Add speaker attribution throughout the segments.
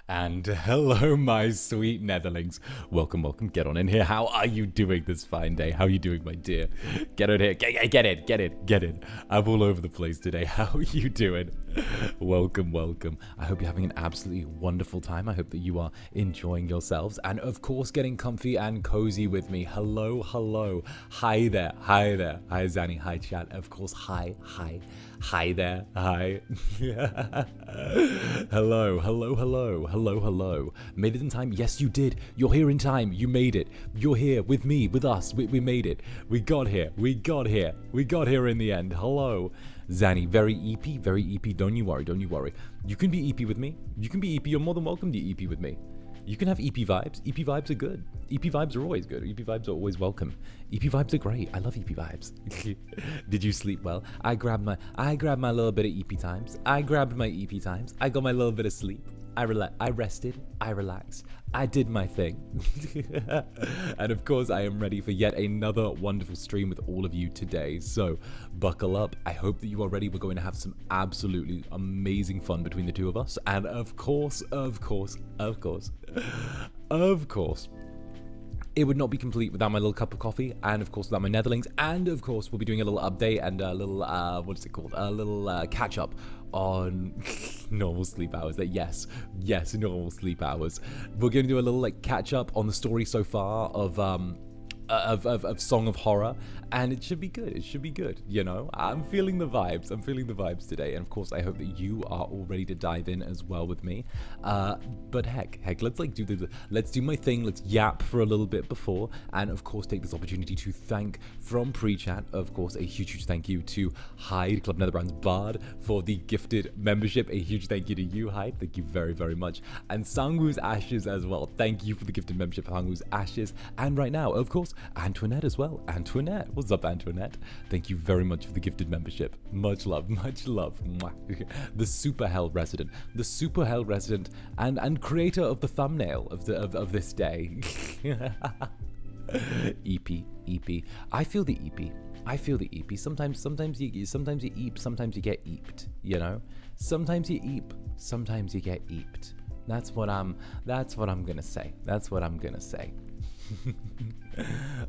Speaker 1: And hello, my sweet Netherlings. Welcome, welcome. Get on in here. How are you doing this fine day? How are you doing, my dear? Get on here. Get in. I'm all over the place today. How are you doing? Welcome, welcome. I hope you're having an absolutely wonderful time. I hope that you are enjoying yourselves. And of course, getting comfy and cozy with me. Hello, hello. Hi there. Hi there. Hi, Zanny. Hi, chat. Of course, hi. Hi there. Hi. Hello. Made it in time? Yes, you did. You're here in time. You made it. You're here with me, with us. We made it. We got here. We got here in the end. Hello. Zanny, very EP. Don't you worry. You can be EP with me. You can be EP. You're more than welcome to EP with me. You can have EP vibes. EP vibes are good. EP vibes are always good. EP vibes are always welcome. EP vibes are great. I love EP vibes. Did you sleep well? I grabbed my little bit of EP times. I got my little bit of sleep. I rested. I relaxed. I did my thing. And of course, I am ready for yet another wonderful stream with all of you today. So buckle up. I hope that you are ready. We're going to have some absolutely amazing fun between the two of us. And of course, it would not be complete without my little cup of coffee, and of course without my Netherlings, and of course we'll be doing a little update and a little, catch up on normal sleep hours. Yes, normal sleep hours. We're going to do a little catch up on the story so far of Song of Horror, and it should be good. You know, I'm feeling the vibes today, and of course I hope that you are all ready to dive in as well with me. But heck, let's do my thing. Let's yap for a little bit before, and of course take this opportunity to thank from pre-chat, of course, a huge thank you to Hyde, Club Netherbrand's Bard, for the gifted membership. A huge thank you to you, Hyde. Thank you very much. And Sangwoo's Ashes as well. Thank you for the gifted membership, Sangwoo's Ashes. And right now, of course, Antoinette as well. Antoinette, what's up, Antoinette? Thank you very much for the gifted membership. Much love. Mwah. The super hell resident, and creator of the thumbnail of this day. EP. I feel the EP. Sometimes you eep, sometimes you get eeped. You know, sometimes you eep, sometimes you get eeped. That's what I'm gonna say.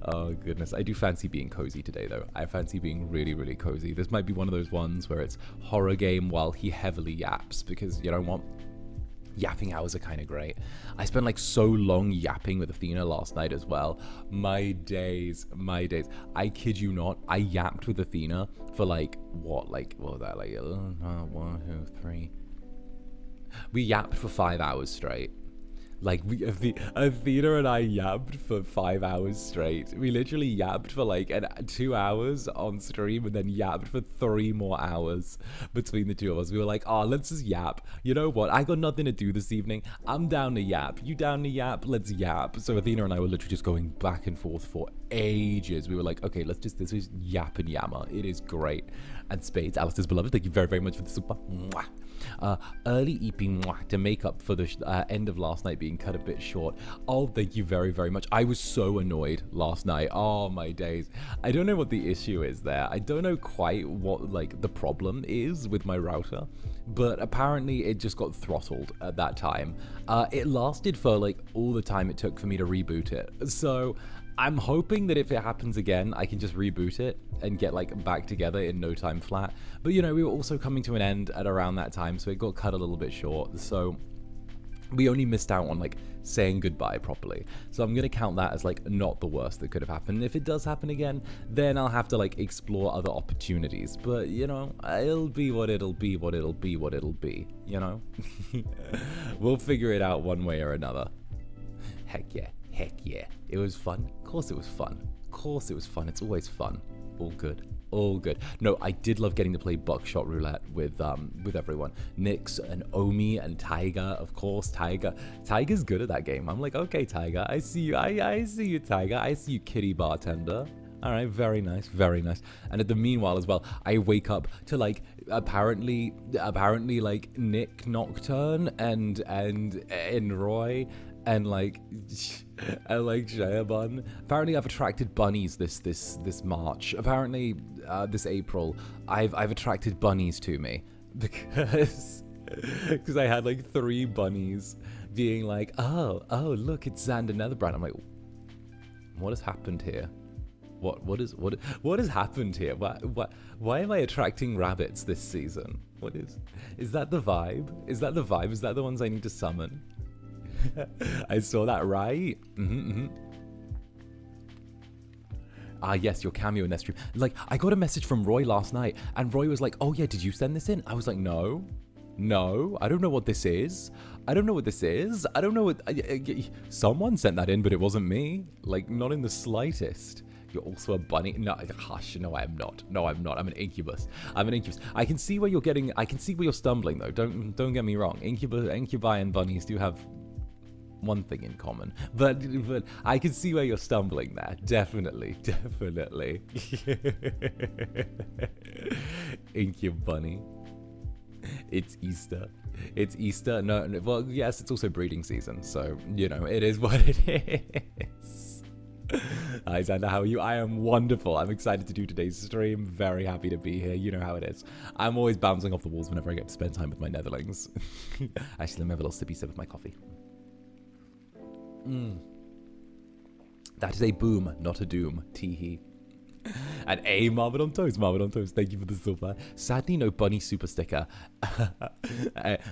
Speaker 1: Oh goodness, I do fancy being cozy today though. I fancy being really cozy. This might be one of those ones where it's horror game while he heavily yaps, because you know what? Yapping hours are kind of great. I spent so long yapping with Athena last night as well. My days. I kid you not, I yapped with Athena for 1, 2, 3. We yapped for 5 hours straight. Athena and I yapped for 5 hours straight. We literally yapped for 2 hours on stream, and then yapped for 3 more hours between the two of us. We were like, oh, let's just yap. You know what? I got nothing to do this evening. I'm down to yap. You down to yap? Let's yap. So Athena and I were literally just going back and forth for ages. We were like, okay, let's just yap and yammer. It is great. And Spades, Alice's beloved, thank you very much for the super. Mwah. Early EP to make up for the end of last night being cut a bit short. Oh, thank you very much. I was so annoyed last night. Oh my days. I don't know what the issue is there. I don't know quite what the problem is with my router, but apparently it just got throttled at that time. It lasted for all the time it took for me to reboot it. So I'm hoping that if it happens again, I can just reboot it and get back together in no time flat. But you know, we were also coming to an end at around that time, so it got cut a little bit short. So we only missed out on saying goodbye properly. So I'm gonna count that as not the worst that could have happened. If it does happen again, then I'll have to explore other opportunities. But you know, it'll be what it'll be. You know, we'll figure it out one way or another. Heck yeah. It was fun. Of course it was fun. It's always fun. All good. No, I did love getting to play buckshot roulette with everyone. Nix and Omi and Tiger, of course. Tiger's good at that game. I'm like, okay, Tiger, I see you. I see you, Tiger. I see you, kitty bartender. All right, very nice. And at the meanwhile as well, I wake up to apparently Nick Nocturne and Roy and Shayabun. Apparently I've attracted bunnies this March. Apparently this April I've attracted bunnies to me because Because I had like 3 bunnies being like, oh, look, it's Zander Netherbrand. I'm like, what has happened here? What has happened here? Why am I attracting rabbits this season? Is that the vibe? Is that the vibe? Is that the ones I need to summon? I saw that, right? Ah, yes, your cameo in that stream. Like, I got a message from Roy last night, and Roy was like, oh yeah, did you send this in? I was like, no, I don't know what this is. I don't know what this is. I don't know what... someone sent that in, but it wasn't me. Like, not in the slightest. You're also a bunny? No, hush, no, I am not. No, I'm not. I'm an incubus. I'm an incubus. I can see where you're getting... I can see where you're stumbling, though. Don't get me wrong. Incubi and bunnies do have one thing in common, but I can see where you're stumbling there. Definitely. Incub bunny. It's Easter. It's Easter. No, well, yes, it's also breeding season, so you know it is what it is. Hi Zander, how are you? I am wonderful. I'm excited to do today's stream. Very happy to be here. You know how it is. I'm always bouncing off the walls whenever I get to spend time with my netherlings. Actually, let me have a little sippy sip of my coffee. That is a boom, not a doom. Teehee. And a Marvin on Toast. Thank you for the silver. Sadly, no bunny super sticker. AFAIK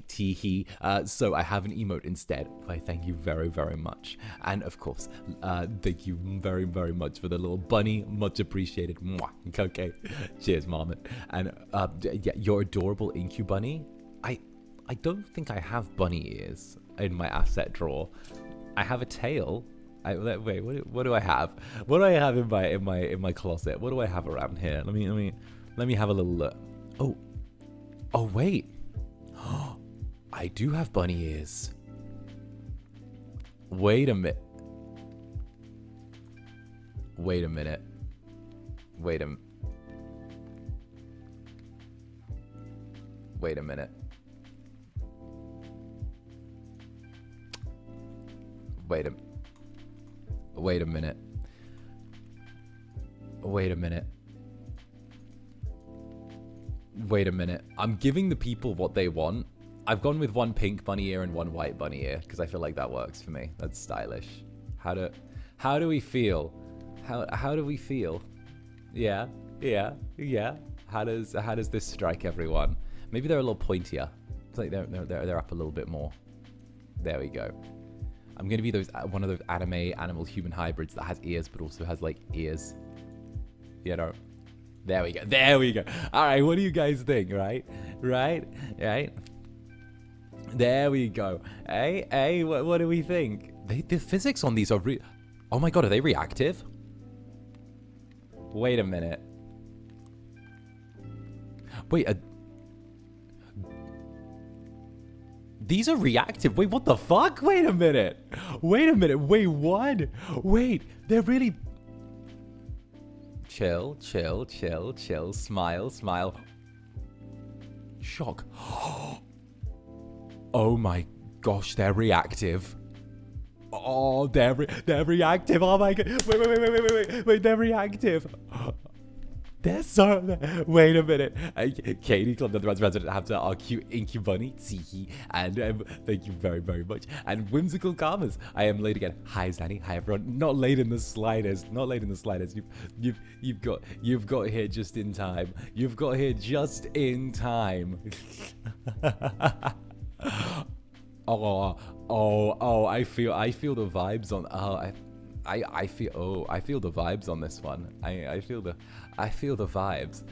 Speaker 1: teehee. So I have an emote instead. Why, thank you very, very much. And of course, thank you very, very much for the little bunny. Much appreciated. Mwah. Okay. Cheers, Marvin. And yeah, your adorable Incu bunny. I don't think I have bunny ears in my asset drawer. I have a tail. Wait, what do I have? What do I have in my closet? What do I have around here? Let me have a little look. Oh wait. I do have bunny ears. Wait a minute. Wait a minute. Wait a minute. Wait a minute. Wait a minute. Wait a minute. I'm giving the people what they want. I've gone with 1 pink bunny ear and 1 white bunny ear because I feel like that works for me. That's stylish. How do we feel? How do we feel? Yeah. How does this strike everyone? Maybe they're a little pointier. It's like they're up a little bit more. There we go. I'm gonna be one of those animal human hybrids that has ears but also has like ears. You know. There we go. All right, what do you guys think? Right. There we go. Hey, what do we think? The physics on these are oh my god, are they reactive? Wait a minute. Wait, these are reactive. Wait, what the fuck? Wait a minute. Wait, what? Wait, they're really... Chill. Smile. Shock. Oh my gosh, they're reactive. Oh, they're reactive. Oh my god. Wait, they're reactive. They're so... Wait a minute. Katie, Club Netherbrand's resident, have to our cute Inky Bunny, Tiki, and thank you very, very much. And Whimsical Karmas. I am late again. Hi, Zanny. Hi, everyone. Not late in the slightest. You've got here just in time. Oh, I feel the vibes on... I feel the vibes on this one. I feel the vibes. I feel the vibes.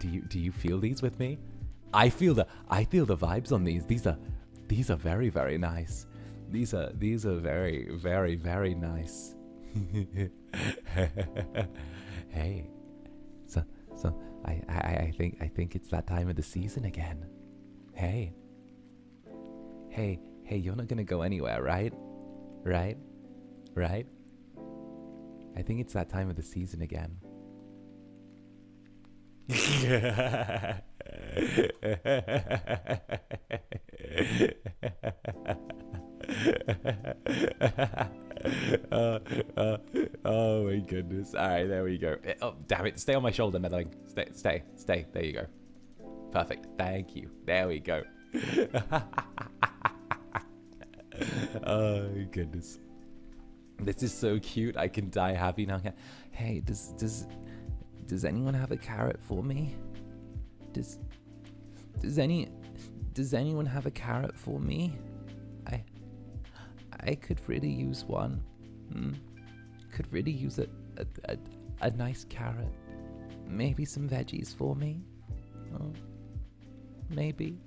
Speaker 1: Do you feel these with me? I feel the vibes on these. These are very, very nice. These are very, very, very nice. Hey. So I think it's that time of the season again. Hey, you're not gonna go anywhere, right? Right? I think it's that time of the season again. Oh my goodness. All right, there we go. Oh, damn it. Stay on my shoulder, Netherling. Stay. There you go. Perfect. Thank you. There we go. Oh my goodness. This is so cute. I can die happy now. Hey, does anyone have a carrot for me? Does anyone have a carrot for me? I could really use one. Could really use a nice carrot. Maybe some veggies for me. Oh, maybe.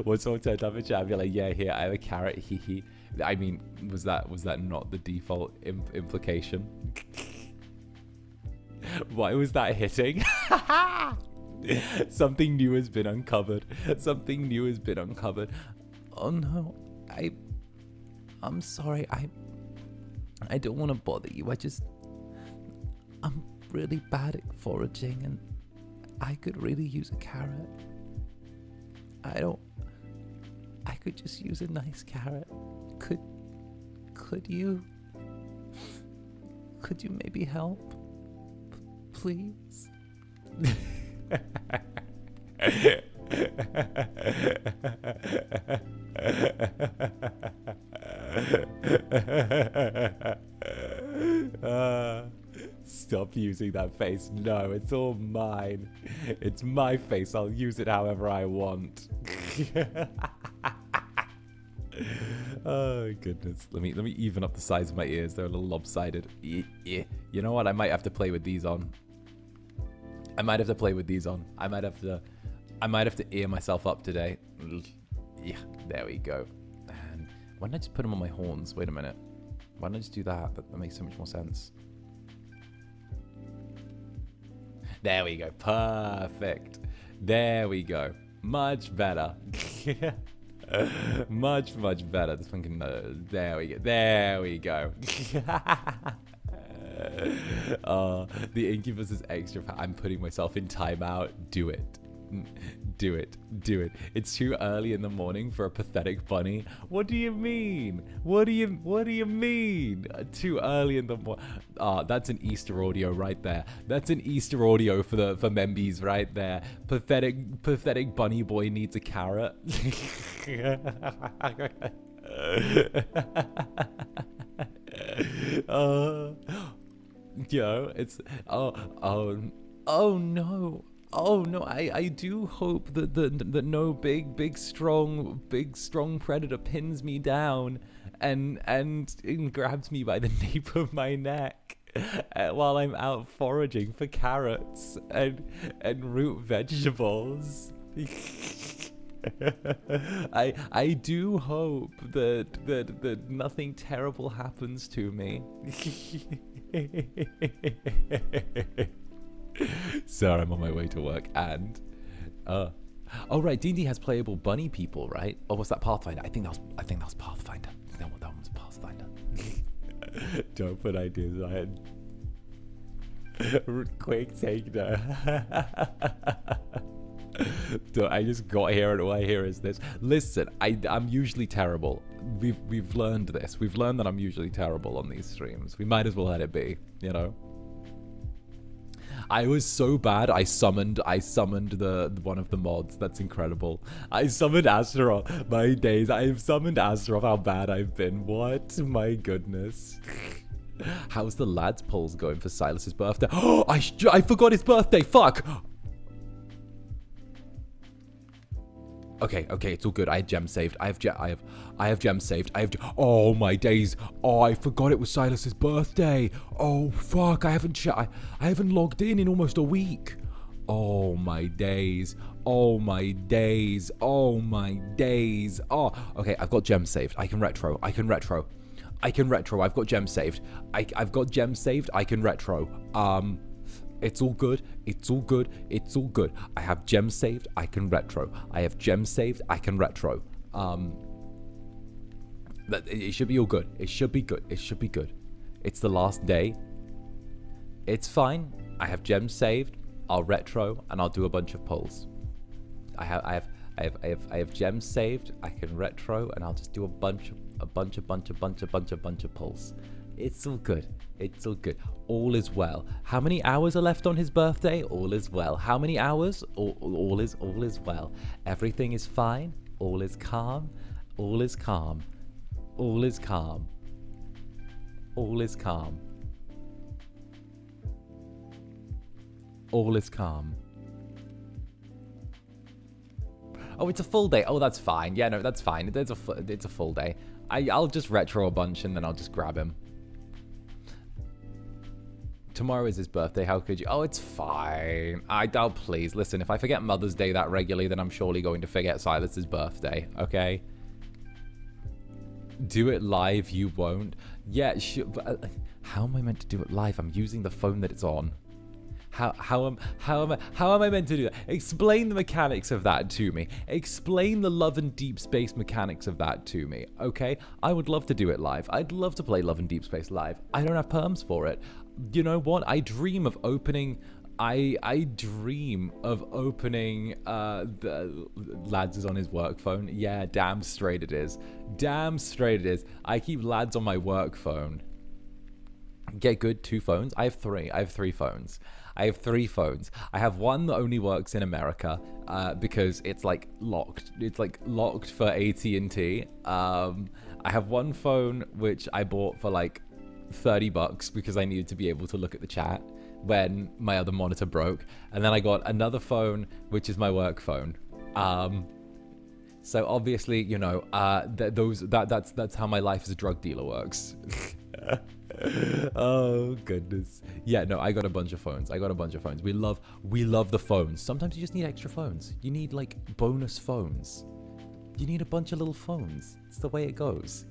Speaker 1: When someone turned up in chat, I'd be like, yeah, here, I have a carrot, hee hee. I mean, was that not the default implication? Why was that hitting? Something new has been uncovered. Something new has been uncovered. Oh no, I'm sorry, I don't want to bother you. I'm really bad at foraging and I could really use a carrot. I could just use a nice carrot. Could you maybe help? Please? Stop using that face. No, it's all mine. It's my face. I'll use it however I want. Oh goodness. Let me even up the size of my ears. They're a little lopsided. You know what? I might have to play with these on. I might have to ear myself up today. Yeah, there we go. And why don't I just put them on my horns? Wait a minute. Why don't I just do that? That makes so much more sense. There we go. Perfect. There we go. Much better. Much better. This one can. There we go. There we go. The Incubus is extra. I'm putting myself in timeout. Do it. Do it. It's too early in the morning for a pathetic bunny. What do you mean? What do you mean? Too early in the morning. That's an Easter audio right there. That's an Easter audio for Membies right there. Pathetic bunny boy needs a carrot. It's oh no, I do hope that no big strong predator pins me down and grabs me by the nape of my neck while I'm out foraging for carrots and root vegetables. I do hope that nothing terrible happens to me. Sorry, I'm on my way to work, and oh right, D&D has playable bunny people, right? Or was that Pathfinder? I think that was Pathfinder. That one was Pathfinder. Don't put ideas in my head. Quick take now. I just got here, and all I hear is this. Listen, I'm usually terrible. We've learned this. We've learned that I'm usually terrible on these streams. We might as well let it be, you know. I was so bad. I summoned the one of the mods. That's incredible. I summoned Astaroth. My days. I've summoned Astaroth. How bad I've been. What? My goodness. How's the lads polls going for Silas's birthday? Oh, I forgot his birthday. Fuck. Okay, it's all good. I have gem saved. I have gem saved. Oh my days. Oh, I forgot it was Silas's birthday. Oh fuck, I haven't logged in almost a week. Oh my days. Oh my days. Oh my days. Oh, okay, I've got gem saved. I can retro. I've got gem saved. I've got gem saved. I can retro. It's all good. I have gems saved. I can retro. It should be all good. It should be good. It's the last day. It's fine. I have gems saved. I'll retro and I'll do a bunch of pulls. I have gems saved. I can retro and I'll just do a bunch of pulls. It's all good. It's all good. All is well. How many hours are left on his birthday? All is well. How many hours? All is well. Everything is fine. All is calm. All is calm. All is calm. All is calm. All is calm. Oh, it's a full day. Oh, that's fine. Yeah, no, that's fine. It's a full day. I'll just retro a bunch and then I'll just grab him. Tomorrow is his birthday. How could you? Oh, it's fine. Oh, please. Listen, if I forget Mother's Day that regularly, then I'm surely going to forget Silas's birthday. Okay? Do it live. You won't. Yeah, sure. But, how am I meant to do it live? I'm using the phone that it's on. How am I meant to do that? Explain the mechanics of that to me. Explain the Love and Deep Space mechanics of that to me, okay? I would love to do it live. I'd love to play Love and Deep Space live. I don't have perms for it. You know what? I dream of opening... I dream of opening the Lads is on his work phone. Yeah, damn straight it is. Damn straight it is. I keep Lads on my work phone. Get good, 2 phones. I have 3. I have 3 phones. I have 3 phones. I have one that only works in America because it's like locked. It's like locked for AT&T. I have one phone which I bought for like $30 because I needed to be able to look at the chat when my other monitor broke. And then I got another phone which is my work phone. So obviously, you know, that's how my life as a drug dealer works. Oh goodness. Yeah, no, I got a bunch of phones. We love the phones. Sometimes you just need extra phones. You need like bonus phones. You need a bunch of little phones. It's the way it goes.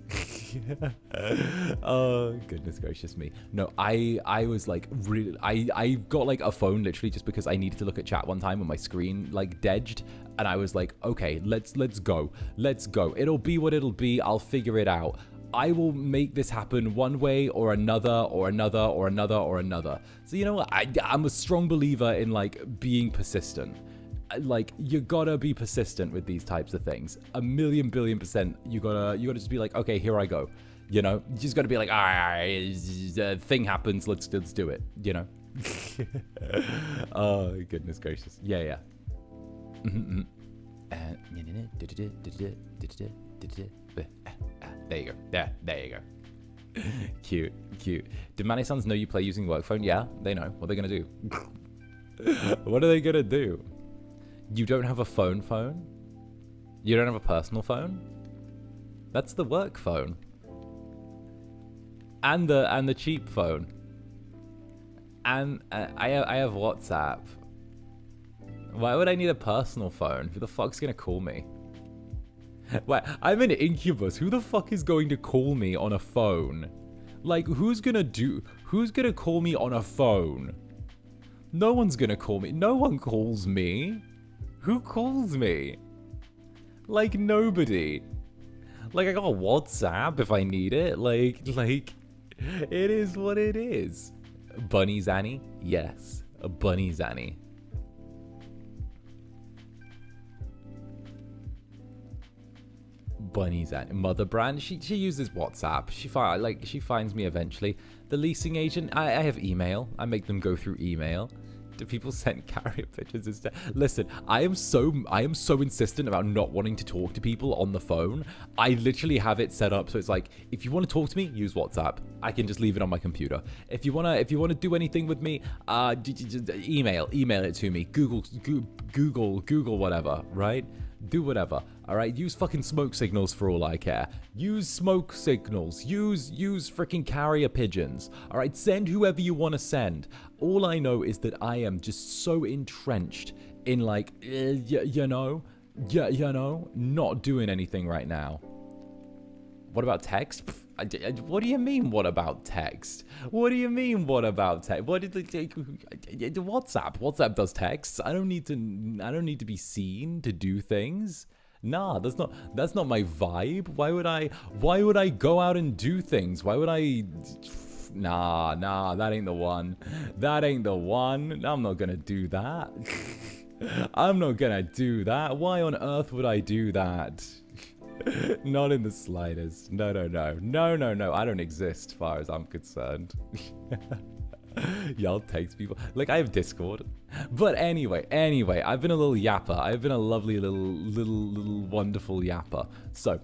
Speaker 1: Oh goodness gracious me. No, I was like really I got like a phone literally just because I needed to look at chat one time when my screen like deadged, and I was like, okay, let's go. It'll be what it'll be. I'll figure it out. I will make this happen one way or another or another or another or another. So you know what? I'm a strong believer in like being persistent. Like you gotta be persistent with these types of things. A million billion %. You gotta just be like, okay, here I go. You know, you just gotta be like, all right, thing happens. Let's do it. You know. Oh goodness gracious. Yeah. There you go. There you go. Cute. Do Manny-sons know you play using work phone? Yeah, they know. What are they gonna do? What are they gonna do? You don't have a phone? You don't have a personal phone? That's the work phone. And the cheap phone. And I have WhatsApp. Why would I need a personal phone? Who the fuck's gonna call me? Wait, I'm an Incubus. Who the fuck is going to call me on a phone? Like, who's gonna call me on a phone? No one's gonna call me. No one calls me. Who calls me? Like, nobody. Like, I got WhatsApp if I need it. Like, it is what it is. Bunny Zanny? Yes. A Bunny Zanny. Bunny's at Netherbrand. She uses WhatsApp. She finds me eventually. The leasing agent. I have email. I make them go through email. Do people send carrier pictures instead? Listen, I am so insistent about not wanting to talk to people on the phone. I literally have it set up so it's like, if you want to talk to me, use WhatsApp. I can just leave it on my computer. If you wanna do anything with me, email it to me. Google whatever, right? Do whatever. All right, use fucking smoke signals for all I care. Use smoke signals. Use freaking carrier pigeons. All right, send whoever you want to send. All I know is that I am just so entrenched in like, you know, not doing anything right now. What about text? What do you mean, what about text? What do you mean, what about text? What did they take? WhatsApp. WhatsApp does texts. I don't need to be seen to do things. Nah, that's not my vibe. Why would I go out and do things? Why would I Nah, that ain't the one. That ain't the one. I'm not gonna do that. I'm not gonna do that. Why on earth would I do that? Not in the slightest. No. I don't exist, as far as I'm concerned. Y'all text people. Like, I have Discord. But anyway, I've been a little yapper. I've been a lovely little wonderful yapper. So,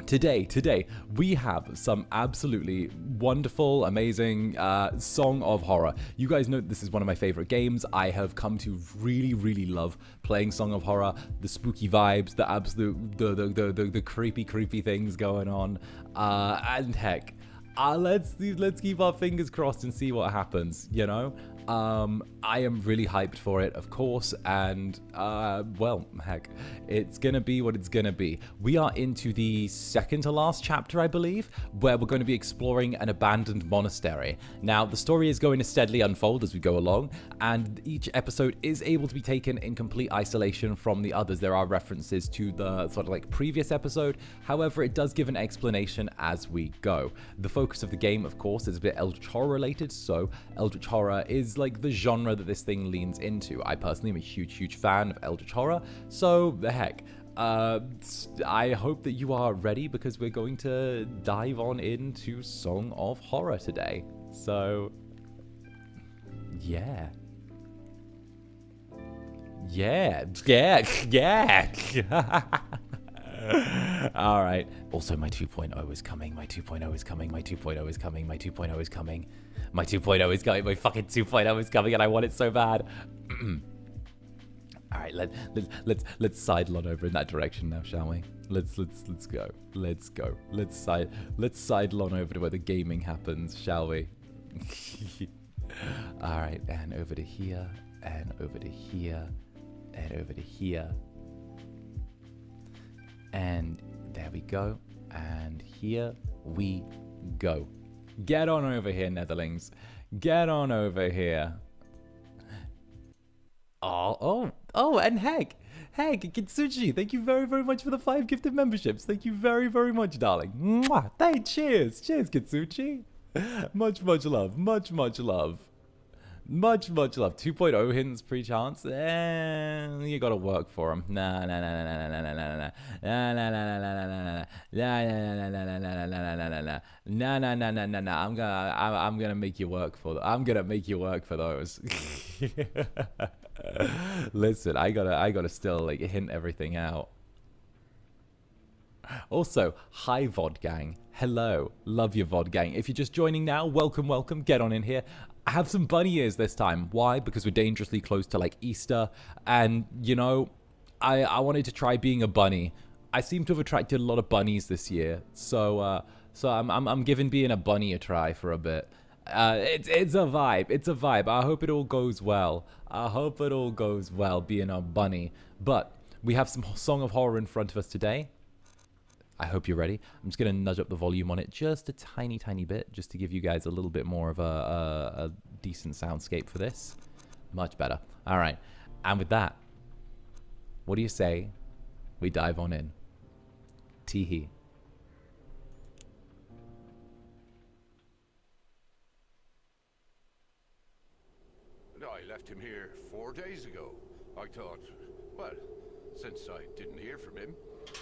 Speaker 1: today, we have some absolutely wonderful, amazing Song of Horror. You guys know this is one of my favorite games. I have come to really love playing Song of Horror. The spooky vibes, the absolute, the creepy things going on. And heck, let's keep our fingers crossed and see what happens, you know? I am really hyped for it, of course, and, well, heck, it's gonna be what it's gonna be. We are into the second to last chapter, I believe, where we're going to be exploring an abandoned monastery. Now, the story is going to steadily unfold as we go along, and each episode is able to be taken in complete isolation from the others. There are references to the sort of like previous episode, however, it does give an explanation as we go. The focus of the game, of course, is a bit Eldritch Horror related, so Eldritch Horror is like the genre that this thing leans into. I personally am a huge fan of Eldritch Horror, so the heck, I hope that you are ready because we're going to dive on into Song of Horror today. So, yeah. All right. Also, my 2.0 is coming. My 2.0 is coming. My 2.0 is coming. My 2.0 is coming. My 2.0 is coming. My fucking 2.0 is coming, and I want it so bad. All right, let's sidle on over in that direction now, shall we? Let's go. Let's sidle on over to where the gaming happens, shall we? All right, and over to here, and over to here, and over to here. And there we go. And here we go. Get on over here, Netherlings. Get on over here. Oh, and heck, Kitsuchi, thank you very much for the 5 gifted memberships. Thank you very much, darling. Mwah. Hey, cheers, Kitsuchi. Much love, much love. Much love. 2.0 hints pre-chance. You gotta work for them. Nah. I'm gonna make you work for them. I'm gonna make you work for those. Listen, I gotta still like hint everything out. Also, hi VOD gang. Hello. Love your VOD gang. If you're just joining now, welcome. Get on in here. I have some bunny ears this time. Why? Because we're dangerously close to like Easter, and you know, I wanted to try being a bunny. I seem to have attracted a lot of bunnies this year, so I'm giving being a bunny a try for a bit. It's a vibe. It's a vibe. I hope it all goes well. Being a bunny. But we have some Song of Horror in front of us today. I hope you're ready. I'm just going to nudge up the volume on it just a tiny bit, just to give you guys a little bit more of a decent soundscape for this. Much better. All right. And with that, what do you say we dive on in? Teehee.
Speaker 2: I left him here 4 days ago. I thought, well, since I didn't hear from him,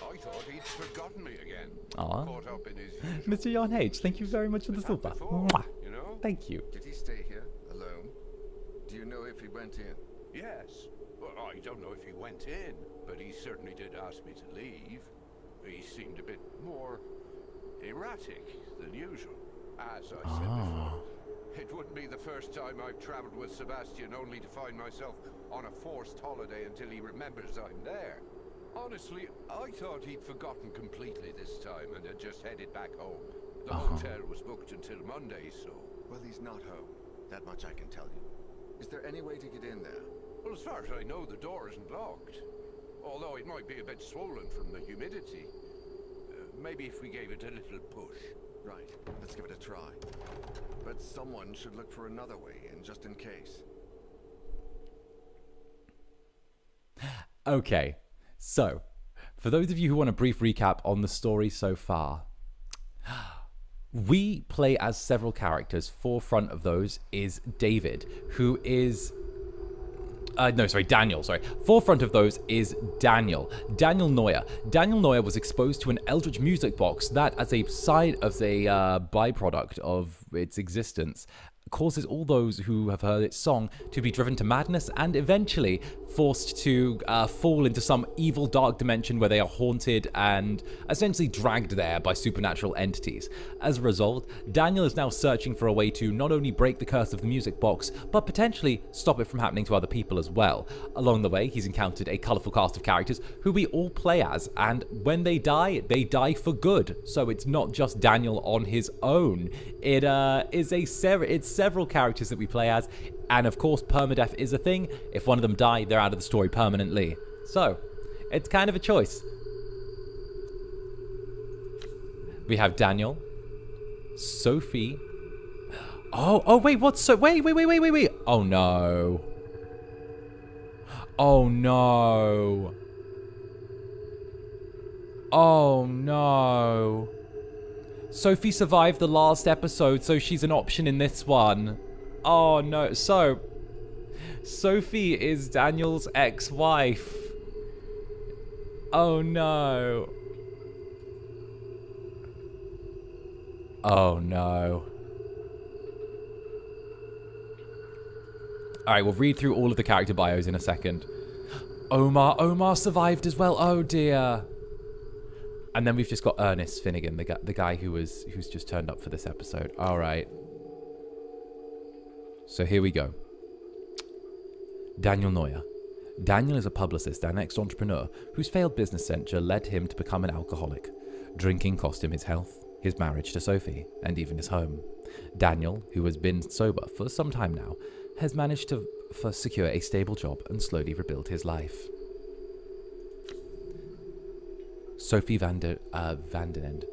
Speaker 2: I thought he'd forgotten me again.
Speaker 1: Aww.
Speaker 2: Caught up in his
Speaker 1: Mr. Jan H, thank you very much for the super. Mwah.
Speaker 2: You know?
Speaker 1: Thank you.
Speaker 3: Did he stay here alone? Do you know if he went in?
Speaker 2: Yes. Well, I don't know if he went in, but he certainly did ask me to leave. He seemed a bit more erratic than usual. As I said before, it wouldn't be the first time I've traveled with Sebastian only to find myself on a forced holiday until he remembers I'm there. Honestly, I thought he'd forgotten completely this time and had just headed back home. The hotel was booked until Monday, so...
Speaker 3: Well, he's not home. That much I can tell you. Is there any way to get in there?
Speaker 2: Well, as far as I know, the door isn't locked. Although it might be a bit swollen from the humidity. Maybe if we gave it a little push.
Speaker 3: Right, let's give it a try. But someone should look for another way in, just in case.
Speaker 1: Okay, so, for those of you who want a brief recap on the story so far, We play as several characters. Forefront of those is David, who is... Daniel, sorry. Forefront of those is Daniel. Daniel Neuer. Daniel Neuer was exposed to an eldritch music box that, as a byproduct of its existence, causes all those who have heard its song to be driven to madness and eventually forced to fall into some evil dark dimension where they are haunted and essentially dragged there by supernatural entities. As a result, Daniel is now searching for a way to not only break the curse of the music box, but potentially stop it from happening to other people as well. Along the way, he's encountered a colourful cast of characters who we all play as, and when they die for good. So it's not just Daniel on his own. It's several characters that we play as, and of course permadeath is a thing. If one of them die, they're out of the story permanently. So it's kind of a choice. We have Daniel, Sophie. Oh wait, what's so wait. Oh no. Oh no. Oh no. Sophie survived the last episode, so she's an option in this one. Oh no. So, Sophie is Daniel's ex-wife. Oh no. Oh no. Alright, we'll read through all of the character bios in a second. Omar survived as well. Oh dear. And then we've just got Ernest Finnegan, the guy who's just turned up for this episode. All right. So here we go. Daniel Neuer. Daniel is a publicist and ex-entrepreneur whose failed business venture led him to become an alcoholic. Drinking cost him his health, his marriage to Sophie, and even his home. Daniel, who has been sober for some time now, has managed to secure a stable job and slowly rebuild his life. Sophie Vandenend.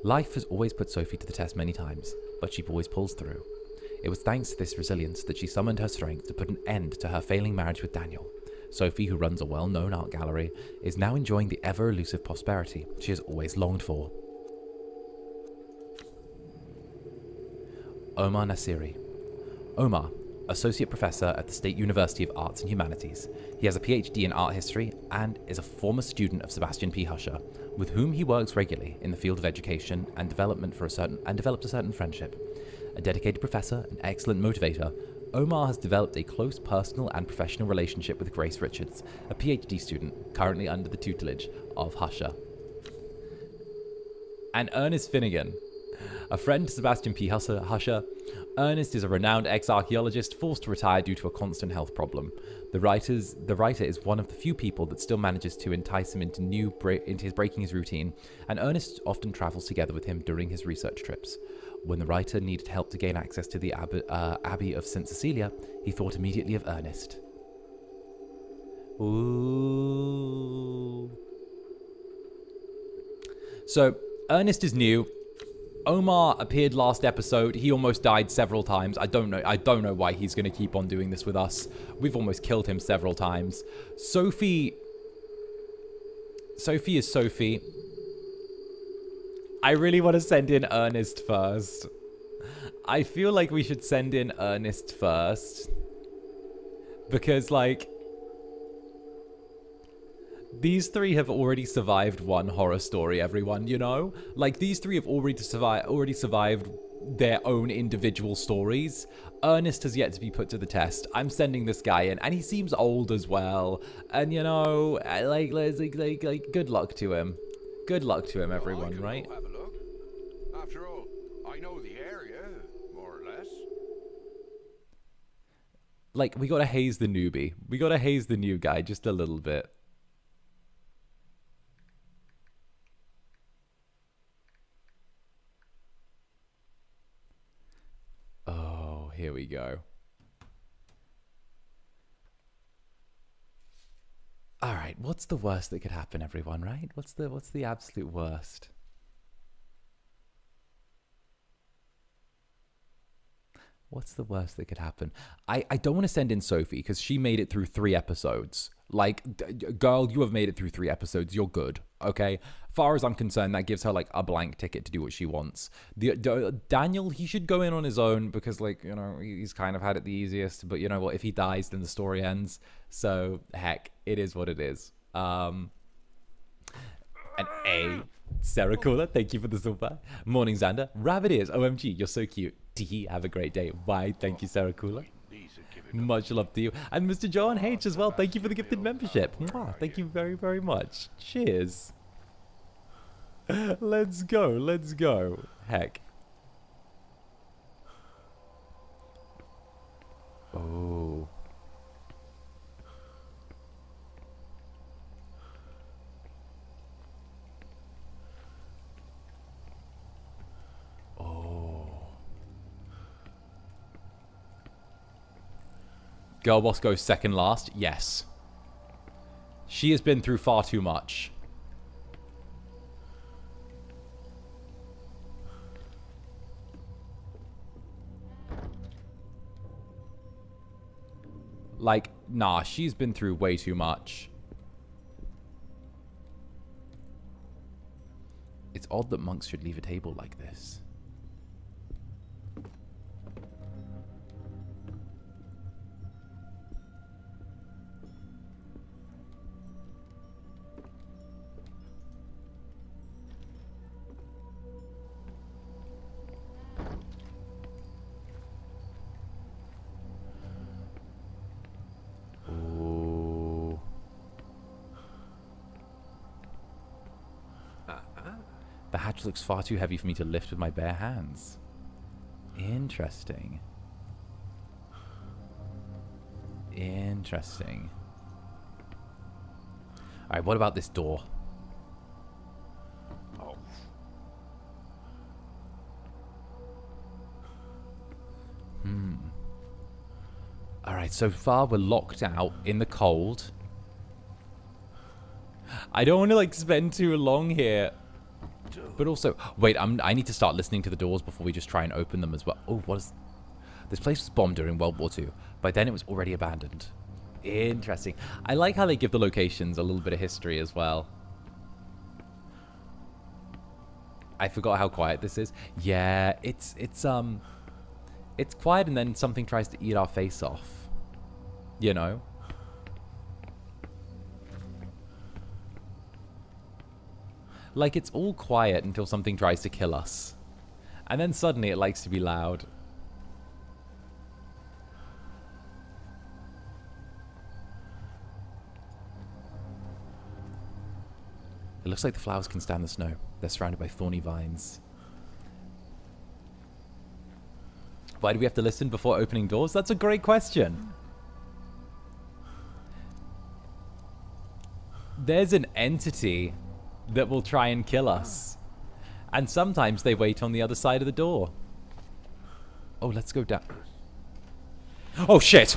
Speaker 1: Life has always put Sophie to the test many times, but she always pulls through. It was thanks to this resilience that she summoned her strength to put an end to her failing marriage with Daniel. Sophie, who runs a well-known art gallery, is now enjoying the ever-elusive prosperity she has always longed for. Omar Nasiri. Omar, Associate Professor at the State University of Arts and Humanities. He has a PhD in art history and is a former student of Sebastian P. Huscher, with whom he works regularly in the field of education and development developed a certain friendship. A dedicated professor, an excellent motivator, Omar has developed a close personal and professional relationship with Grace Richards, a PhD student currently under the tutelage of Huscher. And Ernest Finnegan, a friend to Sebastian P. Huscher. Ernest is a renowned ex-archaeologist forced to retire due to a constant health problem. The writer is one of the few people that still manages to entice him into breaking his routine, and Ernest often travels together with him during his research trips. When the writer needed help to gain access to the Abbey of St. Cecilia, he thought immediately of Ernest. Ooh. So, Ernest is new. Omar appeared last episode. He almost died several times. I don't know why he's going to keep on doing this with us. We've almost killed him several times. Sophie is Sophie. I really want to send in Ernest first. I feel like we should send in Ernest first. Because, like, these three have already survived one horror story, everyone, you know? Like, these three have already survived their own individual stories. Ernest has yet to be put to the test. I'm sending this guy in, and he seems old as well. And, you know, like good luck to him. Good luck to him, everyone, right?
Speaker 2: Have a look. After all, I know the area, more or less.
Speaker 1: Like, we gotta haze the newbie. We gotta haze the new guy just a little bit. Oh, here we go. All right, what's the worst that could happen, everyone, right? What's the absolute worst? What's the worst that could happen? I don't want to send in Sophie because she made it through 3 episodes. Like, girl, you have made it through 3 episodes. You're good, okay? Far as I'm concerned, that gives her, like, a blank ticket to do what she wants. Daniel, he should go in on his own because, like, you know, he's kind of had it the easiest. But you know what? If he dies, then the story ends. So, heck, it is what it is. An A. 𝓂𝓸𝓾𝓻, thank you for the super. Morning, Zander. Rabbit ears, OMG, you're so cute. Tee, have a great day. Bye, thank you, 𝓂𝓸𝓾𝓻. Much love to you. And Mr. John H as well, thank you for the gifted membership. Mwah, thank you very, very much. Cheers. Let's go, let's go. Heck. Oh. Girl boss goes second last. Yes. She has been through far too much. Like, nah, she's been through way too much. It's odd that monks should leave a table like this. The hatch looks far too heavy for me to lift with my bare hands. Interesting. Interesting. Alright, what about this door?
Speaker 2: Oh.
Speaker 1: Alright, so far we're locked out in the cold. I don't want to, like, spend too long here. But also, wait, I need to start listening to the doors before we just try and open them as well. Oh, what is... This place was bombed during World War II. By then it was already abandoned. Interesting. I like how they give the locations a little bit of history as well. I forgot how quiet this is. Yeah, it's quiet and then something tries to eat our face off. You know? Like, it's all quiet until something tries to kill us. And then suddenly it likes to be loud. It looks like the flowers can stand the snow. They're surrounded by thorny vines. Why do we have to listen before opening doors? That's a great question. There's an entity that will try and kill us. And sometimes they wait on the other side of the door. Oh, let's go down. Oh, shit!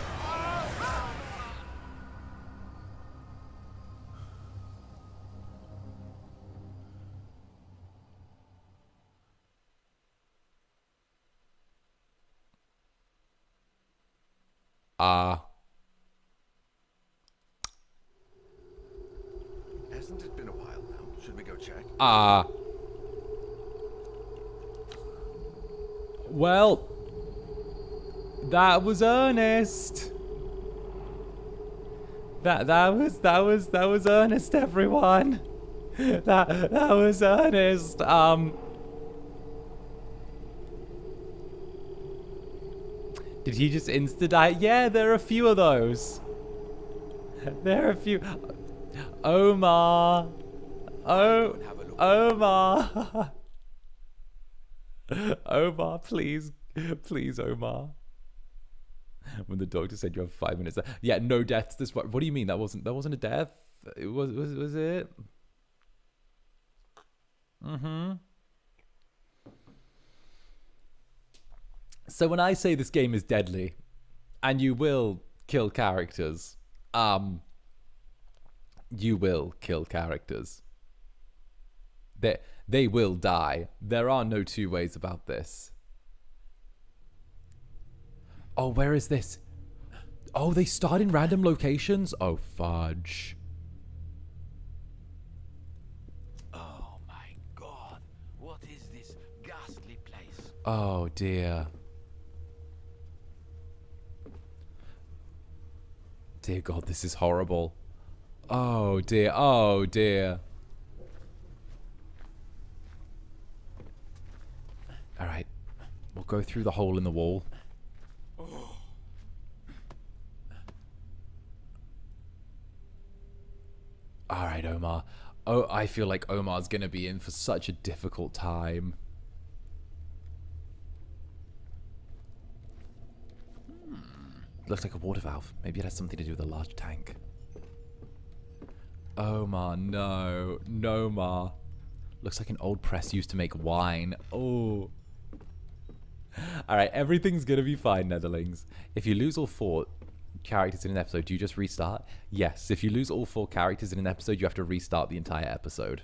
Speaker 3: Hasn't it been a while now? Should we go check?
Speaker 1: Well, that was earnest. That was earnest, everyone. That was earnest. Did he just insta-die? Yeah, there are a few of those. There are a few. Omar. Oh, Omar. Omar, please. Please, Omar. When the doctor said you have 5 minutes. Yeah, no deaths this far. What do you mean? That wasn't a death? It was it? Mm-hmm. So when I say this game is deadly, and you will kill characters, you will kill characters. They will die. There are no two ways about this. Oh, where is this? Oh, they start in random locations? Oh, fudge.
Speaker 4: Oh my god, what is this ghastly place?
Speaker 1: Oh, dear. Dear God, this is horrible. Oh, dear. Oh, dear. All right. We'll go through the hole in the wall. All right, Omar. Oh, I feel like Omar's going to be in for such a difficult time. Looks like a water valve. Maybe it has something to do with a large tank. Omar, no. No, Ma. Looks like an old press used to make wine. Oh. Alright, everything's gonna be fine, Netherlings. If you lose all 4 characters in an episode, do you just restart? Yes, if you lose all 4 characters in an episode, you have to restart the entire episode.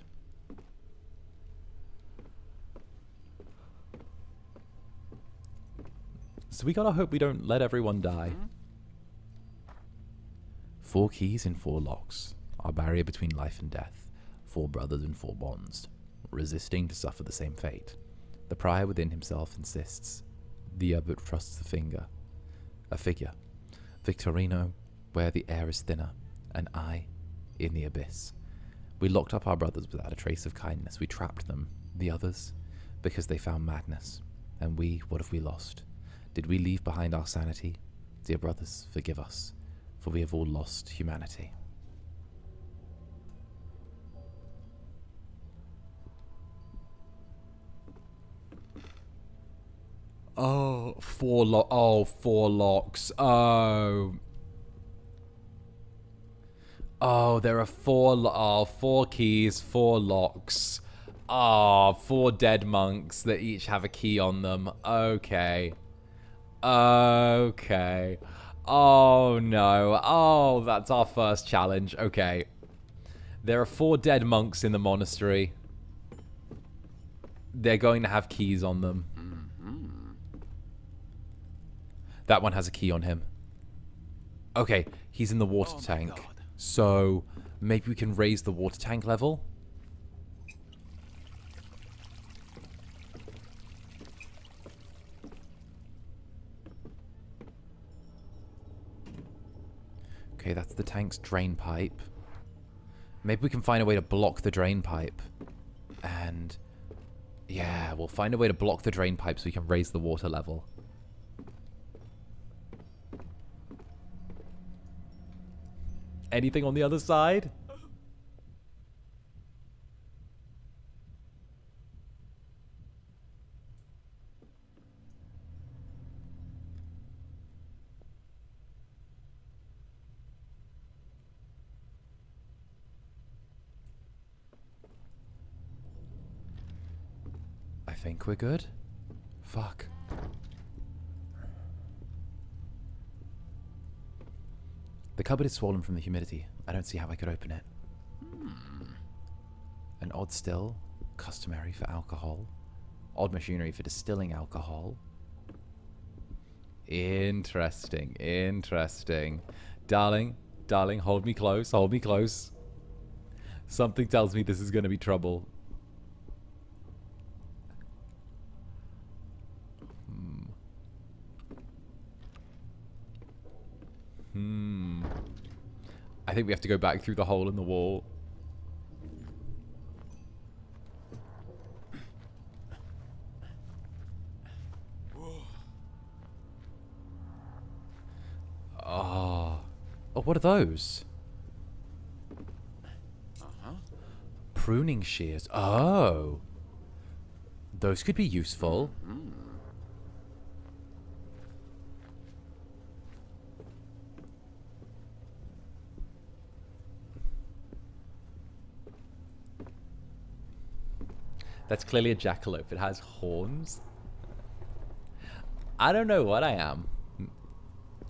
Speaker 1: So we gotta hope we don't let everyone die. 4 keys and 4 locks. Our barrier between life and death. 4 brothers and 4 bonds. Resisting to suffer the same fate. The prior within himself insists. The other trusts the finger. A figure. Victorino, where the air is thinner. And I, in the abyss. We locked up our brothers without a trace of kindness. We trapped them. The others, because they found madness. And we, what have we lost? Did we leave behind our sanity? Dear brothers, forgive us, for we have all lost humanity. Oh, 4 locks. Oh. Oh, there are 4 keys, 4 locks. Ah, 4 dead monks that each have a key on them. Okay. Okay. Oh, no. Oh, that's our first challenge. Okay. There are 4 dead monks in the monastery. They're going to have keys on them. That one has a key on him. Okay, he's in the water tank.
Speaker 4: God.
Speaker 1: So, maybe we can raise the water tank level? Okay, that's the tank's drain pipe. Maybe we can find a way to block the drain pipe. And... yeah, we'll find a way to block the drain pipe so we can raise the water level. Anything on the other side? I think we're good. Fuck. The cupboard is swollen from the humidity. I don't see how I could open it. An odd still, customary for alcohol. Odd machinery for distilling alcohol. Interesting, interesting. Darling, darling, hold me close, hold me close. Something tells me this is going to be trouble. I think we have to go back through the hole in the wall. Oh, what are those? Pruning shears. Oh. Those could be useful. That's clearly a jackalope. It has horns. I don't know what I am.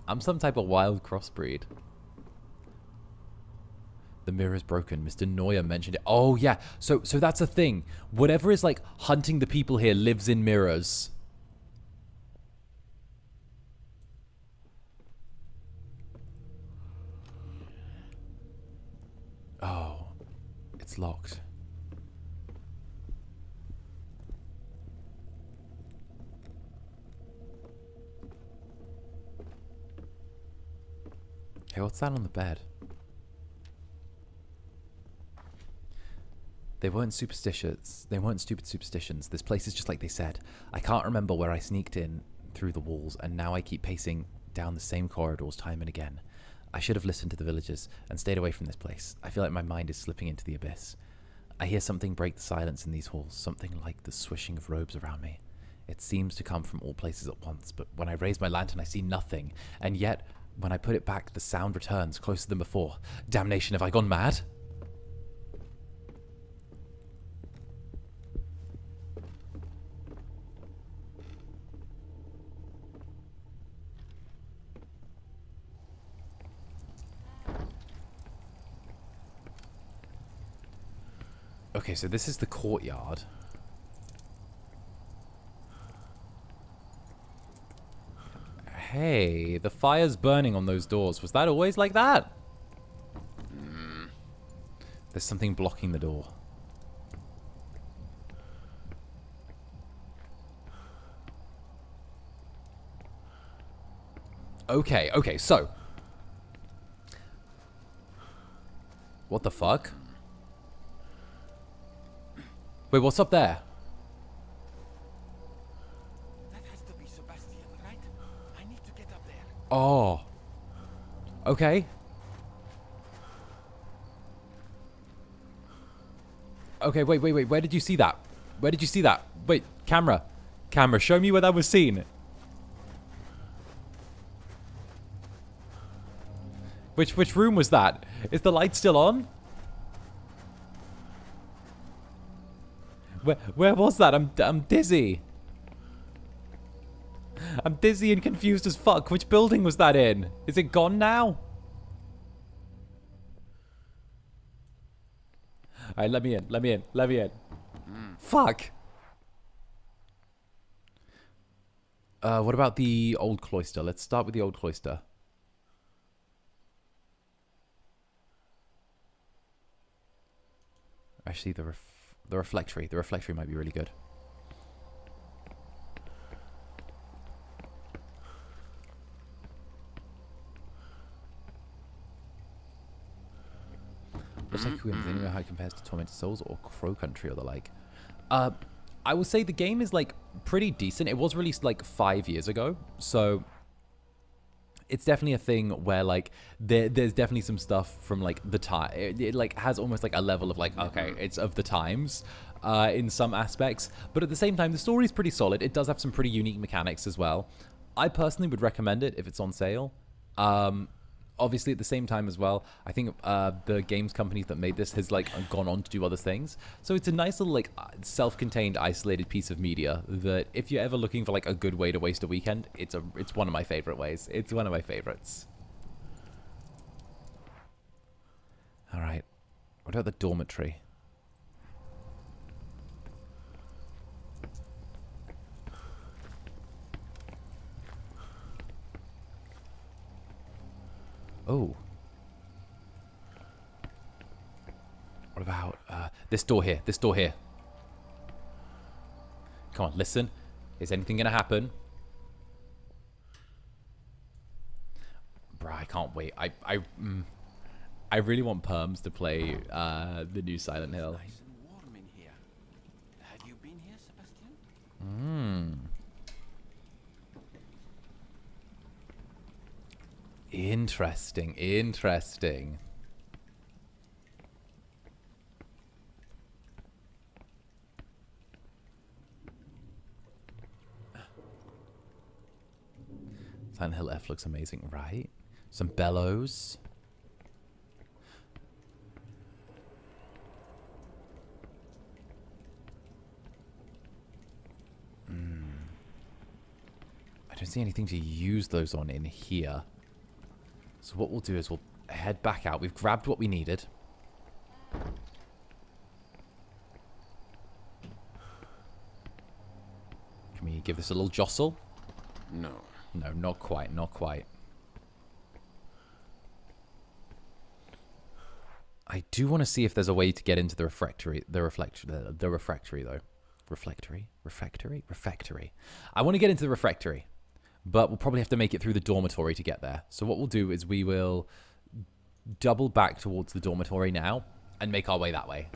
Speaker 1: I'm some type of wild crossbreed. The mirror's broken. Mr. Neuer mentioned it. Oh, yeah. So that's a thing. Whatever is, like, hunting the people here lives in mirrors. locked. Hey, what's that on the bed? They weren't superstitious. They weren't stupid superstitions. This place is just like they said. I can't remember where I sneaked in through the walls, and now I keep pacing down the same corridors time and again. I should have listened to the villagers and stayed away from this place. I feel like my mind is slipping into the abyss. I hear something break the silence in these halls, something like the swishing of robes around me. It seems to come from all places at once, but when I raise my lantern I see nothing, and yet when I put it back the sound returns closer than before. Damnation, have I gone mad? Okay, so this is the courtyard. Hey, the fire's burning on those doors. Was that always like that? There's something blocking the door. Okay, okay, so. What the fuck? Wait, what's up there?
Speaker 4: That has to be Sebastian, right? I need to get up there.
Speaker 1: Oh. Okay. Okay, wait. Where did you see that? Where did you see that? Wait, camera. Camera, show me where that was seen. Which room was that? Is the light still on? Where was that? I'm dizzy. I'm dizzy and confused as fuck. Which building was that in? Is it gone now? Alright, let me in. Fuck. What about the old cloister? Let's start with the old cloister. Actually, the reflectory. The reflectory might be really good. Looks like Requiem. Does anyone know how it compares to Tormented Souls or 𝓂𝓸𝓾𝓻 or the like? I would say the game is like pretty decent. It was released like 5 years ago, so it's definitely a thing where like there's definitely some stuff from like the time. It like has almost like a level of like, okay, it's of the times in some aspects, but at the same time the story is pretty solid. It does have some pretty unique mechanics as well. I personally would recommend it if it's on sale. Obviously at the same time as well, I think the games companies that made this has like gone on to do other things, so it's a nice little like self-contained isolated piece of media that if you're ever looking for like a good way to waste a weekend, it's one of my favorite ways. It's one of my favorites. All right, what about the dormitory? Oh. What about this door here? This door here. Come on, listen. Is anything gonna happen? Bruh, I can't wait. I really want Perms to play the new Silent Hill.
Speaker 4: Nice and warm in here. Have you been here, Sebastian?
Speaker 1: Interesting, interesting. Silent Hill F looks amazing, right? Some bellows. I don't see anything to use those on in here. So what we'll do is we'll head back out. We've grabbed what we needed. Can we give this a little jostle?
Speaker 3: No.
Speaker 1: No, not quite, not quite. I do want to see if there's a way to get into the refractory though. Refractory. I want to get into the refractory, but we'll probably have to make it through the dormitory to get there. So what we'll do is we will double back towards the dormitory now and make our way that way.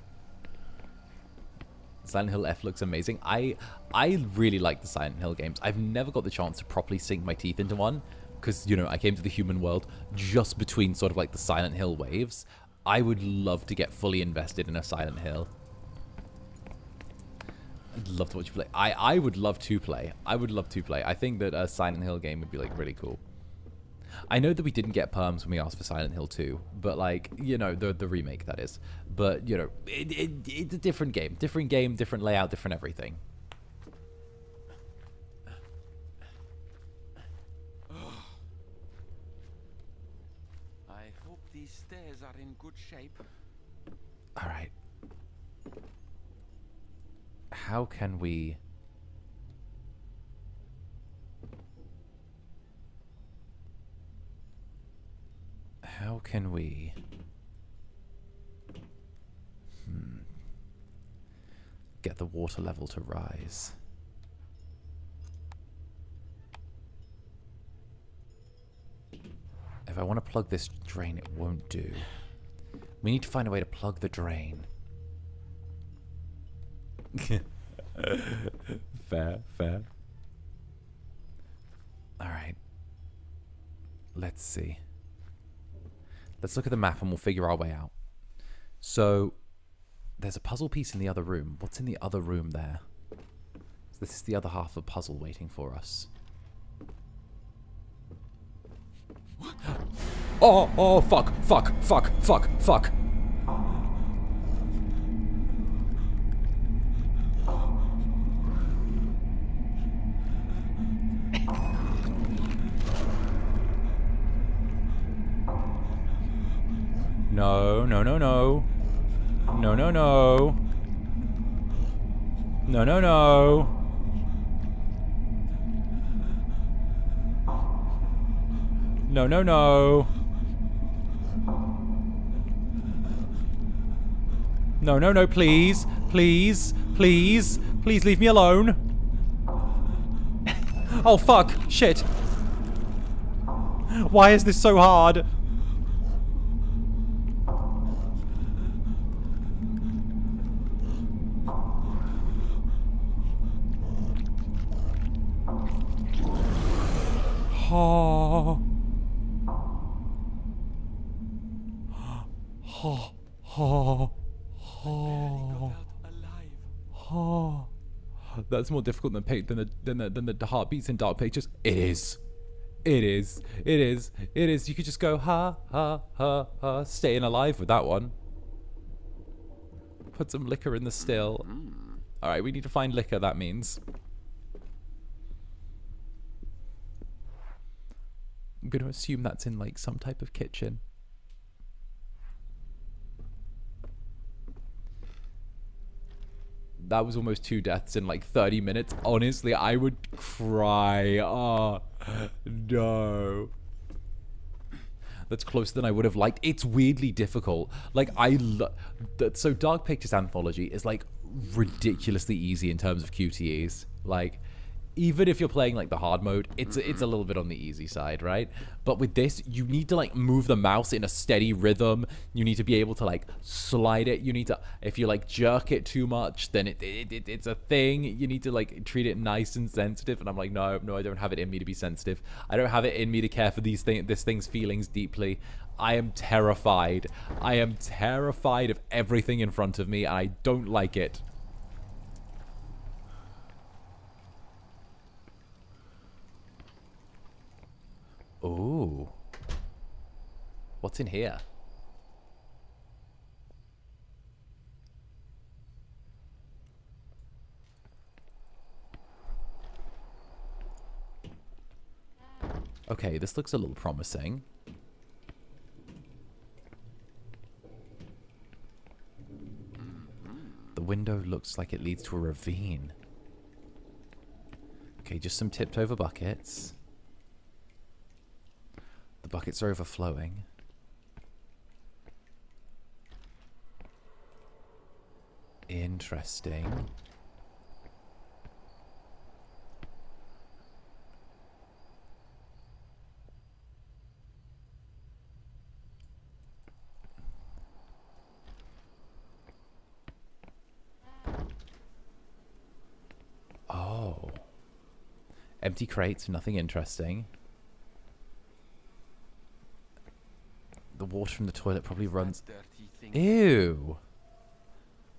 Speaker 1: Silent Hill F looks amazing. I really like the Silent Hill games. I've never got the chance to properly sink my teeth into one because, you know, I came to the human world just between sort of like the Silent Hill waves. I would love to get fully invested in a Silent Hill. I'd love to watch you play. I would love to play. I would love to play. I think that a Silent Hill game would be, like, really cool. I know that we didn't get perms when we asked for Silent Hill 2, but, like, you know, the remake, that is. But, you know, it's a different game. Different game, different layout, different everything.
Speaker 4: I hope these stairs are in good shape.
Speaker 1: All right. How can we... get the water level to rise? If I want to plug this drain, it won't do. We need to find a way to plug the drain. Fair. Alright. Let's see. Let's look at the map and we'll figure our way out. So, there's a puzzle piece in the other room. What's in the other room there? This is the other half of the puzzle waiting for us. Oh, fuck. No. No. No, please leave me alone. Oh, fuck, shit. Why is this so hard? Oh. That's more difficult than the heartbeats in Dark Pictures. It is. You could just go ha, staying alive with that one. Put some liquor in the still. All right, we need to find liquor. That means I'm going to assume that's in like some type of kitchen. That was almost 2 deaths in like 30 minutes. Honestly, I would cry. Oh, no. That's closer than I would have liked. It's weirdly difficult. Like, so Dark Pictures Anthology is like ridiculously easy in terms of QTEs. Like, even if you're playing like the hard mode, it's a little bit on the easy side, right? But with this, you need to like move the mouse in a steady rhythm. You need to be able to like slide it. You need to, if you like jerk it too much, then it's a thing. You need to like treat it nice and sensitive. And I'm like, no, I don't have it in me to be sensitive. I don't have it in me to care for this thing's feelings deeply. I am terrified. I am terrified of everything in front of me, and I don't like it. Ooh. What's in here? Okay, this looks a little promising. The window looks like it leads to a ravine. Okay, just some tipped over buckets. The buckets are overflowing. Interesting. Oh. Empty crates, nothing interesting. The water from the toilet probably runs... Ew.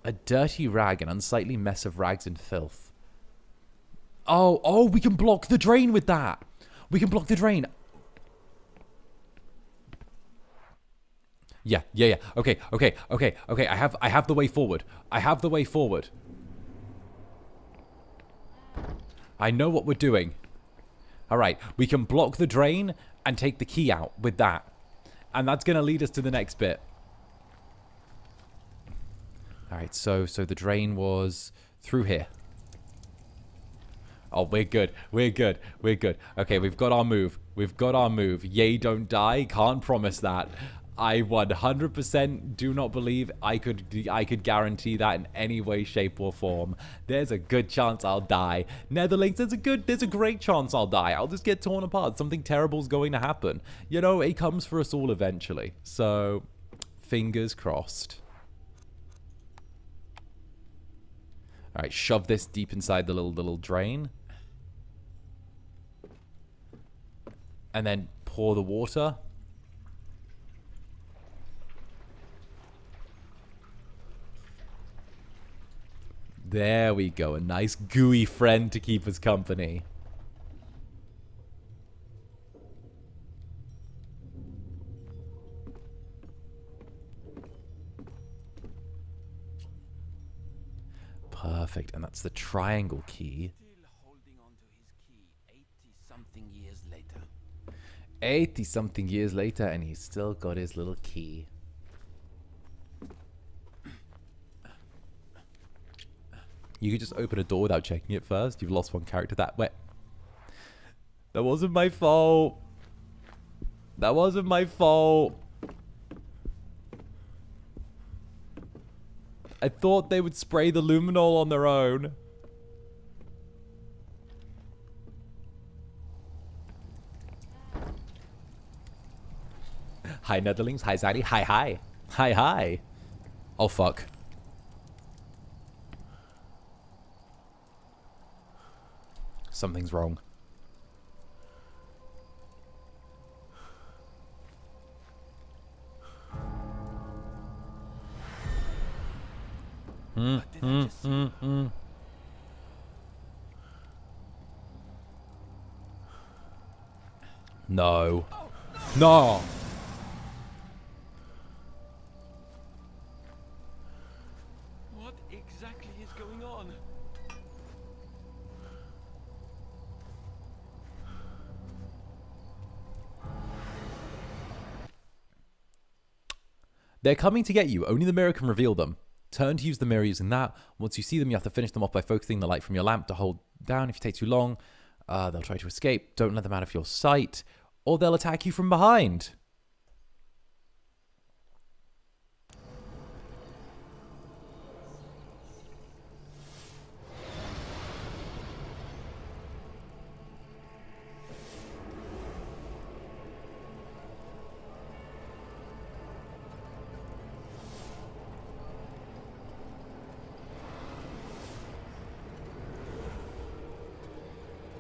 Speaker 1: A dirty rag, an unsightly mess of rags and filth. Oh, we can block the drain with that. We can block the drain. Yeah. Okay. I have the way forward. I know what we're doing. All right, we can block the drain and take the key out with that. And that's going to lead us to the next bit. All right, so the drain was through here. Oh, we're good. Okay, we've got our move. Yay, don't die. Can't promise that. I 100% do not believe I could guarantee that in any way, shape, or form. There's a good chance I'll die. Netherlings, there's a great chance I'll die. I'll just get torn apart. Something terrible's going to happen. You know, it comes for us all eventually. So, fingers crossed. All right, shove this deep inside the little drain. And then pour the water. There we go. A nice gooey friend to keep us company. Perfect. And that's the triangle key.
Speaker 4: Still holding on to his key 80-something years later.
Speaker 1: 80-something years later, and he's still got his little key. You could just open a door without checking it first. You've lost one character that way. That wasn't my fault. That wasn't my fault. I thought they would spray the luminol on their own. Hi, Netherlings. Hi, Zaddy. Hi. Hi. Oh, fuck. Something's wrong. No. No.
Speaker 4: What exactly is going on?
Speaker 1: They're coming to get you. Only the mirror can reveal them. Turn to use the mirror using that. Once you see them, you have to finish them off by focusing the light from your lamp to hold down. If you take too long, they'll try to escape. Don't let them out of your sight, or they'll attack you from behind.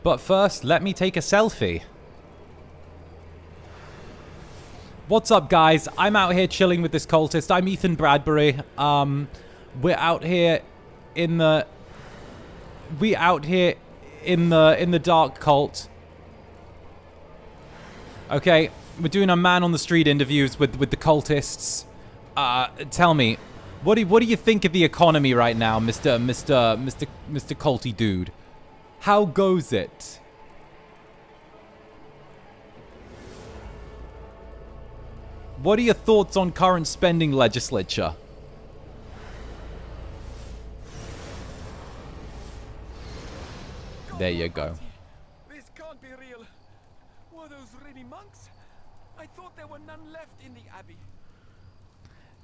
Speaker 1: But first, let me take a selfie. What's up, guys? I'm out here chilling with this cultist. I'm Ethan Bradbury. We're out here in the... in the dark cult. Okay, we're doing a man on the street interviews with the cultists. Tell me, what do you think of the economy right now, Mr. Culty dude? How goes it? What are your thoughts on current spending legislature? There you go.
Speaker 4: This can't be real. Were those really monks? I thought there were none left in the abbey.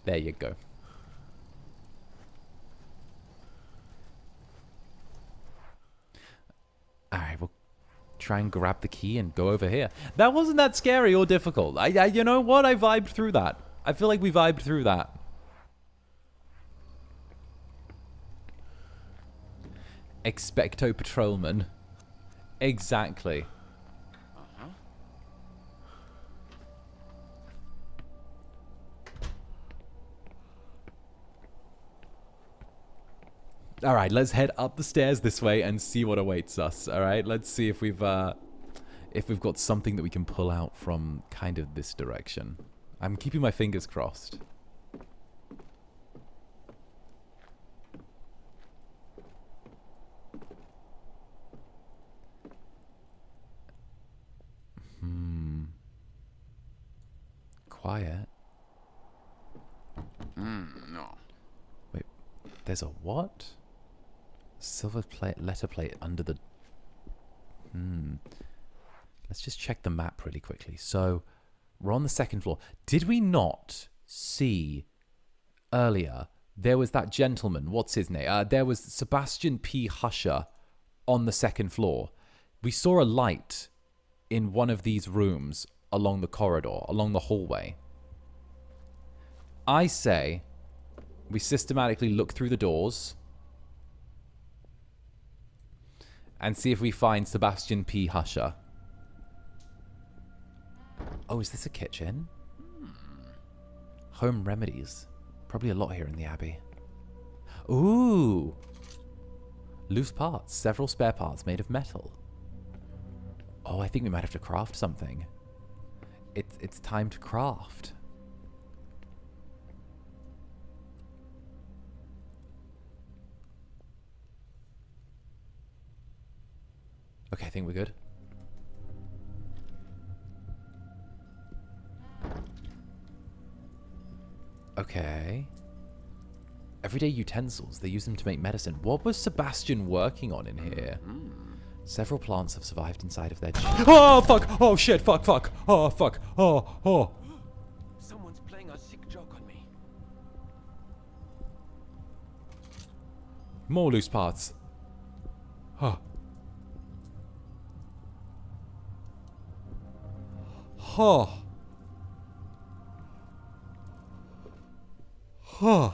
Speaker 1: There you go. Alright, we'll try and grab the key and go over here. That wasn't that scary or difficult. You know what? I vibed through that. I feel like we vibed through that. 𝔂𝓸𝓾𝓻. Exactly. All right, let's head up the stairs this way and see what awaits us. All right, let's see if we've got something that we can pull out from kind of this direction. I'm keeping my fingers crossed. Quiet.
Speaker 4: No.
Speaker 1: Wait, there's a what? Silver plate, letter plate under the... Let's just check the map really quickly. So, we're on the second floor. Did we not see earlier, there was that gentleman, what's his name? There was Sebastian P. Husher on the second floor. We saw a light in one of these rooms along the corridor, along the hallway. I say we systematically look through the doors and see if we find Sebastian P. Husher. Oh, is this a kitchen? Home remedies. Probably a lot here in the Abbey. Ooh! Loose parts. Several spare parts made of metal. Oh, I think we might have to craft something. It's time to craft. Okay, I think we're good. Okay. Everyday utensils. They use them to make medicine. What was Sebastian working on in here? Several plants have survived inside of their... Oh, fuck! Oh, shit! Fuck, fuck! Oh, fuck! Oh, oh!
Speaker 4: Someone's playing a sick joke on me.
Speaker 1: More loose parts. Huh. Huh. Huh.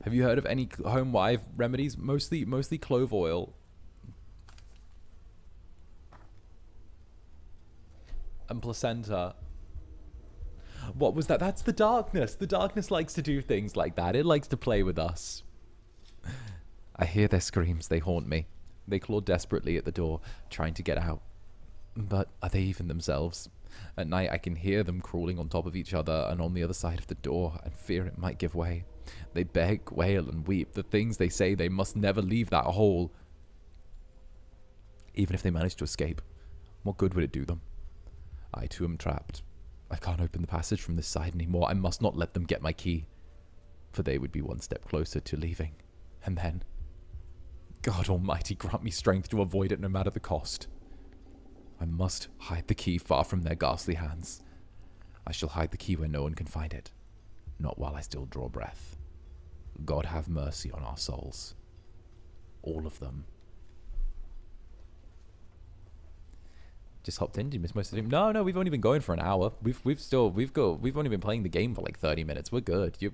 Speaker 1: Have you heard of any home wife remedies? Mostly clove oil. And placenta. What was that? That's the darkness. The darkness likes to do things like that. It likes to play with us. I hear their screams. They haunt me. They claw desperately at the door, trying to get out. But are they even themselves? At night, I can hear them crawling on top of each other and on the other side of the door, and fear it might give way. They beg, wail, and weep. The things they say, they must never leave that hole. Even if they manage to escape, what good would it do them? I too am trapped. I can't open the passage from this side anymore. I must not let them get my key, for they would be one step closer to leaving. And then, God Almighty, grant me strength to avoid it no matter the cost. I must hide the key far from their ghastly hands. I shall hide the key where no one can find it, not while I still draw breath. God have mercy on our souls. All of them. Just hopped in. Did you miss most of it? No, we've only been going for an hour. We've only been playing the game for like 30 minutes. We're good. You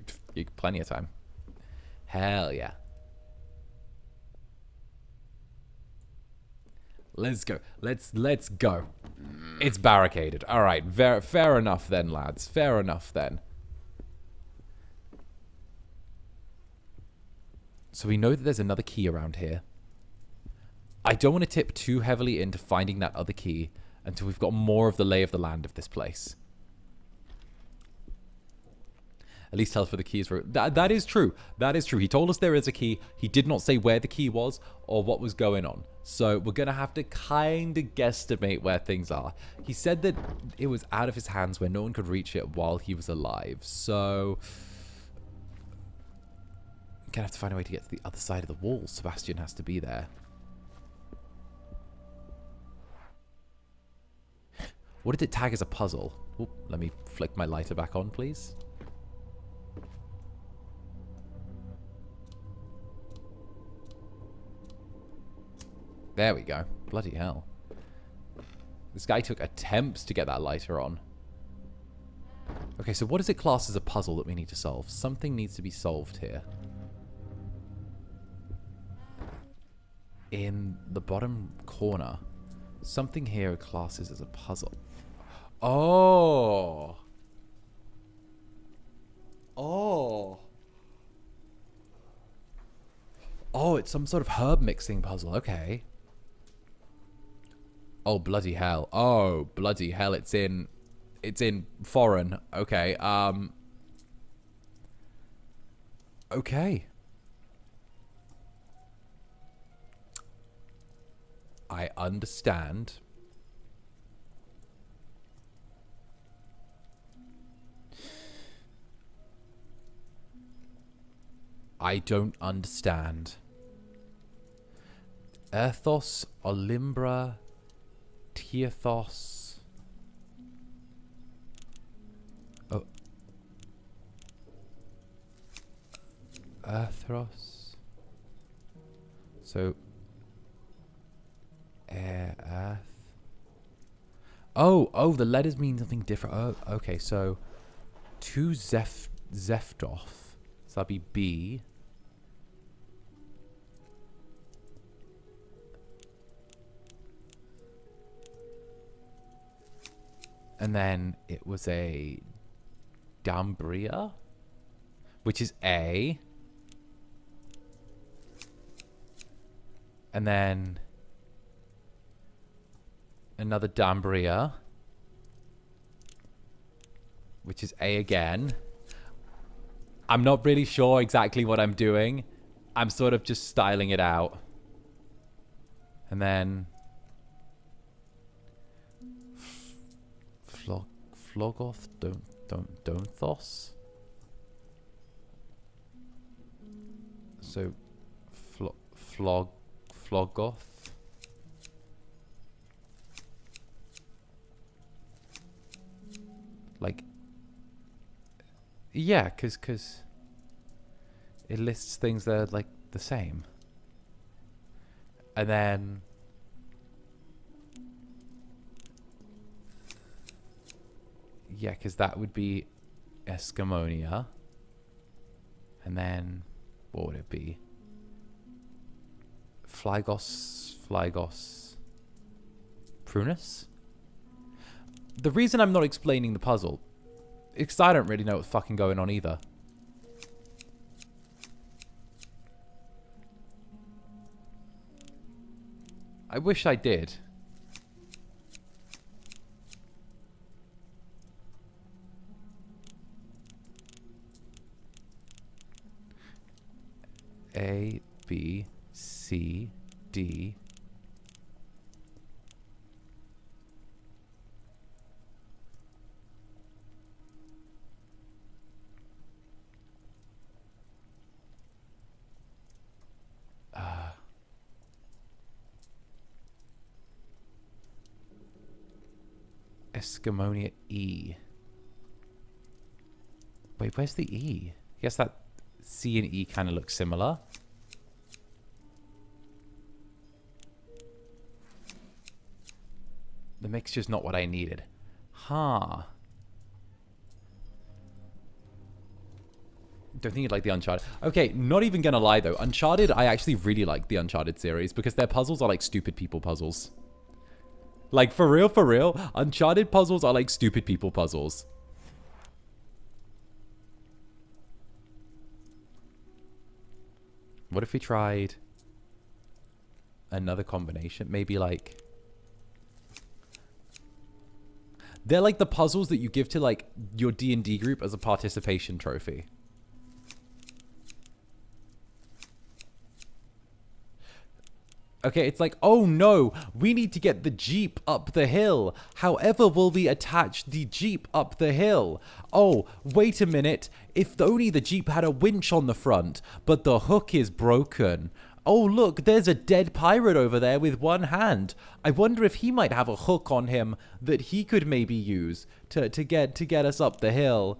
Speaker 1: plenty of time. Hell yeah. Let's go. Let's go. It's barricaded. All right. Fair enough then, lads. Fair enough then. So we know that there's another key around here. I don't want to tip too heavily into finding that other key until we've got more of the lay of the land of this place. At least tell us where the key is. That is true. That is true. He told us there is a key. He did not say where the key was or what was going on. So we're going to have to kind of guesstimate where things are. He said that it was out of his hands where no one could reach it while he was alive. So we're going to have to find a way to get to the other side of the wall. Sebastian has to be there. What did it tag as a puzzle? Oop, let me flick my lighter back on, please. There we go. Bloody hell. This guy took attempts to get that lighter on. Okay, so what is it classed as a puzzle that we need to solve? Something needs to be solved here. In the bottom corner, something here classes as a puzzle. Oh. Oh. Oh, it's some sort of herb mixing puzzle. Okay. Oh, bloody hell. Oh, bloody hell. It's in foreign. Okay. Okay. I understand. I don't understand. Erthos, Olimbra, Tiathos. Oh. Earthros. So. Air, earth. Oh, the letters mean something different. Oh, okay, so. Two Zeftoth. So that'd be B. And then it was a Dambria, which is A. And then another Dambria, which is A again. I'm not really sure exactly what I'm doing. I'm sort of just styling it out. And then Flogoth, Donthos. So Flogoth. Like, yeah, cause it lists things that are like the same. And then yeah, because that would be Escamonia. And then what would it be? Flygos, Prunus? The reason I'm not explaining the puzzle is because I don't really know what's fucking going on either. I wish I did. A, B, C, D. Escamonia E. Wait, where's the E? I guess that C and E kind of look similar. The mixture's not what I needed. Huh. Don't think you'd like the Uncharted. Okay, not even gonna lie though. Uncharted, I actually really like the Uncharted series because their puzzles are like stupid people puzzles. Like, for real, Uncharted puzzles are like stupid people puzzles. What if we tried another combination? Maybe like... They're like the puzzles that you give to like your D&D group as a participation trophy. Okay, it's like, oh no, we need to get the Jeep up the hill. However will we attach the Jeep up the hill? Oh, wait a minute. If only the Jeep had a winch on the front, but the hook is broken. Oh, look, there's a dead pirate over there with one hand. I wonder if he might have a hook on him that he could maybe use to get us up the hill.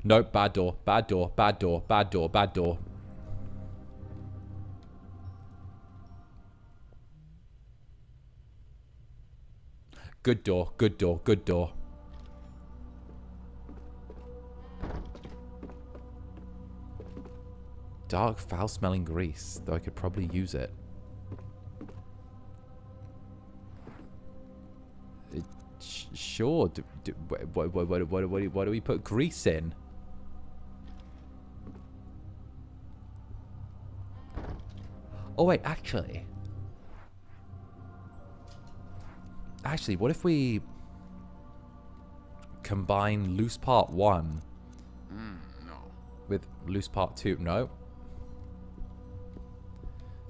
Speaker 1: Nope, bad door, bad door, bad door, bad door, bad door. Good door, good door, good door. Dark, foul-smelling grease, though I could probably use it. Sure. What do we put grease in? Oh, wait, actually. Actually, what if we combine loose part 1
Speaker 3: No.
Speaker 1: with loose part 2? No.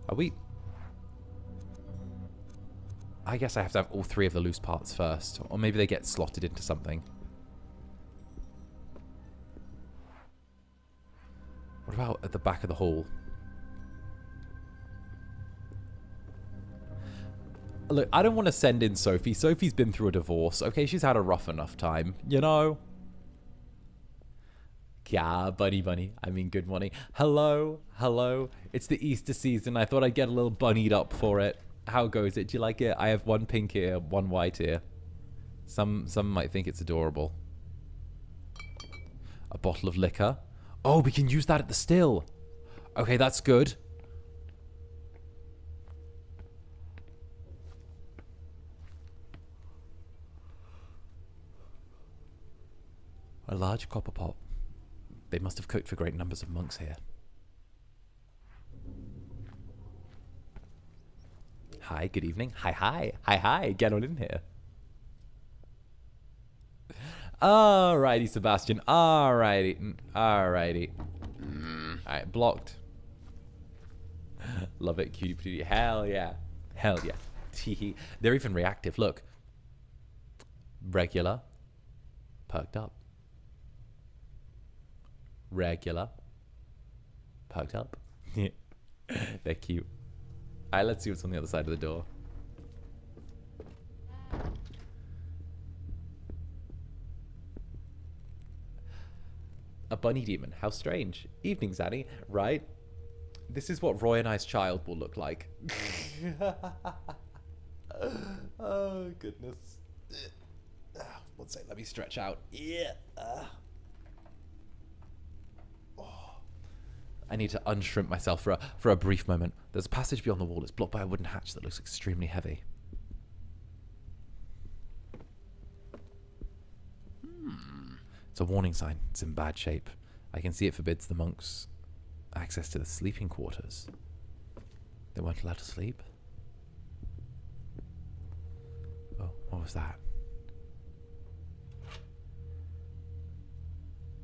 Speaker 1: Are we... I guess I have to have all 3 of the loose parts first. Or maybe they get slotted into something. What about at the back of the hall? Look, I don't want to send in Sophie. Sophie's been through a divorce. Okay, she's had a rough enough time. You know? Yeah, bunny. I mean, good morning. Hello. It's the Easter season. I thought I'd get a little bunnied up for it. How goes it? Do you like it? I have 1 pink ear, 1 white ear. Some might think it's adorable. A bottle of liquor. Oh, we can use that at the still. Okay, that's good. A large copper pot. They must have cooked for great numbers of monks here. Hi, good evening. Hi. Get on in here. Alrighty, Sebastian. Alrighty. Alright, blocked. Love it, cutie patootie. Hell yeah. Teehee. They're even reactive. Look. Regular. Perked up. Regular. Perked up. They're cute. Alright, let's see what's on the other side of the door. A bunny demon. How strange. Evening, Zanny. Right? This is what Roy and I's child will look like. Oh, goodness. One second, let me stretch out. Yeah. I need to unshrimp myself for a brief moment. There's a passage beyond the wall. It's blocked by a wooden hatch that looks extremely heavy. It's a warning sign. It's in bad shape. I can see it forbids the monks access to the sleeping quarters. They weren't allowed to sleep? Oh, what was that?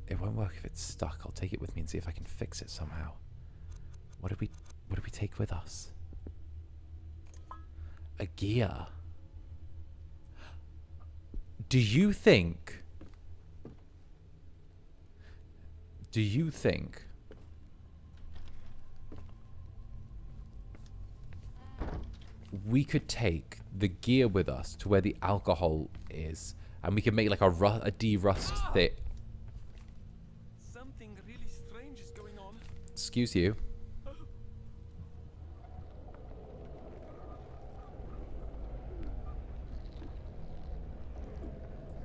Speaker 1: It won't work if it's stuck. I'll take it with me and see if I can fix it somehow. What did we take with us? A gear. Do you think we could take the gear with us to where the alcohol is and we can make like a de-rust thing?
Speaker 4: Something really strange is going on.
Speaker 1: Excuse you.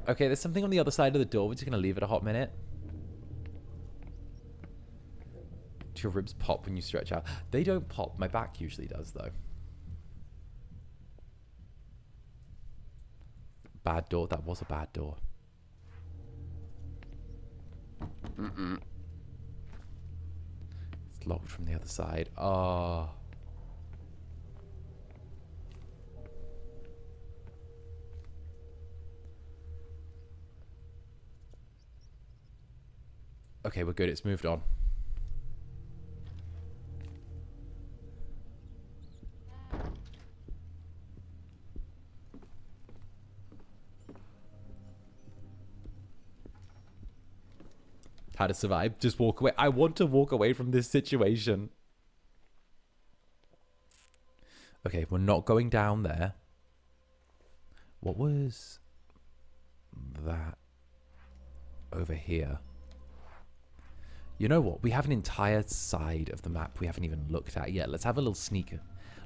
Speaker 1: Okay, there's something on the other side of the door. We're just going to leave it a hot minute. Do your ribs pop when you stretch out? They don't pop. My back usually does, though. Bad door. That was a bad door. It's locked from the other side. Oh. Okay, we're good. It's moved on. How to survive? Just walk away. I want to walk away from this situation. Okay, we're not going down there. What was that over here? You know what? We have an entire side of the map we haven't even looked at yet. Let's have a little sneaker.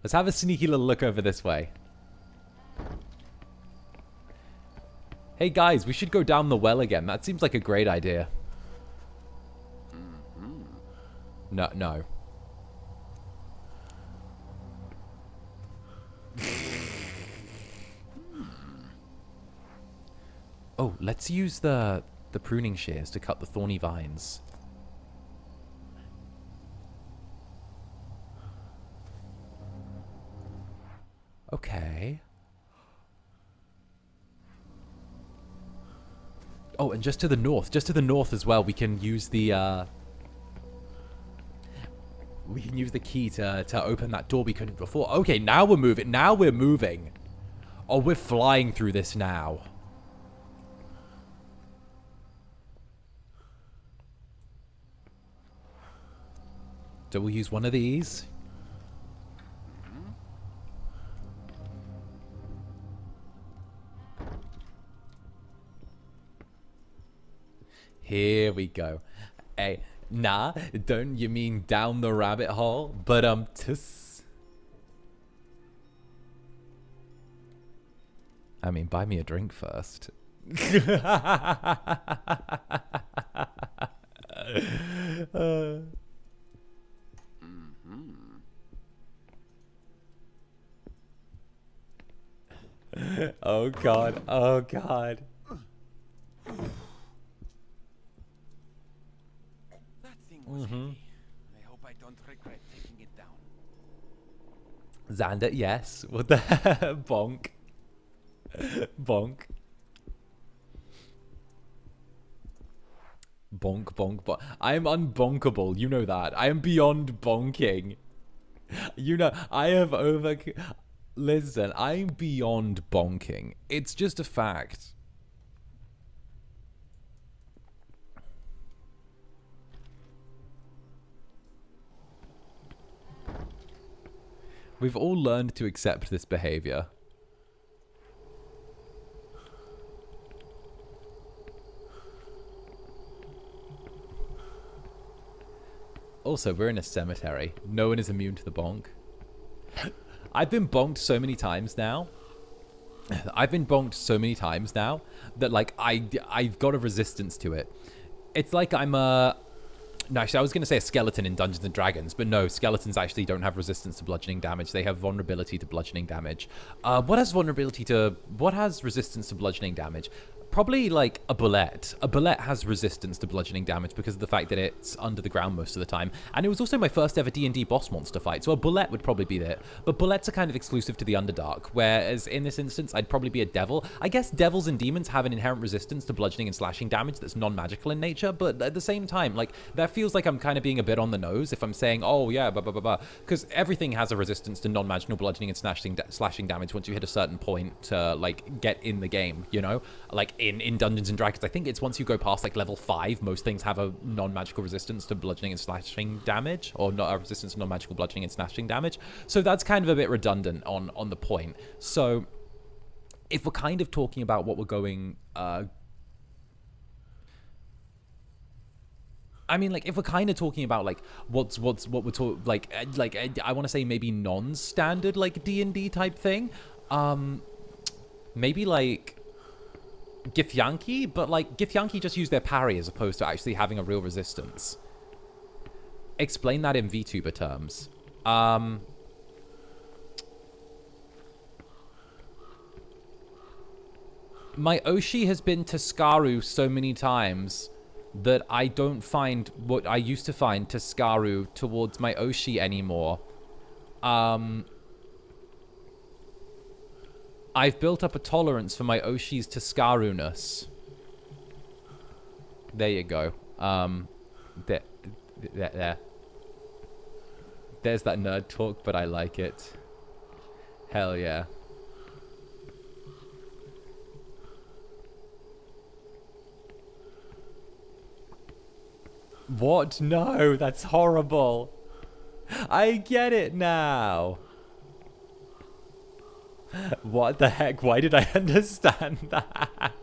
Speaker 1: Let's have a sneaky little look over this way. Hey guys, we should go down the well again. That seems like a great idea. No, no. Oh, let's use the pruning shears to cut the thorny vines. Okay. Oh, and just to the north as well, we can use the key to open that door we couldn't before. Okay, now we're moving. Now we're moving. Oh, we're flying through this now. So we'll use one of these. Here we go. Hey, nah, don't you mean down the rabbit hole? But I mean, buy me a drink first. Oh god, oh god.
Speaker 4: That thing was heavy. I hope I don't regret taking it down.
Speaker 1: Zander, yes. What the bonk. Bonk. Bonk, bonk, bonk. I am unbonkable. You know that. I am beyond bonking. You know, I have over... Listen, I'm beyond bonking. It's just a fact. We've all learned to accept this behavior. Also, we're in a cemetery. No one is immune to the bonk. I've been bonked so many times now. I've been bonked so many times now that, like, I've got a resistance to it. It's like I'm a... No, actually, I was going to say a skeleton in Dungeons and Dragons, but no, skeletons actually don't have resistance to bludgeoning damage. They have vulnerability to bludgeoning damage. What has resistance to bludgeoning damage? Probably like a bullet. A bullet has resistance to bludgeoning damage because of the fact that it's under the ground most of the time. And it was also my first ever D&D boss monster fight, so a bullet would probably be there. But bullets are kind of exclusive to the Underdark, whereas in this instance, I'd probably be a devil. I guess devils and demons have an inherent resistance to bludgeoning and slashing damage that's non-magical in nature, but at the same time, like, that feels like I'm kind of being a bit on the nose if I'm saying, oh yeah, blah, blah, blah, blah. Because everything has a resistance to non-magical bludgeoning and slashing damage once you hit a certain point to, like, get in the game, you know? Like, in Dungeons and Dragons, I think it's once you go past like level 5, most things have a non-magical resistance to bludgeoning and slashing damage, or not a resistance to non-magical bludgeoning and slashing damage. So that's kind of a bit redundant on the point. So if we're kind of talking about what we're going, I mean, like, if we're kind of talking about like what we're talking, like I want to say maybe non-standard like D&D type thing, maybe like 𝔂𝓸𝓾𝓻, but like 𝔂𝓸𝓾𝓻 just use their parry as opposed to actually having a real resistance. Explain that in VTuber terms. My Oshi has been 𝓂𝓸𝓼𝓽 so many times that I don't find what I used to find 𝓂𝓸𝓼𝓽 towards my Oshi anymore. I've built up a tolerance for my Oshi's 𝓂𝓸𝓼ness. There you go. There. There's that nerd talk, but I like it. Hell yeah. What? No, that's horrible. I get it now. What the heck? Why did I understand that?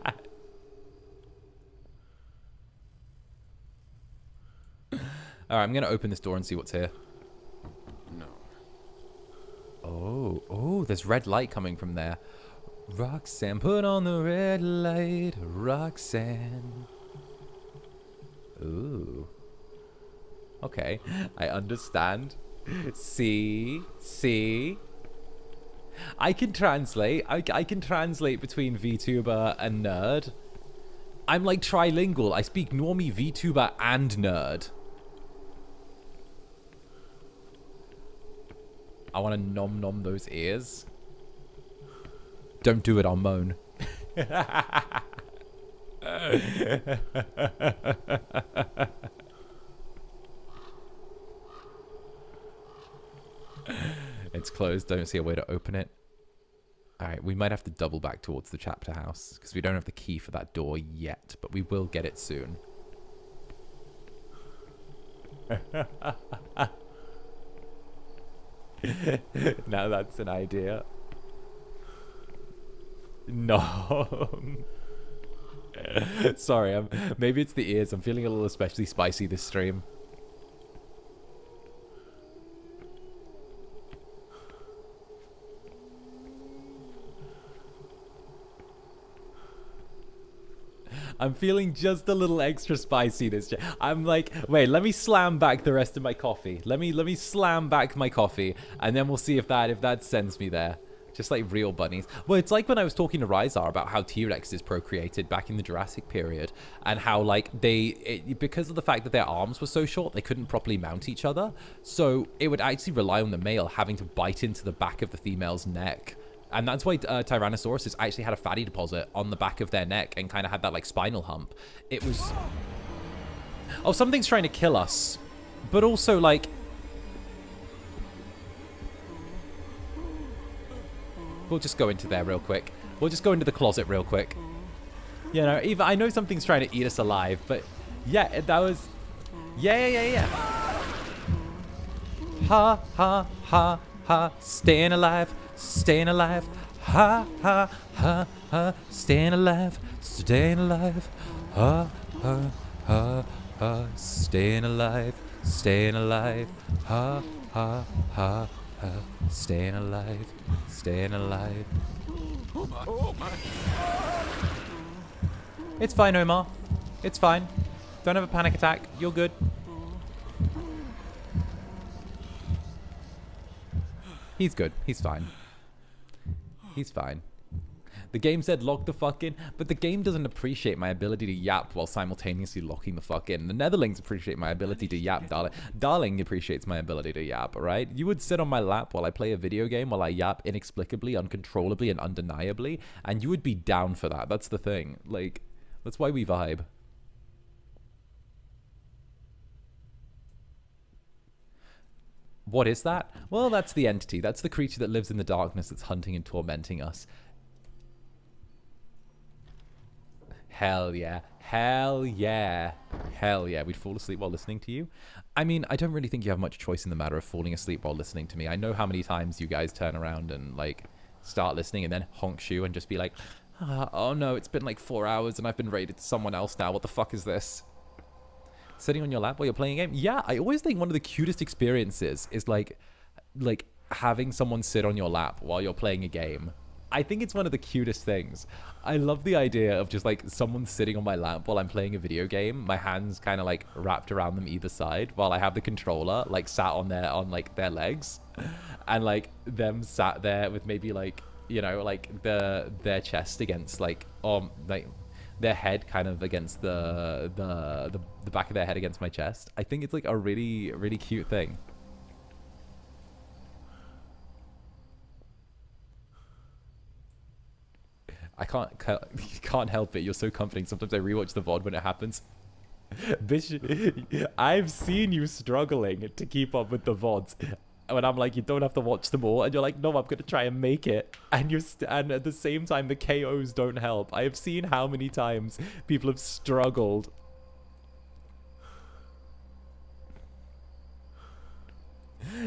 Speaker 1: All right, I'm gonna open this door and see what's here.
Speaker 2: No.
Speaker 1: Oh, there's red light coming from there. Roxanne, put on the red light, Roxanne. Ooh. Okay, I understand. See? I can translate. I can translate between VTuber and nerd. I'm like trilingual. I speak normie, VTuber, and nerd. I want to nom those ears. Don't do it, I'll moan. It's closed. Don't see a way to open it. Alright, we might have to double back towards the chapter house because we don't have the key for that door yet, but we will get it soon. Now that's an idea. No. Sorry, maybe it's the ears. I'm feeling a little especially spicy this stream. I'm feeling just a little extra spicy this year. I'm like, wait, let me slam back the rest of my coffee. Let me slam back my coffee, and then we'll see if that sends me there. Just like real bunnies. Well, it's like when I was talking to 𝓂𝓸𝓾𝓻 about how T-Rexes procreated back in the Jurassic period, and how like because of the fact that their arms were so short, they couldn't properly mount each other. So it would actually rely on the male having to bite into the back of the female's neck. And that's why Tyrannosauruses actually had a fatty deposit on the back of their neck and kind of had that like spinal hump. It was... Oh, something's trying to kill us. But also like... We'll just go into there real quick. We'll just go into the closet real quick. You know, even I know something's trying to eat us alive, but yeah, that was... Yeah. Ha, ha, ha, ha, staying alive. Staying alive, ha, ha, ha, ha, staying alive, ha, ha, ha, ha, staying alive, ha, ha, ha, ha, staying alive.
Speaker 2: Oh my.
Speaker 1: It's fine, Omar. It's fine. Don't have a panic attack. You're good. He's good. He's fine. He's fine. The game said lock the fuck in, but the game doesn't appreciate my ability to yap while simultaneously locking the fuck in. The Netherlings appreciate my ability to yap, darling. Darling appreciates my ability to yap, alright? You would sit on my lap while I play a video game while I yap inexplicably, uncontrollably, and undeniably, and you would be down for that. That's the thing. Like, that's why we vibe. What is that? Well, that's the entity. That's the creature that lives in the darkness that's hunting and tormenting us. Hell yeah. Hell yeah. Hell yeah. We'd fall asleep while listening to you. I mean, I don't really think you have much choice in the matter of falling asleep while listening to me. I know how many times you guys turn around and, like, start listening and then honk shoe and just be like, oh no, it's been like 4 hours and I've been rated to someone else now. What the fuck is this? Sitting on your lap while you're playing a game? Yeah, I always think one of the cutest experiences is like having someone sit on your lap while you're playing a game. I think it's one of the cutest things. I love the idea of just like someone sitting on my lap while I'm playing a video game, my hands kind of like wrapped around them either side while I have the controller like sat on their legs, and like them sat there with maybe like, you know, like their chest against like their head kind of against the back of their head against my chest. I think it's like a really, really cute thing. I can't help it. You're so comforting. Sometimes I rewatch the VOD when it happens. Bish, I've seen you struggling to keep up with the VODs. When I'm like, you don't have to watch them all, and you're like, no, I'm gonna try and make it, and and at the same time the KOs don't help. I have seen how many times people have struggled.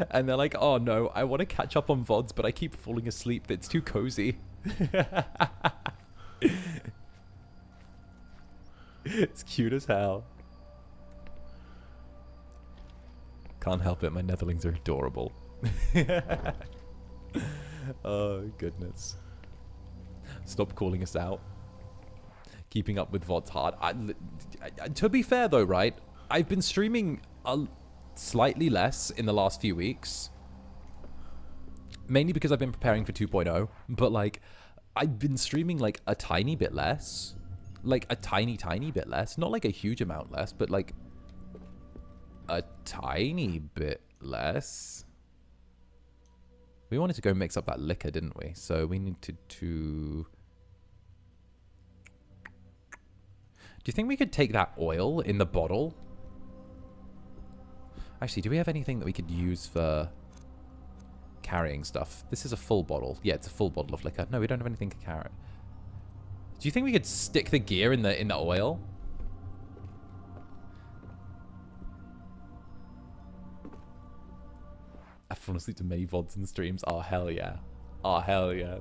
Speaker 1: And they're like, oh no, I want to catch up on VODs, but I keep falling asleep. It's too cozy. It's cute as hell. can't help it. My netherlings are adorable. Oh, goodness. Stop calling us out. Keeping up with VOD's hard. To be fair, though, right? I've been streaming slightly less in the last few weeks. Mainly because I've been preparing for 2.0. But, like, I've been streaming, like, a tiny bit less. Like, a tiny bit less. Not, like, a huge amount less, but, like, a tiny bit less. We wanted to go mix up that liquor, didn't we? So we needed to... Do you think we could take that oil in the bottle? Actually, do we have anything that we could use for carrying stuff? This is a full bottle. Yeah, it's a full bottle of liquor. No, we don't have anything to carry. Do you think we could stick the gear in the oil? I've fallen asleep to many VODs and streams. Oh, hell yeah. Oh, hell yeah.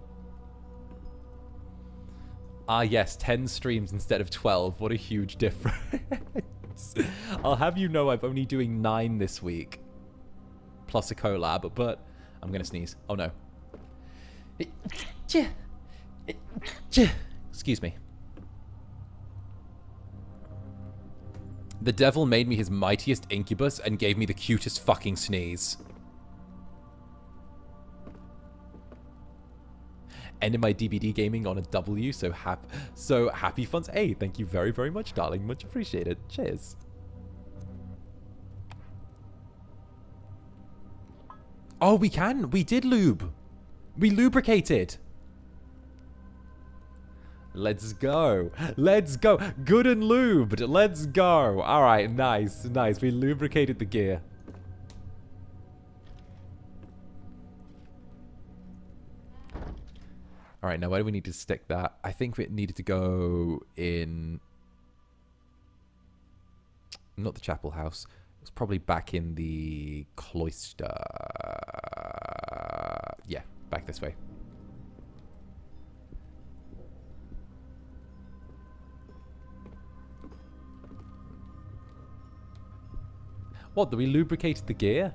Speaker 1: Ah, yes, 10 streams instead of 12. What a huge difference. I'll have you know I'm only doing 9 this week. Plus a collab, but I'm going to sneeze. Oh, no. Excuse me. The devil made me his mightiest incubus and gave me the cutest fucking sneeze. Ended my DBD gaming on a W, so happy funds. Hey, thank you very, very much, darling. Much appreciated. Cheers. Oh, we can. We did lube. We lubricated. Let's go. Let's go. Good and lubed. Let's go. All right, nice, nice. We lubricated the gear. All right, now where do we need to stick that? I think it needed to go in... Not the chapel house. It was probably back in the cloister. Yeah, back this way. What, did we lubricate the gear?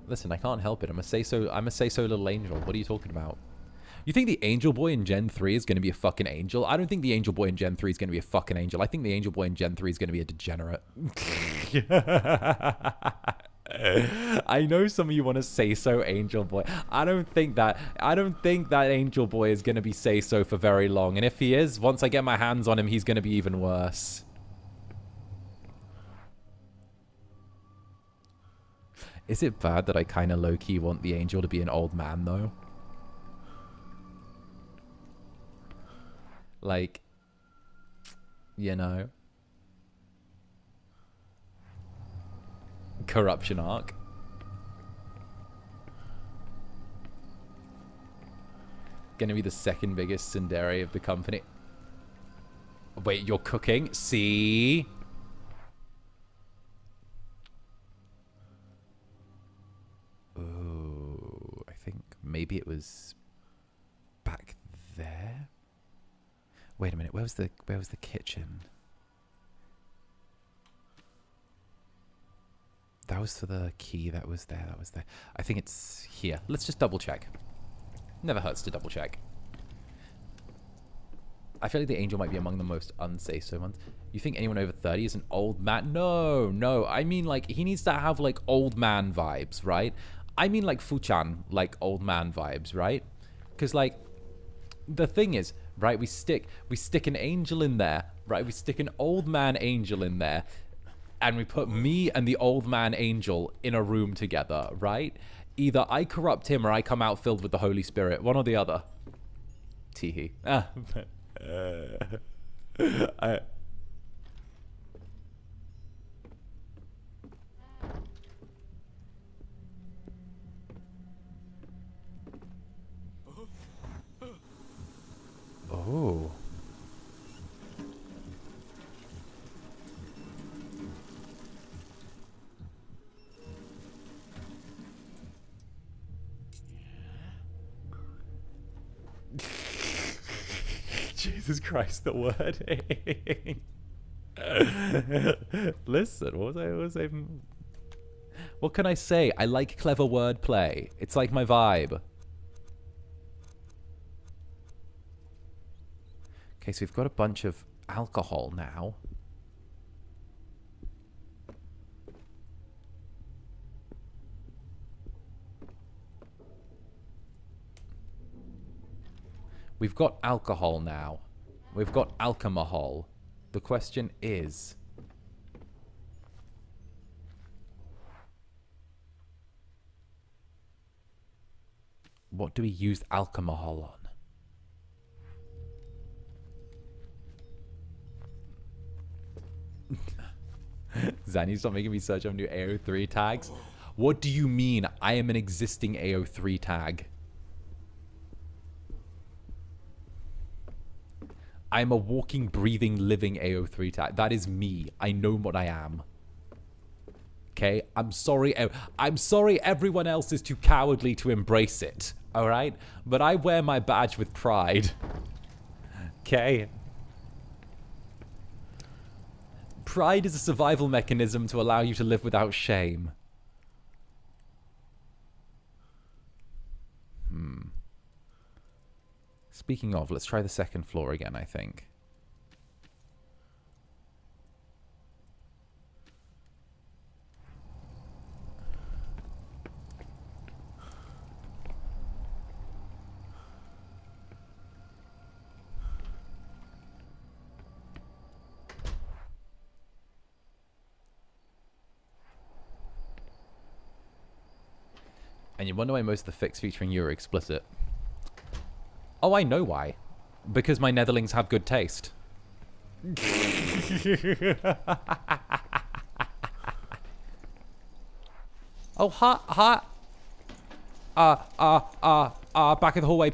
Speaker 1: Listen, I can't help it. I'm a say-so little angel. What are you talking about? You think the angel boy in Gen 3 is going to be a fucking angel? I don't think the angel boy in Gen 3 is going to be a fucking angel. I think the angel boy in Gen 3 is going to be a degenerate. I know some of you want to say-so angel boy. I don't think that angel boy is going to be say-so for very long. And if he is, once I get my hands on him, he's going to be even worse. Is it bad that I kind of low-key want the angel to be an old man, though? Like, you know. Corruption arc. Gonna be the second biggest tsundere of the company. Wait, you're cooking? See? Ooh, I think maybe it was back there. Wait a minute, where was the kitchen? That was for the key. That was there. I think it's here. Let's just double check. Never hurts to double check. I feel like the angel might be among the most unsay-so ones. You think anyone over 30 is an old man? No. I mean, like, he needs to have, like, old man vibes, right? I mean, like, Fuchan, like, old man vibes, right? Because, like, the thing is, right, we stick an angel in there, right? We stick an old man angel in there, and we put me and the old man angel in a room together, right? Either I corrupt him or I come out filled with the Holy Spirit. One or the other. Teehee. Oh. Jesus Christ, the wording. Listen, what can I say? I like clever wordplay. It's like my vibe. Okay, so we've got a bunch of alcohol now. We've got alcohol now. We've got alcohol. The question is... what do we use alcohol on? Zanny, stop making me search on new AO3 tags. What do you mean I am an existing AO3 tag? I'm a walking, breathing, living AO3 tag. That is me. I know what I am. Okay? I'm sorry everyone else is too cowardly to embrace it. Alright? But I wear my badge with pride. Okay? Pride is a survival mechanism to allow you to live without shame. Speaking of, let's try the second floor again, I think. And you wonder why most of the fics featuring you are explicit. Oh, I know why. Because my netherlings have good taste. Oh, hot. Back of the hallway.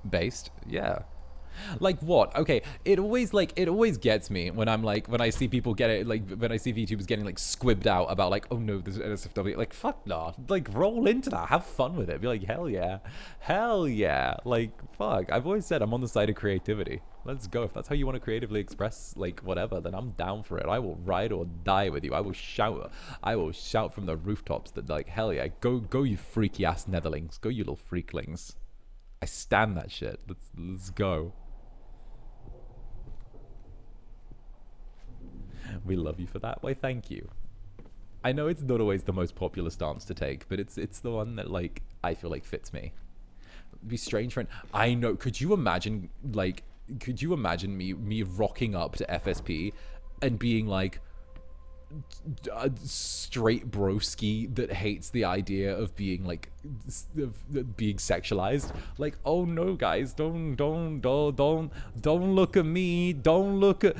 Speaker 1: Based, yeah. Like what? Okay, it always gets me when when I see people get it, when I see VTubers getting squibbed out about oh no, there's an NSFW. Like fuck nah, roll into that, have fun with it. Be like hell yeah, fuck. I've always said I'm on the side of creativity. Let's go. If that's how you want to creatively express whatever, then I'm down for it. I will ride or die with you. I will shout from the rooftops that hell yeah, go you freaky ass netherlings, go you little freaklings. I stand that shit. Let's go. We love you for that. Why, thank you. I know it's not always the most popular stance to take, but it's the one that I feel fits me. It'd be strange, friend. I know. Could you imagine me rocking up to FSP and being a straight broski that hates the idea of being being sexualized? Oh no guys, don't look at me, don't look at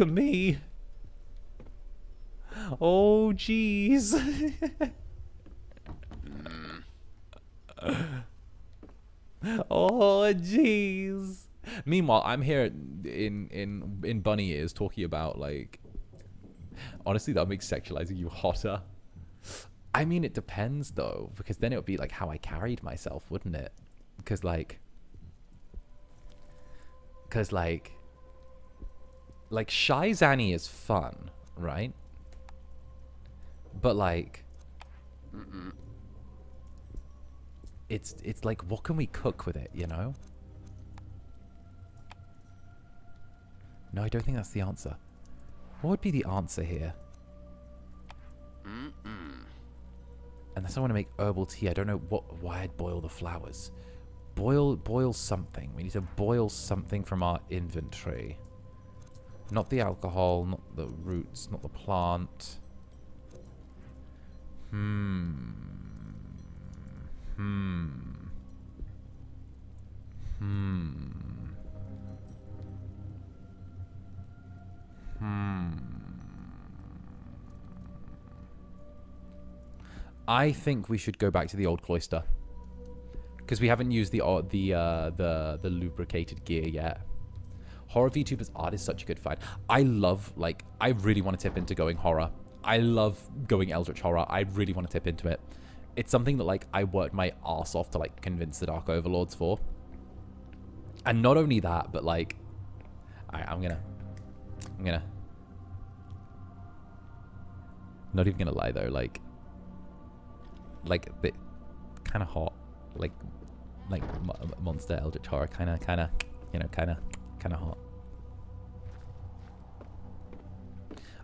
Speaker 1: me. Oh jeez. Oh jeez. Meanwhile, I'm here in bunny ears talking about honestly, that makes sexualizing you hotter. I mean, it depends though, because then it would be how I carried myself, wouldn't it? Because shy Zanny is fun, right? But it's what can we cook with it, you know? No, I don't think that's the answer. What would be the answer here? Unless I want to make herbal tea, I don't know why I'd boil the flowers. Boil something. We need to boil something from our inventory. Not the alcohol, not the roots, not the plant. I think we should go back to the old cloister because we haven't used the lubricated gear yet. Horror VTubers art is such a good find. I love I really want to tip into going horror. I love going eldritch horror. I really want to tip into it. It's something that I worked my ass off to convince the Dark Overlords for. And not only that, but like, I'm gonna, not even gonna lie though, like a bit kind of hot, like monster eldritch horror, kind of, you know, kind of hot.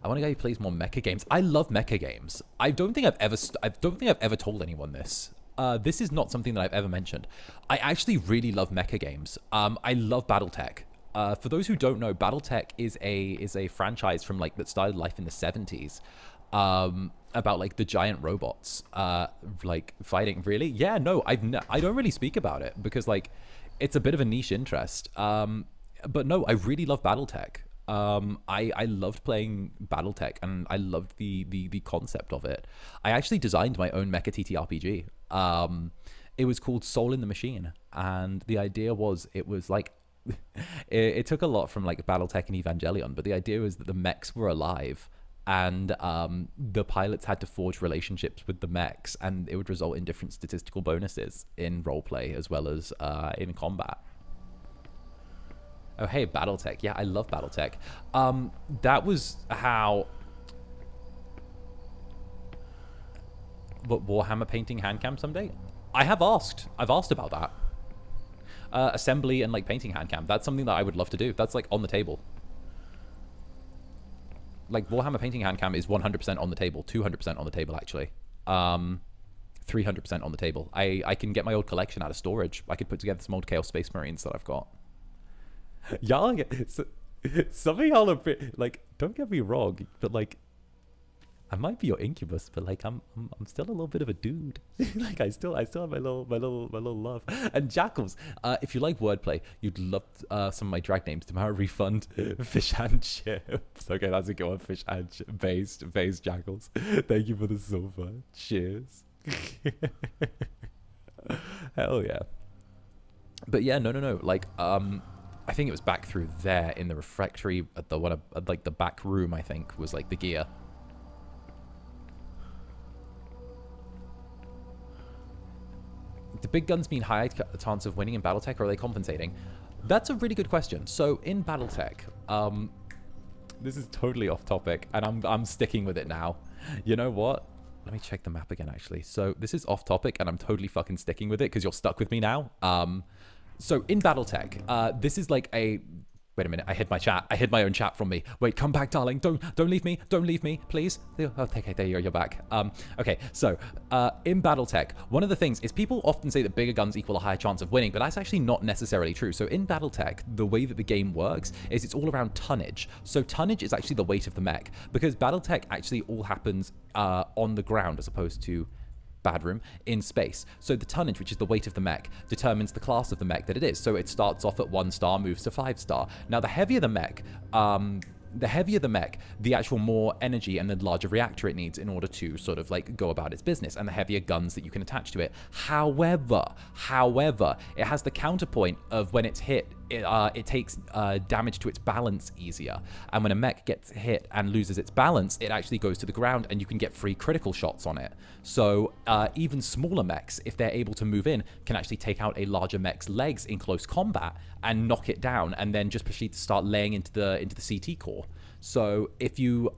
Speaker 1: I want a guy who plays more mecha games. I love mecha games. I don't think I've ever told anyone this. This is not something that I've ever mentioned. I actually really love mecha games. I love BattleTech. For those who don't know, BattleTech is a franchise from like that started life in the 70s. About like the giant robots, like fighting. Really? Yeah. No, I don't really speak about it because like it's a bit of a niche interest. But no, I really love BattleTech. I loved playing BattleTech and I loved the concept of it. I actually designed my own mecha TTRPG. It was called Soul in the Machine, and the idea was it was like it took a lot from like BattleTech and Evangelion, but the idea was that the mechs were alive and the pilots had to forge relationships with the mechs, and it would result in different statistical bonuses in roleplay as well as in combat. Oh, hey, BattleTech. Yeah, I love BattleTech. That was how... What, Warhammer painting handcam someday? I've asked about that. Assembly and, like, painting handcam. That's something that I would love to do. That's, like, on the table. Like, Warhammer painting handcam is 100% on the table. 200% on the table, actually. 300% on the table. I can get my old collection out of storage. I could put together some old Chaos Space Marines that I've got. Y'all, some of y'all are like, don't get me wrong, but like, I might be your Incubus, but like, I'm still a little bit of a dude. Like, I still have my little love. And Jackals, if you like wordplay, you'd love some of my drag names. Tomorrow refund fish and chips. Okay, that's a good one. Fish and based Jackals. Thank you for the silver. Cheers. Hell yeah. But yeah, no. Like, I think it was back through there in the refectory at the one, like the back room, I think, was like the gear. Do big guns mean high chance of winning in BattleTech, or are they compensating? That's a really good question. So in BattleTech, this is totally off topic, and I'm sticking with it now. You know what? Let me check the map again, actually. So this is off topic, and I'm totally fucking sticking with it because you're stuck with me now. So in BattleTech, this is like a... Wait a minute, I hid my chat. I hid my own chat from me. Wait, come back, darling. Don't leave me. Don't leave me, please. Oh, okay, there you're back. Okay, so in BattleTech, one of the things is people often say that bigger guns equal a higher chance of winning, but that's actually not necessarily true. So in BattleTech, the way that the game works is it's all around tonnage. So tonnage is actually the weight of the mech, because BattleTech actually all happens on the ground as opposed to bad room in space. So the tonnage, which is the weight of the mech, determines the class of the mech that it is. So it starts off at 1 star, moves to 5 star. Now the heavier the mech, the actual more energy and the larger reactor it needs in order to sort of like go about its business, and the heavier guns that you can attach to it. However, it has the counterpoint of when it's hit, it takes damage to its balance easier. And when a mech gets hit and loses its balance, it actually goes to the ground and you can get free critical shots on it. So even smaller mechs, if they're able to move in, can actually take out a larger mech's legs in close combat and knock it down, and then just proceed to start laying into the CT core. So if you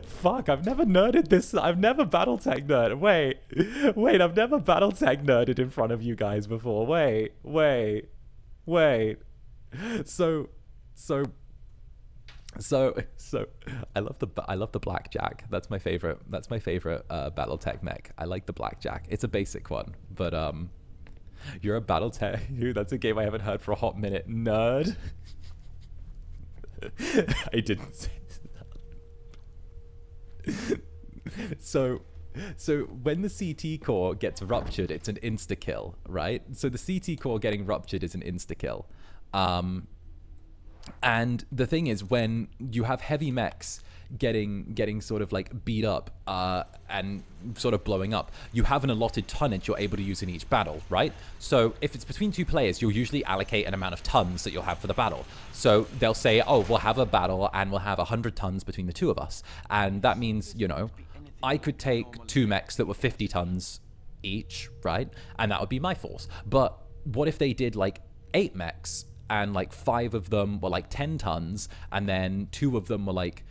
Speaker 1: fuck, I've never nerded this. I've never BattleTech nerded. Wait, I've never BattleTech nerded in front of you guys before. Wait. So I love the blackjack. That's my favorite BattleTech mech. I like the blackjack. It's a basic one, but you're a BattleTech. That's a game I haven't heard for a hot minute. Nerd. I didn't say that. So when the CT core gets ruptured, it's an insta-kill, right? So the CT core getting ruptured is an insta-kill. And the thing is, when you have heavy mechs getting sort of like beat up and sort of blowing up, you have an allotted tonnage you're able to use in each battle, right? So if it's between 2 players, you'll usually allocate an amount of tons that you'll have for the battle. So they'll say, oh, we'll have a battle and we'll have 100 tons between the 2 of us. And that means, you know, I could take 2 mechs that were 50 tons each, right? And that would be my force. But what if they did like 8 mechs and like 5 of them were like 10 tons and then 2 of them were like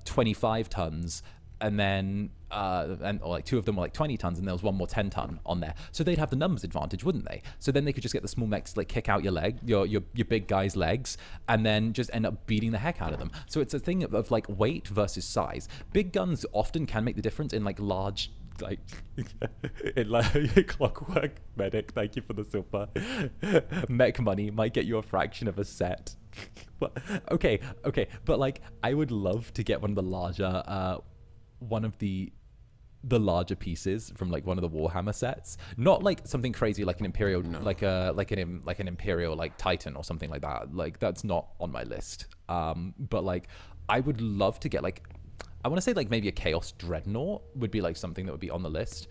Speaker 1: 25 tons and then or like 2 of them were like 20 tons and there was 1 more 10 ton on there, so they'd have the numbers advantage, wouldn't they? So then they could just get the small mechs, like kick out your big guy's legs and then just end up beating the heck out of them. So it's a thing of like weight versus size. Big guns often can make the difference in like large, like in like Clockwork Medic, thank you for the super. Mech money might get you a fraction of a set. But okay, but like I would love to get one of the larger larger pieces from like one of the Warhammer sets, not like something crazy like an Imperial, like an Imperial like Titan or something like that. Like that's not on my list. But like I would love to get like, I want to say like maybe a Chaos Dreadnought would be like something that would be on the list.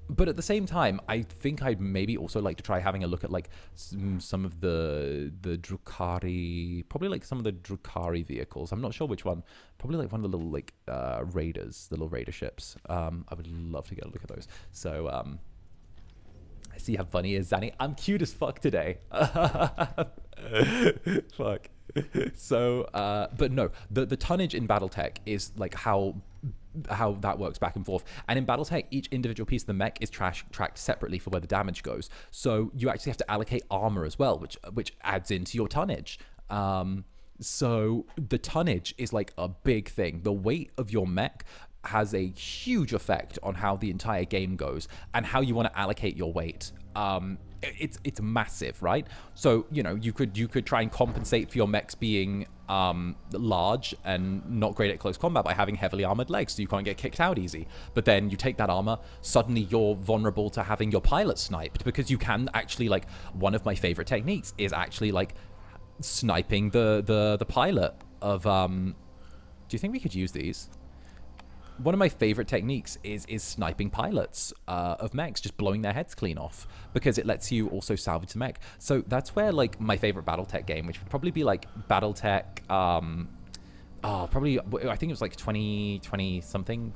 Speaker 1: But at the same time, I think I'd maybe also like to try having a look at like some of the Drukhari, probably like some of the Drukhari vehicles. I'm not sure which one. Probably like one of the little like raiders, the little raider ships. I would love to get a look at those. So I see how funny is Zanny. I'm cute as fuck today. Fuck. So, but no, the tonnage in BattleTech is like how that works back and forth. And in BattleTech, each individual piece of the mech is tracked separately for where the damage goes. So you actually have to allocate armor as well, which adds into your tonnage. So the tonnage is like a big thing. The weight of your mech has a huge effect on how the entire game goes and how you want to allocate your weight. It's massive, right? So, you know, you could try and compensate for your mechs being large and not great at close combat by having heavily armored legs, so you can't get kicked out easy. But then you take that armor, suddenly you're vulnerable to having your pilot sniped, because you can actually, like, one of my favorite techniques is actually like sniping the pilot of do you think we could use these? One of my favorite techniques is sniping pilots of mechs, just blowing their heads clean off, because it lets you also salvage the mech. So that's where like my favorite BattleTech game, which would probably be like BattleTech, probably, I think it was like 2020 something.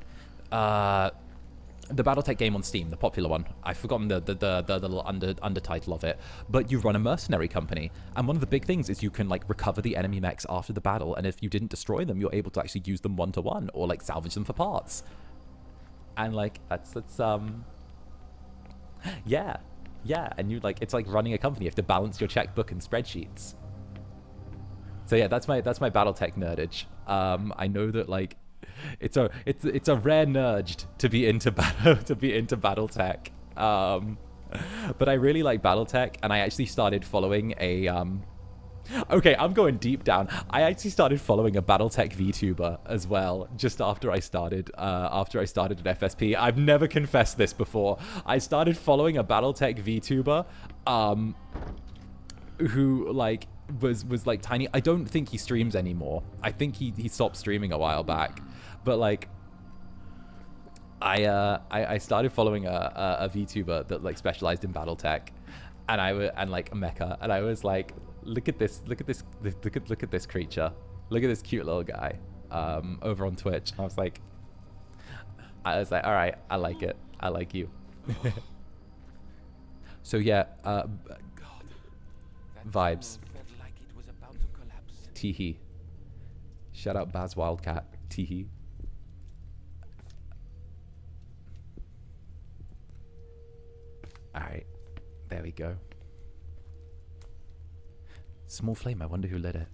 Speaker 1: The BattleTech game on Steam, the popular one. I've forgotten the little undertitle of it. But you run a mercenary company, and one of the big things is you can like recover the enemy mechs after the battle, and if you didn't destroy them, you're able to actually use them 1-to-1 or like salvage them for parts. And like that's yeah, and you like, it's like running a company. You have to balance your checkbook and spreadsheets. So yeah, that's my BattleTech nerdage. I know that like it's a rare nerd to be into BattleTech. But I really like BattleTech, and I actually started following a okay, I'm going deep down. I actually started following a BattleTech VTuber as well, just after I started at FSP. I've never confessed this before. I started following a BattleTech VTuber who like was like tiny. I don't think he streams anymore. I think he stopped streaming a while back. But like I started following a VTuber that like specialized in BattleTech, and like mecha, and I was like, look at this creature, look at this cute little guy over on Twitch. I was like, all right, I like it, I like you. So yeah, vibes.
Speaker 4: Like it was about to collapse.
Speaker 1: Teehee. Shout out Baz Wildcat. Teehee. Alright, there we go. Small flame, I wonder who lit it.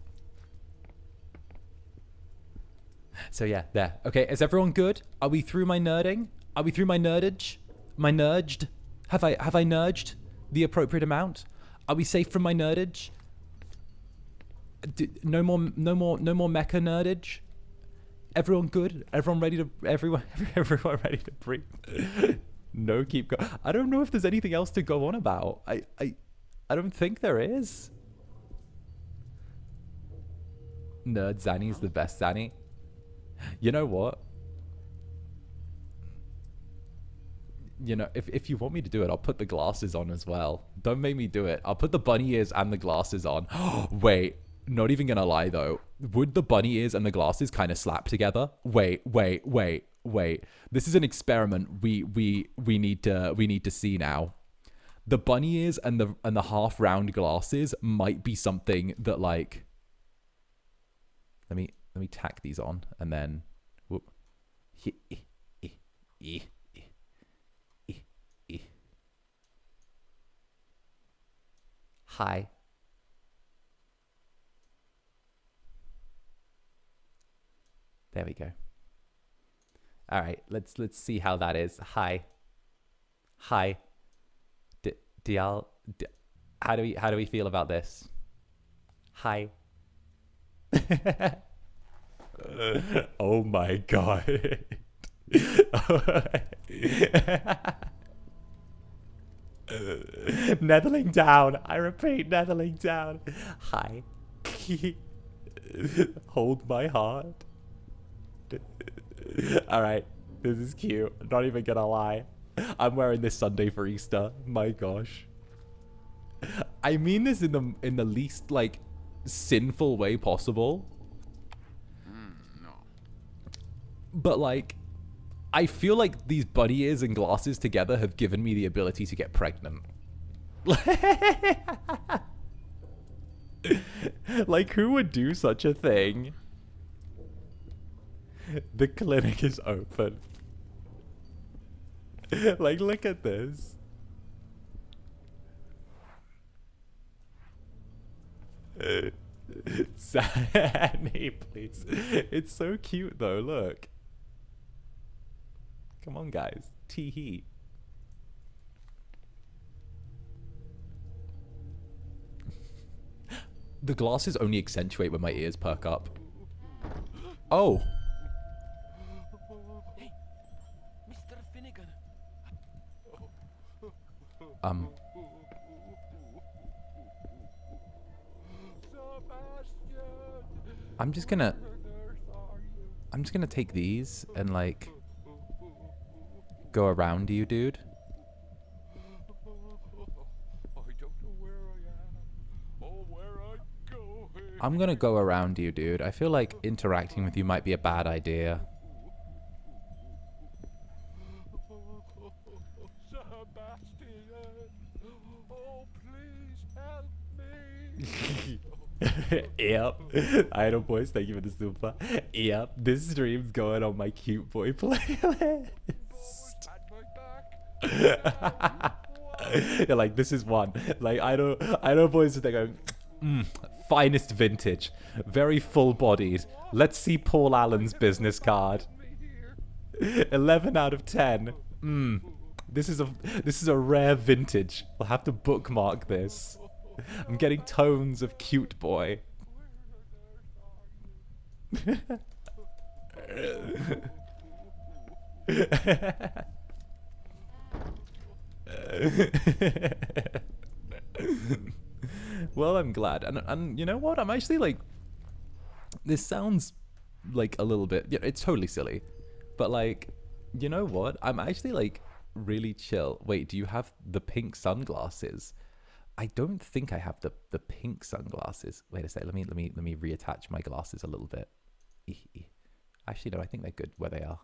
Speaker 1: So yeah, there. Okay, is everyone good? Are we through my nerding? Are we through my nerdage? My nerdged? Have I nerdged the appropriate amount? Are we safe from my nerdage? No more mecha nerdage? Everyone good? Everyone ready to everyone ready to breathe? No, keep going. I don't know if there's anything else to go on about. I don't think there is. Nerd Zanny's the best Zanny. You know what? You know, if you want me to do it, I'll put the glasses on as well. Don't make me do it. I'll put the bunny ears and the glasses on. Wait, not even gonna lie though. Would the bunny ears and the glasses kind of slap together? Wait. This is an experiment we need to see now. the bunny ears and the half round glasses might be something that like. Let me tack these on and then. Whoop. Hi. There we go. All right, let's see how that is. Hi. Hi. How do we feel about this? Hi. Oh my god. Nettling down. I repeat, nettling down. Hi. Hold my heart. Alright, this is cute. I'm not even gonna lie. I'm wearing this Sunday for Easter. My gosh. I mean this in the least like sinful way possible.
Speaker 2: No.
Speaker 1: But like I feel like these bunny ears and glasses together have given me the ability to get pregnant. Like who would do such a thing? The clinic is open. Like, look at this. Sandy, please. It's so cute, though. Look. Come on, guys. Tee-hee. The glasses only accentuate when my ears perk up. Oh.
Speaker 4: Hey, Mr. Finnegan.
Speaker 1: I'm just gonna take these and like go around you, dude. I'm gonna go around you, dude. I feel like interacting with you might be a bad idea. Yep. Idle boys, thank you for the super. Yep. This stream's going on my cute boy playlist. You're like, this is one. Like, Idle boys, they're going, finest vintage. Very full-bodied. Let's see Paul Allen's business card. 11 out of 10. This is a rare vintage. We'll have to bookmark this. I'm getting tones of cute boy. Well, I'm glad. And you know what? I'm actually like, this sounds like a little bit, yeah, it's totally silly. But like, you know what? I'm actually like really chill. Wait, do you have the pink sunglasses? I don't think I have the pink sunglasses. Wait a sec. Let me reattach my glasses a little bit. Actually, no. I think they're good where they are.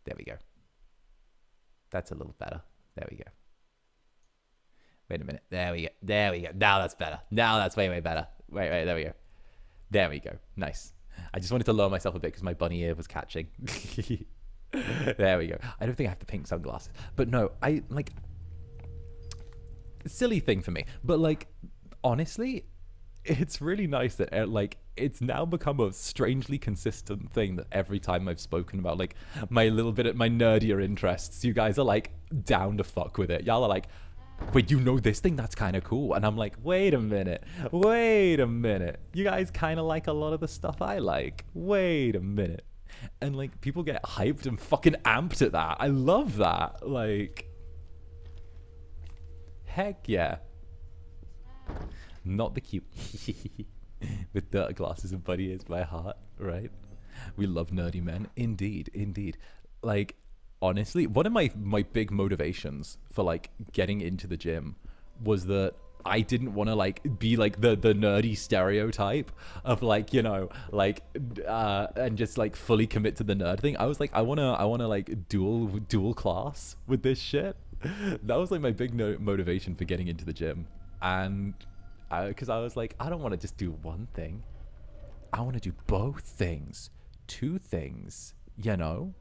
Speaker 1: There we go. That's a little better. There we go. Wait a minute. There we go. There we go. Now that's better. Now that's way better. Wait. There we go. There we go. Nice. I just wanted to lower myself a bit because my bunny ear was catching. There we go. I don't think I have the pink sunglasses, but no. I like. Silly thing for me, but like honestly it's really nice that like it's now become a strangely consistent thing that every time I've spoken about like my little bit of my nerdier interests, you guys are like down to fuck with it. Y'all are like, wait, you know this thing? That's kind of cool. And I'm like, wait a minute, you guys kind of like a lot of the stuff I like. Wait a minute. And like people get hyped and fucking amped at that. I love that. Like, heck yeah. Not the cute. With dirt glasses and bunny ears, my heart, right? We love nerdy men. Indeed. Like, honestly, one of my big motivations for like getting into the gym was that I didn't want to like be like the nerdy stereotype of like, you know, like and just like fully commit to the nerd thing. I was like, I wanna like dual class with this shit. That was like my big motivation for getting into the gym. And because I was like, I don't want to just do one thing. I want to do both things, 2 things, you know.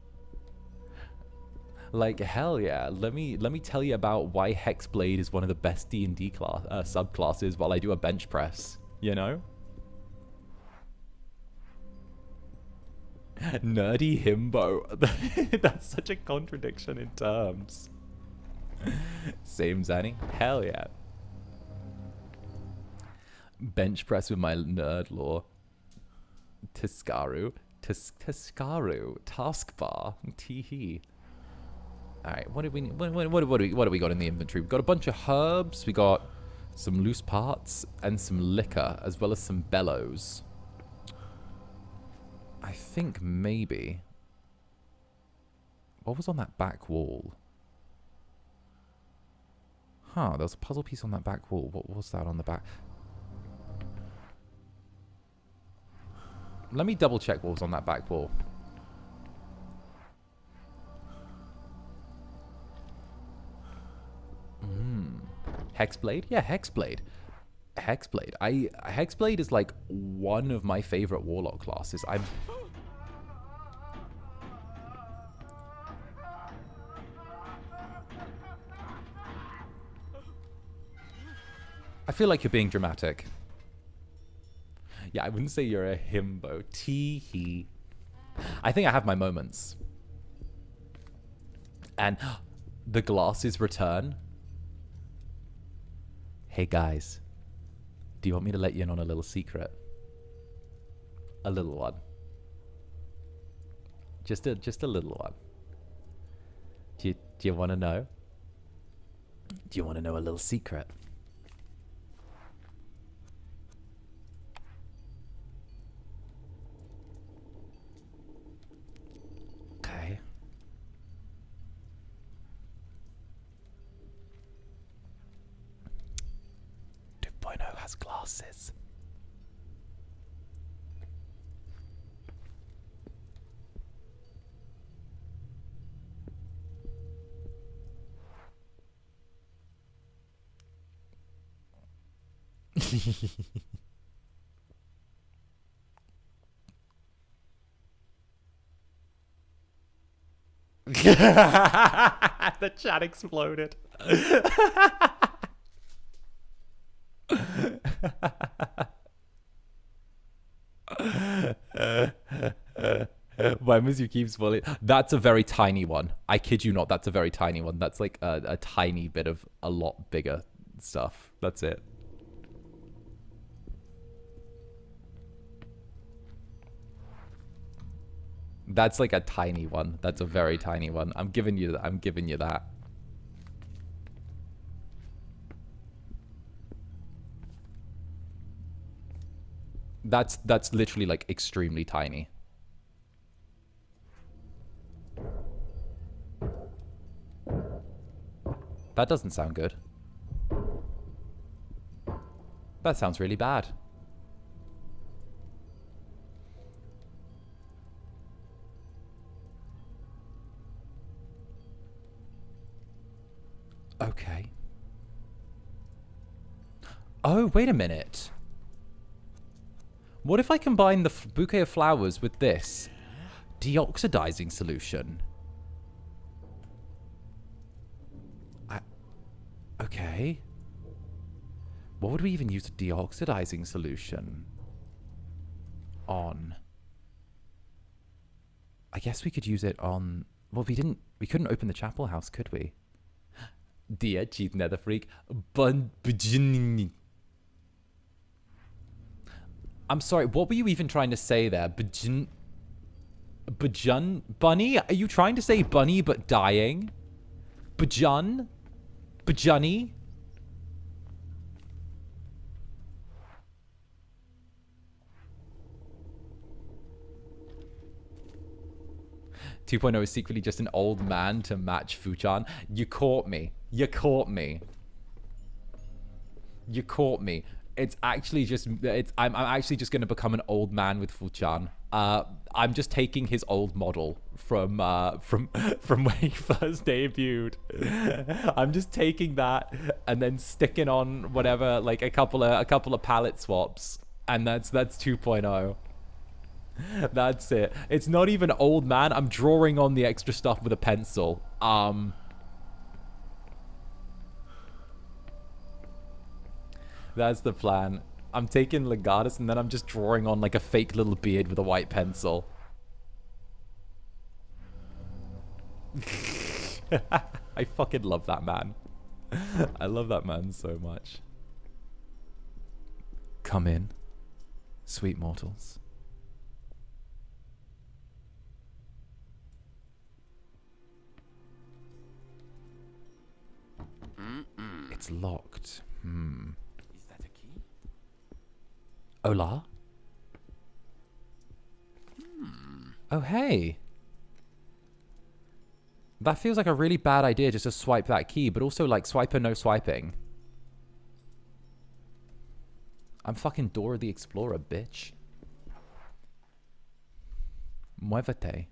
Speaker 1: Like, hell yeah. Let me tell you about why Hexblade is one of the best D&D class subclasses while I do a bench press, you know? Nerdy himbo. That's such a contradiction in terms. Same, Zanny. Hell yeah. Bench press with my nerd lore. 𝓂𝓸𝓼𝓽. Taskbar. Teehee. Alright, what do we got in the inventory? We've got a bunch of herbs, we got some loose parts, and some liquor, as well as some bellows. I think maybe... What was on that back wall? Huh, there was a puzzle piece on that back wall. What was that on the back? Let me double check what was on that back wall. Hexblade? Yeah, Hexblade. Hexblade. Hexblade is like one of my favorite warlock classes. I feel like you're being dramatic. Yeah, I wouldn't say you're a himbo. Tee-hee. I think I have my moments. And the glasses return. Hey guys, do you want me to let you in on a little secret? A little one. Just a little one. Do you want to know? Do you want to know a little secret? Okay. Has glasses. The chat exploded. Why must you keep spoiling? That's a very tiny one. I kid you not, that's a very tiny one. That's like a tiny bit of a lot bigger stuff. That's it. That's like a tiny one. That's a very tiny one. I'm giving you that. That's literally like extremely tiny. That doesn't sound good. That sounds really bad. Okay. Oh, wait a minute. What if I combine the bouquet of flowers with this deoxidizing solution? Okay. What would we even use a deoxidizing solution on? I guess we could use it on... Well, we couldn't open the chapel house, could we? Dear cheat nether freak. I'm sorry, what were you even trying to say there? Bunny? Are you trying to say bunny but dying? Bajun? Bajunny? .0 is secretly just an old man to match Fuchan. You caught me. You caught me. You caught me. It's actually just I'm actually just gonna become an old man with 𝓂𝓸𝓾. I'm just taking his old model from when he first debuted. I'm just taking that and then sticking on whatever, like a couple of palette swaps, and that's 2.0. That's it. It's not even old man. I'm drawing on the extra stuff with a pencil. That's the plan. I'm taking 𝓂𝓸𝓾𝓻 and then I'm just drawing on like a fake little beard with a white pencil. I fucking love that man. I love that man so much. Come in, sweet mortals. It's locked.
Speaker 4: Is that a key?
Speaker 1: Hola? Oh, hey. That feels like a really bad idea just to swipe that key, but also like swiper, no swiping. I'm fucking Dora the Explorer, bitch. Muévete.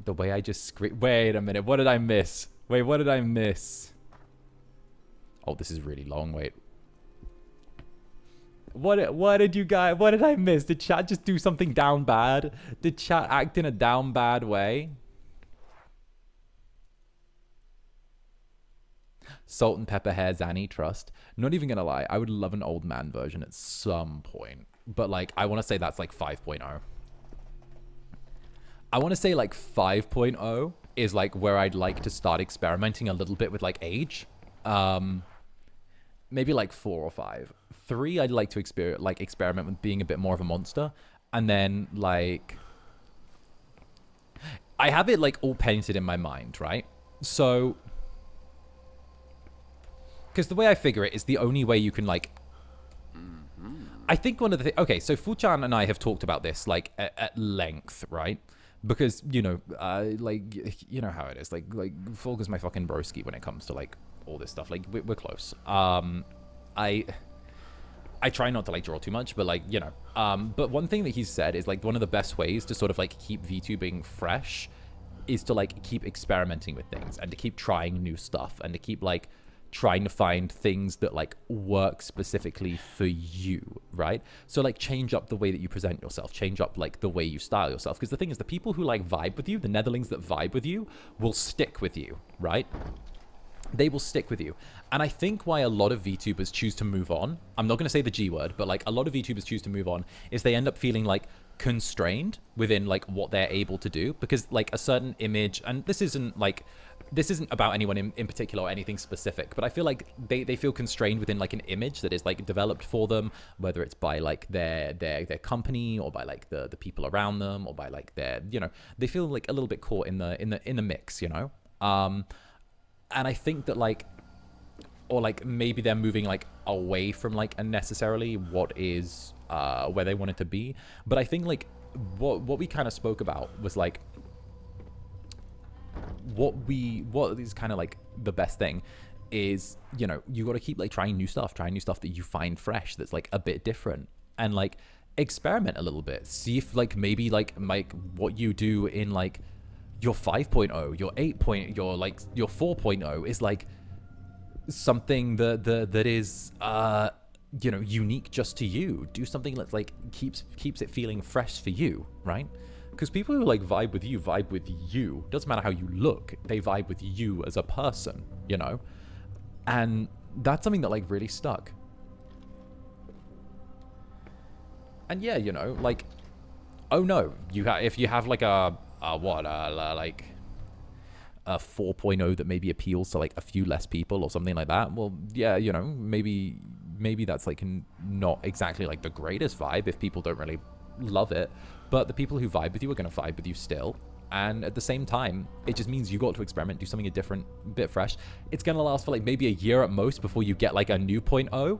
Speaker 1: The way I just scream. Wait a minute. What did I miss? Wait, what did I miss? Oh, this is really long. Wait. What did you guys... What did I miss? Did chat just do something down bad? Did chat act in a down bad way? Salt and pepper hair Zanny trust. Not even gonna lie. I would love an old man version at some point. But like, I want to say that's like 5.0. I want to say like 5.0 is like where I'd like to start experimenting a little bit with like age. Maybe like 4 or 5. 3, I'd like to experiment with being a bit more of a monster. And then like, I have it like all painted in my mind, right? So, because the way I figure it is the only way you can like, I think one of the okay, so 𝓂𝓸𝓾 and I have talked about this like at length, right? Because, you know, like, you know how it is. Like Fulger's my fucking broski when it comes to, like, all this stuff. Like, we're close. I try not to, like, draw too much, but, like, you know. But one thing that he's said is, like, one of the best ways to sort of, like, keep VTubing fresh is to, like, keep experimenting with things and to keep trying new stuff and to keep, like, trying to find things that like work specifically for you, right? So like change up the way that you present yourself, change up like the way you style yourself. Because the thing is, the people who like vibe with you, the Netherlings that vibe with you, will stick with you, right? They will stick with you. And I think why a lot of VTubers choose to move on, I'm not going to say the G word, but like a lot of VTubers choose to move on, is they end up feeling like constrained within like what they're able to do, because like a certain image, and this isn't about anyone in particular or anything specific, but I feel like they feel constrained within like an image that is like developed for them, whether it's by like their company or by like the people around them or by like their, you know, they feel like a little bit caught in the mix, you know. And I think that like, or like maybe they're moving like away from like unnecessarily what is where they want it to be. But I think like what we kind of spoke about was like what is kind of like the best thing is, you know, you got to keep like trying new stuff that you find fresh, that's like a bit different, and like experiment a little bit, see if like maybe like what you do in like your 5.0, your 8.0, your 4.0 is like something that is you know, unique just to you. Do something that's like keeps it feeling fresh for you, right? Because people who like vibe with you. Doesn't matter how you look, they vibe with you as a person, you know? And that's something that like really stuck. And yeah, you know, like, oh no, if you have like a 4.0 that maybe appeals to like a few less people or something like that, well, yeah, you know, maybe that's like not exactly like the greatest vibe if people don't really love it, but the people who vibe with you are going to vibe with you still. And at the same time, it just means you got to experiment, do something different, a bit fresh. It's going to last for like maybe a year at most before you get like a new .0,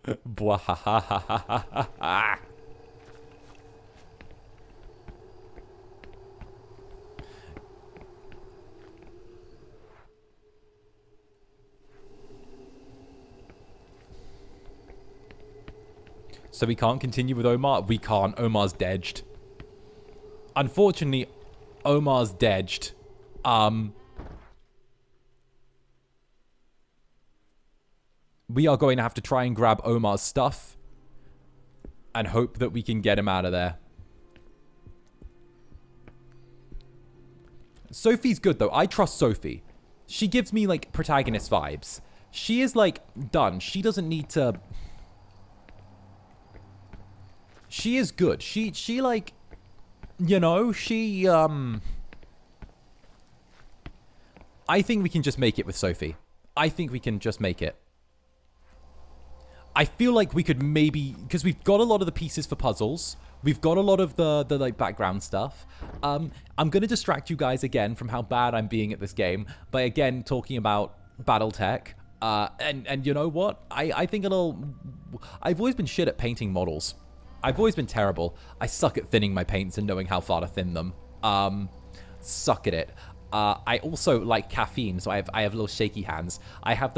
Speaker 1: Bwahahahaha. So we can't continue with Omar? We can't. Omar's dead. Unfortunately, Omar's dead. We are going to have to try and grab Omar's stuff and hope that we can get him out of there. Sophie's good, though. I trust Sophie. She gives me, like, protagonist vibes. She is, like, done. She doesn't need to... She is good. She like, you know, she, I think we can just make it with Sophie. I think we can just make it. I feel like we could maybe, because we've got a lot of the pieces for puzzles. We've got a lot of the like, background stuff. I'm going to distract you guys again from how bad I'm being at this game by, again, talking about Battletech. And you know what? I think I've always been shit at painting models. I've always been terrible. I suck at thinning my paints and knowing how far to thin them. Suck at it. I also like caffeine, so I have little shaky hands. I have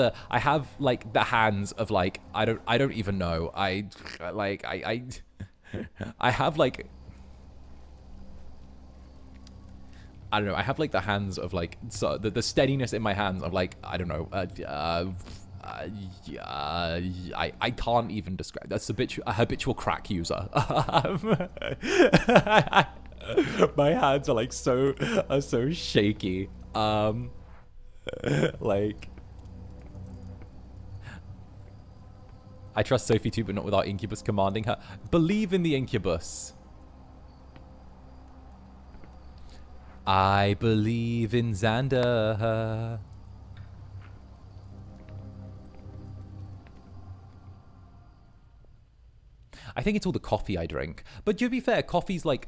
Speaker 1: like the hands of like I don't even know. I have like I don't know. I have like the hands of like so the steadiness in my hands of like I don't know. I can't even describe. That's a habitual crack user. My hands are like so shaky. Like I trust Sophie too, but not without Incubus commanding her. Believe in the Incubus. I believe in Zander. I think it's all the coffee I drink. But to be fair, coffee's like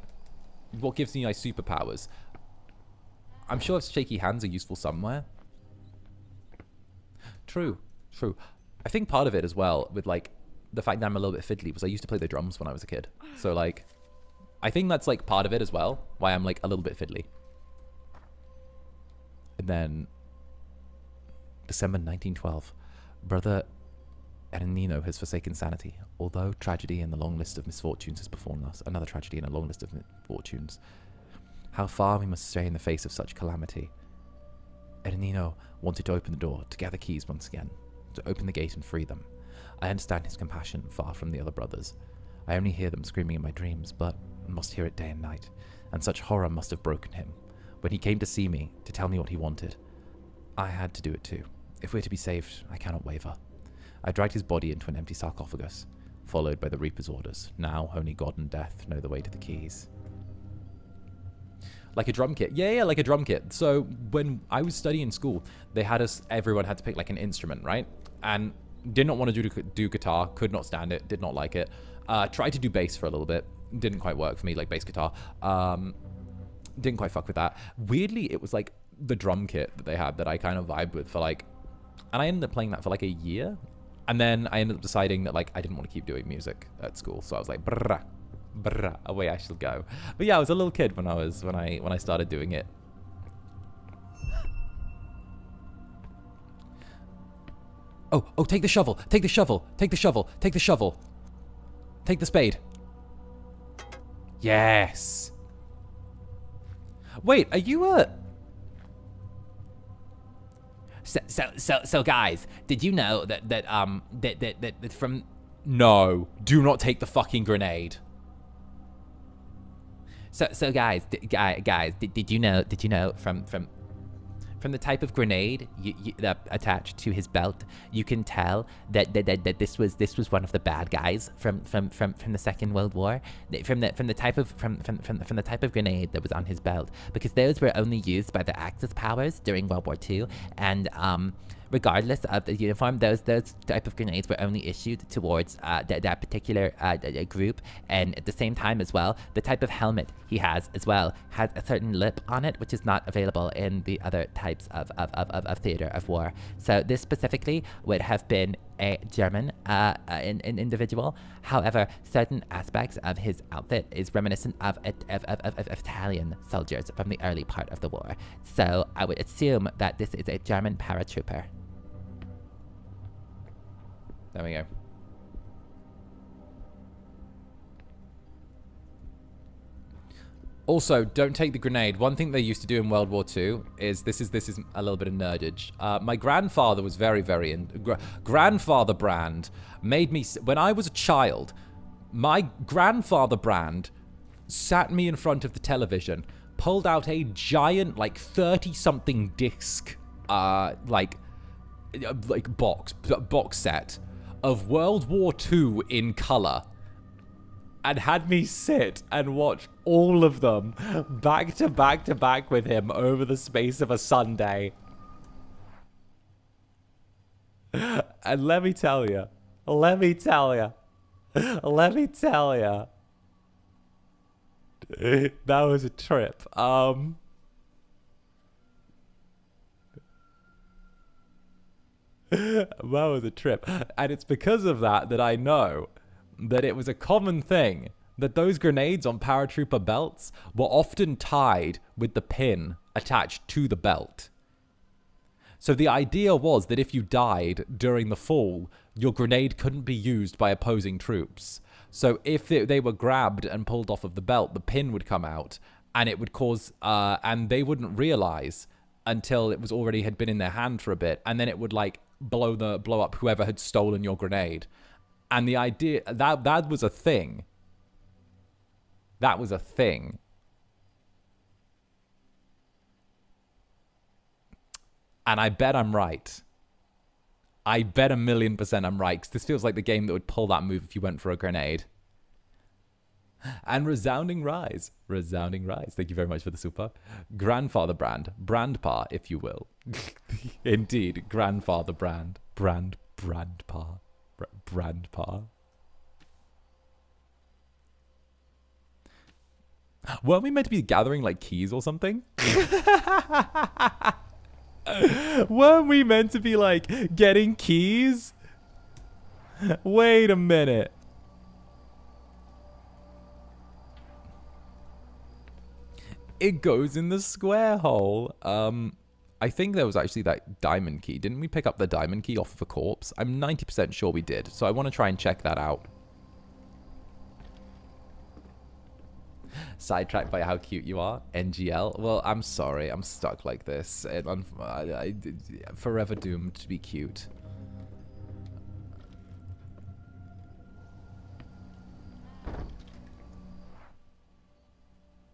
Speaker 1: what gives me my superpowers. I'm sure shaky hands are useful somewhere. True. I think part of it as well, with like the fact that I'm a little bit fiddly, was I used to play the drums when I was a kid. So like, I think that's like part of it as well, why I'm like a little bit fiddly. And then, December 1912, Brother Ernino has forsaken sanity. Although tragedy in the long list of misfortunes has befallen us, another tragedy in a long list of misfortunes. How far we must stray in the face of such calamity. Ernino wanted to open the door, to gather keys once again, to open the gate and free them. I understand his compassion far from the other brothers. I only hear them screaming in my dreams, but must hear it day and night, and such horror must have broken him. When he came to see me, to tell me what he wanted, I had to do it too. If we're to be saved, I cannot waver. I dragged his body into an empty sarcophagus, followed by the Reaper's orders. Now, only God and death know the way to the keys. Like a drum kit. Yeah, like a drum kit. So when I was studying in school, they had us, everyone had to pick like an instrument, right? And did not want to do guitar, could not stand it, did not like it. Tried to do bass for a little bit. Didn't quite work for me, like bass guitar. Didn't quite fuck with that. Weirdly, it was like the drum kit that they had that I kind of vibed with for like, and I ended up playing that for like a year. And then I ended up deciding that like I didn't want to keep doing music at school, so I was like, brrrah, away I shall go. But yeah, I was a little kid when I started doing it. Oh, take the shovel, take the shovel, take the shovel, take the shovel, take the spade. Yes. Wait, are you a? So guys, did you know that from... No, do not take the fucking grenade. So guys, did you know from the type of grenade attached to his belt, you can tell that this was one of the bad guys from the Second World War, from the type of grenade that was on his belt, because those were only used by the Axis powers during World War II, and regardless of the uniform, those type of grenades were only issued towards that particular group. And at the same time as well, the type of helmet he has as well has a certain lip on it, which is not available in the other types of theater of war. So this specifically would have been
Speaker 5: a German an individual. However, certain aspects of his outfit is reminiscent of Italian soldiers from the early part of the war. So I would assume that this is a German paratrooper. There we go.
Speaker 1: Also, don't take the grenade. One thing they used to do in World War II is this is a little bit of nerdage. My grandfather was very grandfather Brand made me, when I was a child, my grandfather Brand sat me in front of the television, pulled out a giant, like 30-something disc, like box set of World War II in color, and had me sit and watch all of them back to back with him over the space of a Sunday. And let me tell you, that was a trip. That was a trip. And it's because of that I know that it was a common thing that those grenades on paratrooper belts were often tied with the pin attached to the belt. So the idea was that if you died during the fall, your grenade couldn't be used by opposing troops. So if they were grabbed and pulled off of the belt, the pin would come out, and it would cause, and they wouldn't realize until it was already had been in their hand for a bit, and then it would like blow up whoever had stolen your grenade. And the idea that was a thing. That was a thing. And I bet I'm right. I bet 1,000,000% I'm right, because this feels like the game that would pull that move if you went for a grenade. And resounding rise. Resounding rise. Thank you very much for the super. Grandfather Brand. Brandpa, if you will. Indeed. Grandfather Brand. Brandpa. Brandpa. Weren't we meant to be gathering like keys or something? Weren't we meant to be like getting keys? Wait a minute. It goes in the square hole. I think there was actually that diamond key. Didn't we pick up the diamond key off of a corpse? I'm 90% sure we did. So I want to try and check that out. Sidetracked by how cute you are, NGL. Well, I'm sorry. I'm stuck like this. I'm forever doomed to be cute.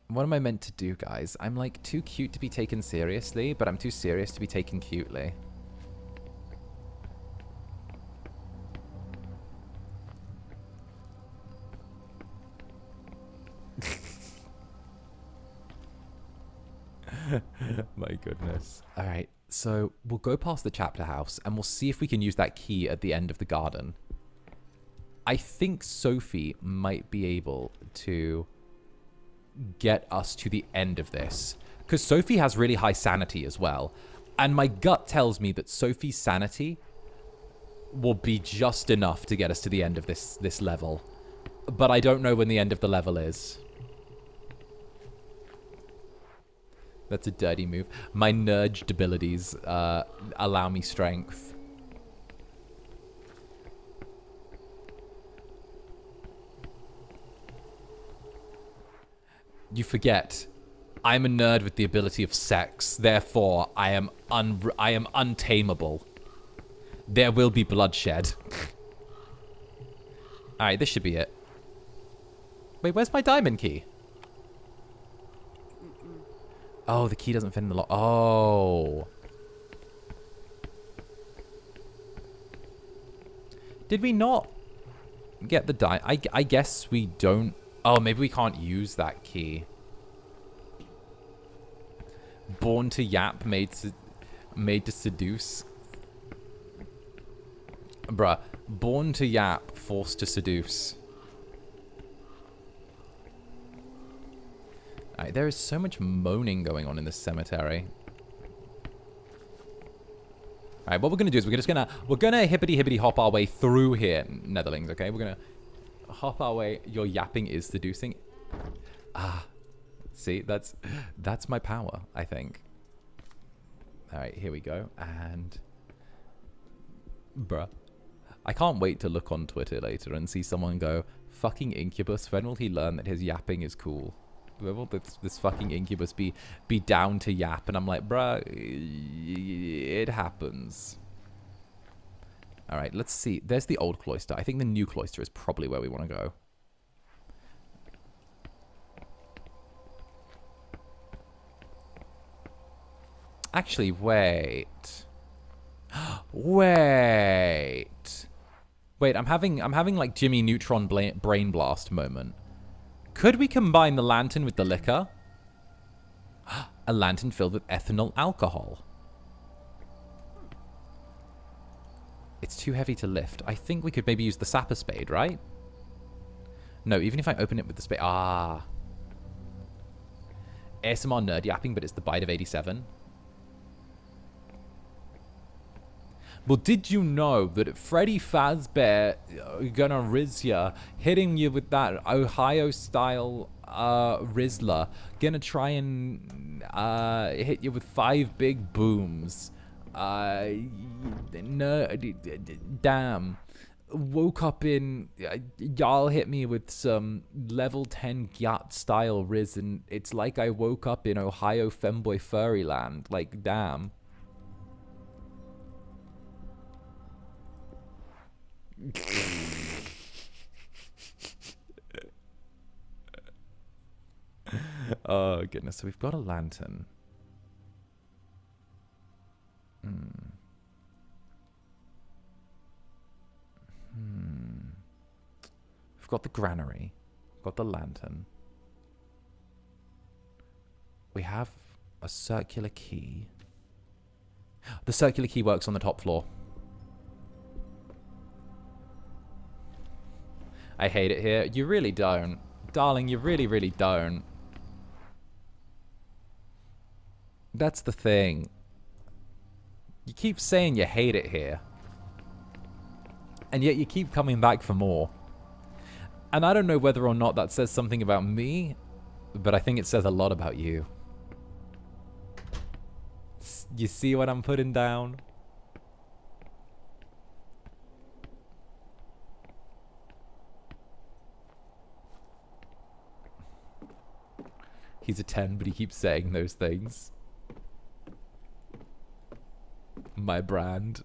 Speaker 1: What am I meant to do, guys? I'm like too cute to be taken seriously, but I'm too serious to be taken cutely. My goodness. All right, so we'll go past the chapter house and we'll see if we can use that key at the end of the garden. I think Sophie might be able to get us to the end of this, because Sophie has really high sanity as well, and my gut tells me that Sophie's sanity will be just enough to get us to the end of this level, but I don't know when the end of the level is. That's a dirty move. My nudged abilities allow me strength. You forget, I'm a nerd with the ability of sex. Therefore, I am untamable. There will be bloodshed. All right, this should be it. Wait, where's my diamond key? Oh, the key doesn't fit in the lock. Oh. Did we not get the I guess we don't. Oh, maybe we can't use that key. Born to yap, made to seduce. Bruh. Born to yap, forced to seduce. Alright, there is so much moaning going on in this cemetery. All right, what we're gonna do is we're gonna hippity hippity hop our way through here, Netherlings. Okay, we're gonna hop our way. Your yapping is seducing. Ah, see, that's my power, I think. All right, here we go. And bruh, I can't wait to look on Twitter later and see someone go, "Fucking Incubus. When will he learn that his yapping is cool? When will this fucking Incubus be down to yap?" And I'm like, bruh, it happens. All right, let's see. There's the old cloister. I think the new cloister is probably where we want to go. Actually, wait. Wait. Wait, I'm having like Jimmy Neutron brain blast moment. Could we combine the lantern with the liquor? A lantern filled with ethanol alcohol. It's too heavy to lift. I think we could maybe use the sapper spade, right? No, even if I open it with the spade. Ah. ASMR nerd yapping, but it's the bite of 87. Well, did you know that Freddy Fazbear gonna riz ya, hitting you with that Ohio-style Rizzler, gonna try and hit you with 5 big booms. No, damn. Woke up in, y'all hit me with some level 10 Gyat style Riz, and it's like I woke up in Ohio Femboy Furryland. Like, damn. Oh goodness, so we've got a lantern. We've got the granary, got the lantern. We have a circular key. The circular key works on the top floor. I hate it here. You really don't. Darling, you really, really don't. That's the thing. You keep saying you hate it here. And yet you keep coming back for more. And I don't know whether or not that says something about me, but I think it says a lot about you. You see what I'm putting down? He's a 10, but he keeps saying those things. My brand.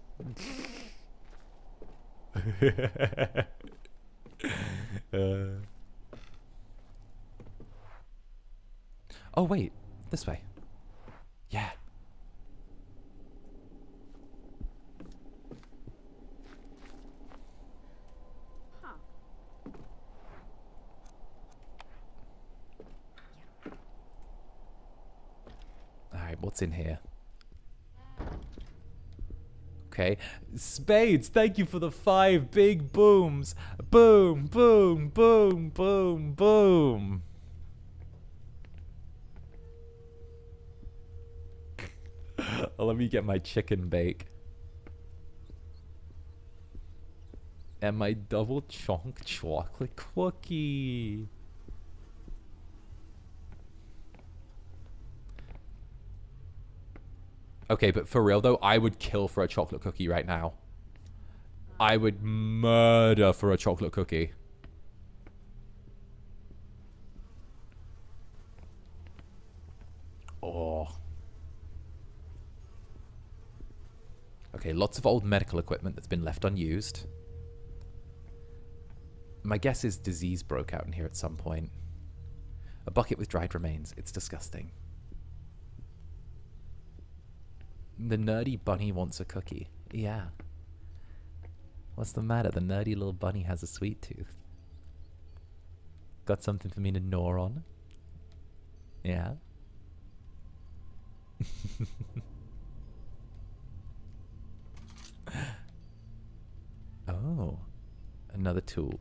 Speaker 1: Oh, wait. This way. Yeah. Alright, what's in here? Okay. Spades, thank you for the 5 big booms. Boom, boom, boom, boom, boom. Let me get my chicken bake. And my double chunk chocolate cookie. Okay, but for real though, I would kill for a chocolate cookie right now. I would murder for a chocolate cookie. Oh. Okay, lots of old medical equipment that's been left unused. My guess is disease broke out in here at some point. A bucket with dried remains. It's disgusting. The nerdy bunny wants a cookie. Yeah. What's the matter? The nerdy little bunny has a sweet tooth. Got something for me to gnaw on? Yeah. Oh. Another tool.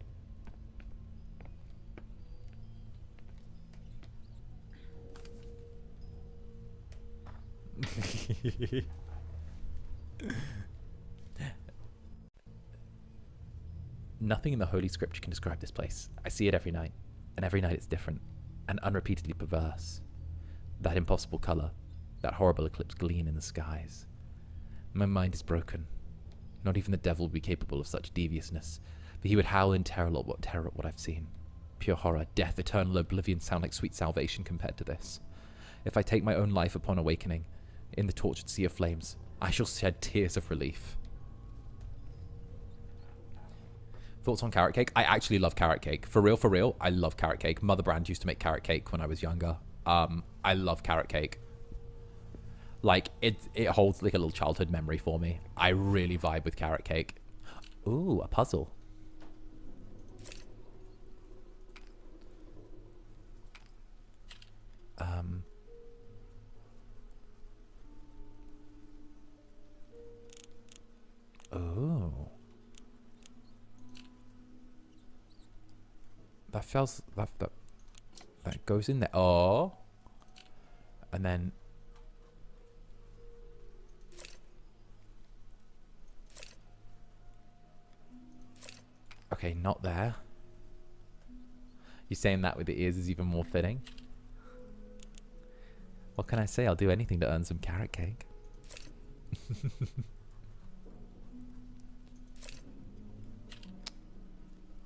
Speaker 5: Nothing in the Holy Scripture can describe this place. I see it every night, and every night it's different, and unrepeatedly perverse. That impossible color, that horrible eclipse gleam in the skies. My mind is broken. Not even the devil would be capable of such deviousness, for he would howl in terror at what I've seen. Pure horror, death, eternal oblivion sound like sweet salvation compared to this. If I take my own life upon awakening, in the tortured sea of flames, I shall shed tears of relief. Thoughts on carrot cake? I actually love carrot cake. For real, I love carrot cake. Netherbrand used to make carrot cake when I was younger. I love carrot cake. Like, it holds like a little childhood memory for me. I really vibe with carrot cake. Ooh, a puzzle. Oh. That feels that goes in there. Oh. And then okay, not there. You saying that with the ears is even more fitting. What can I say? I'll do anything to earn some carrot cake.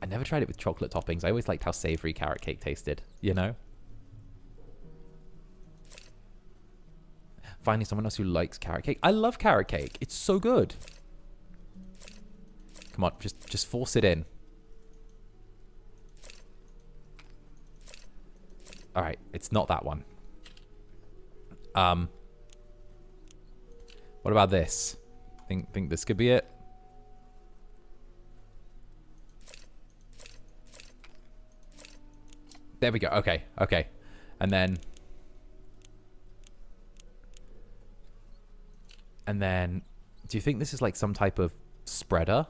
Speaker 5: I never tried it with chocolate toppings. I always liked how savory carrot cake tasted, you know? Finding someone else who likes carrot cake. I love carrot cake. It's so good. Come on, just force it in. All right, it's not that one. What about this? Think this could be it? There we go. Okay, okay. And then do you think this is like some type of spreader?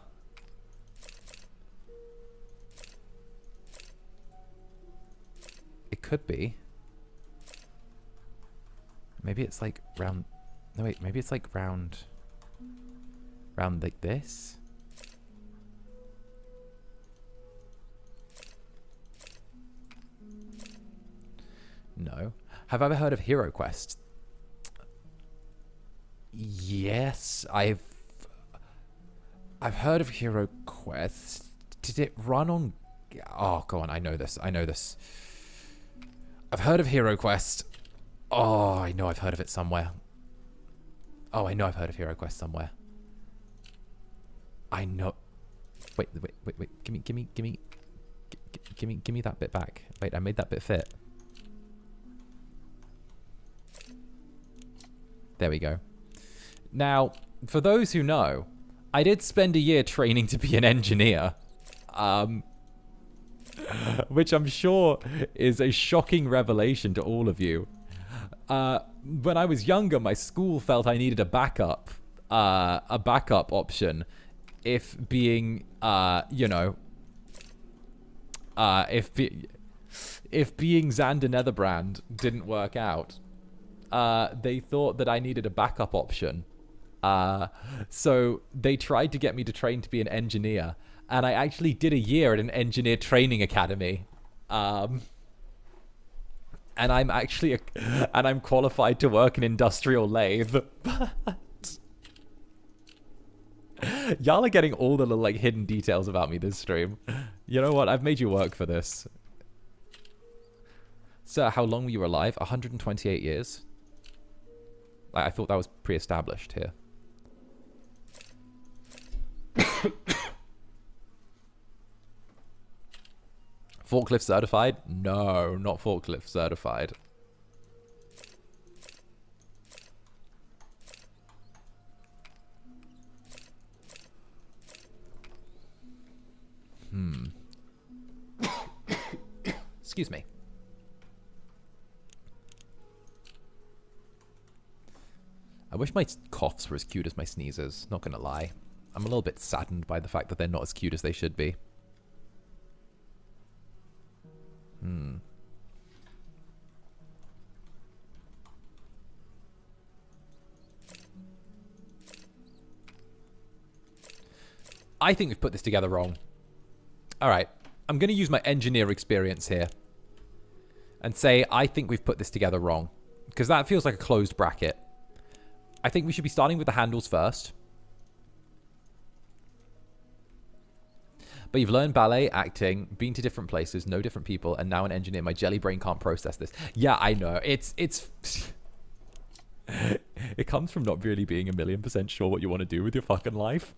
Speaker 5: It could be. Maybe it's like round. No, wait. Maybe it's like round like this. No. Have I ever heard of Hero Quest? Yes, I've heard of Hero Quest. Did it run on? Oh, go on. I know this. I've heard of Hero Quest. Oh, I know I've heard of it somewhere. Oh, I know I've heard of Hero Quest somewhere. I know. Wait. Give me that bit back. Wait, I made that bit fit. There we go. Now, for those who know, I did spend a year training to be an engineer. Which I'm sure is a shocking revelation to all of you. When I was younger, my school felt I needed a backup option if being, if being Zander Netherbrand didn't work out. They thought that I needed a backup option. So they tried to get me to train to be an engineer. And I actually did a year at an engineer training academy. And I'm actually and I'm qualified to work in industrial lathe. But y'all are getting all the little like hidden details about me this stream. You know what? I've made you work for this. Sir, how long were you alive? 128 years. I thought that was pre-established here. Forklift certified? No, not forklift certified. Excuse me. I wish my coughs were as cute as my sneezes, not gonna lie. I'm a little bit saddened by the fact that they're not as cute as they should be. I think we've put this together wrong.
Speaker 1: All right. I'm going to use my engineer experience here and say I think we've put this together wrong because that feels like a closed bracket. I think we should be starting with the handles first. But you've learned ballet, acting, been to different places, know different people, and now an engineer. My jelly brain can't process this. Yeah, I know. It's it comes from not really being 1,000,000% sure what you want to do with your fucking life.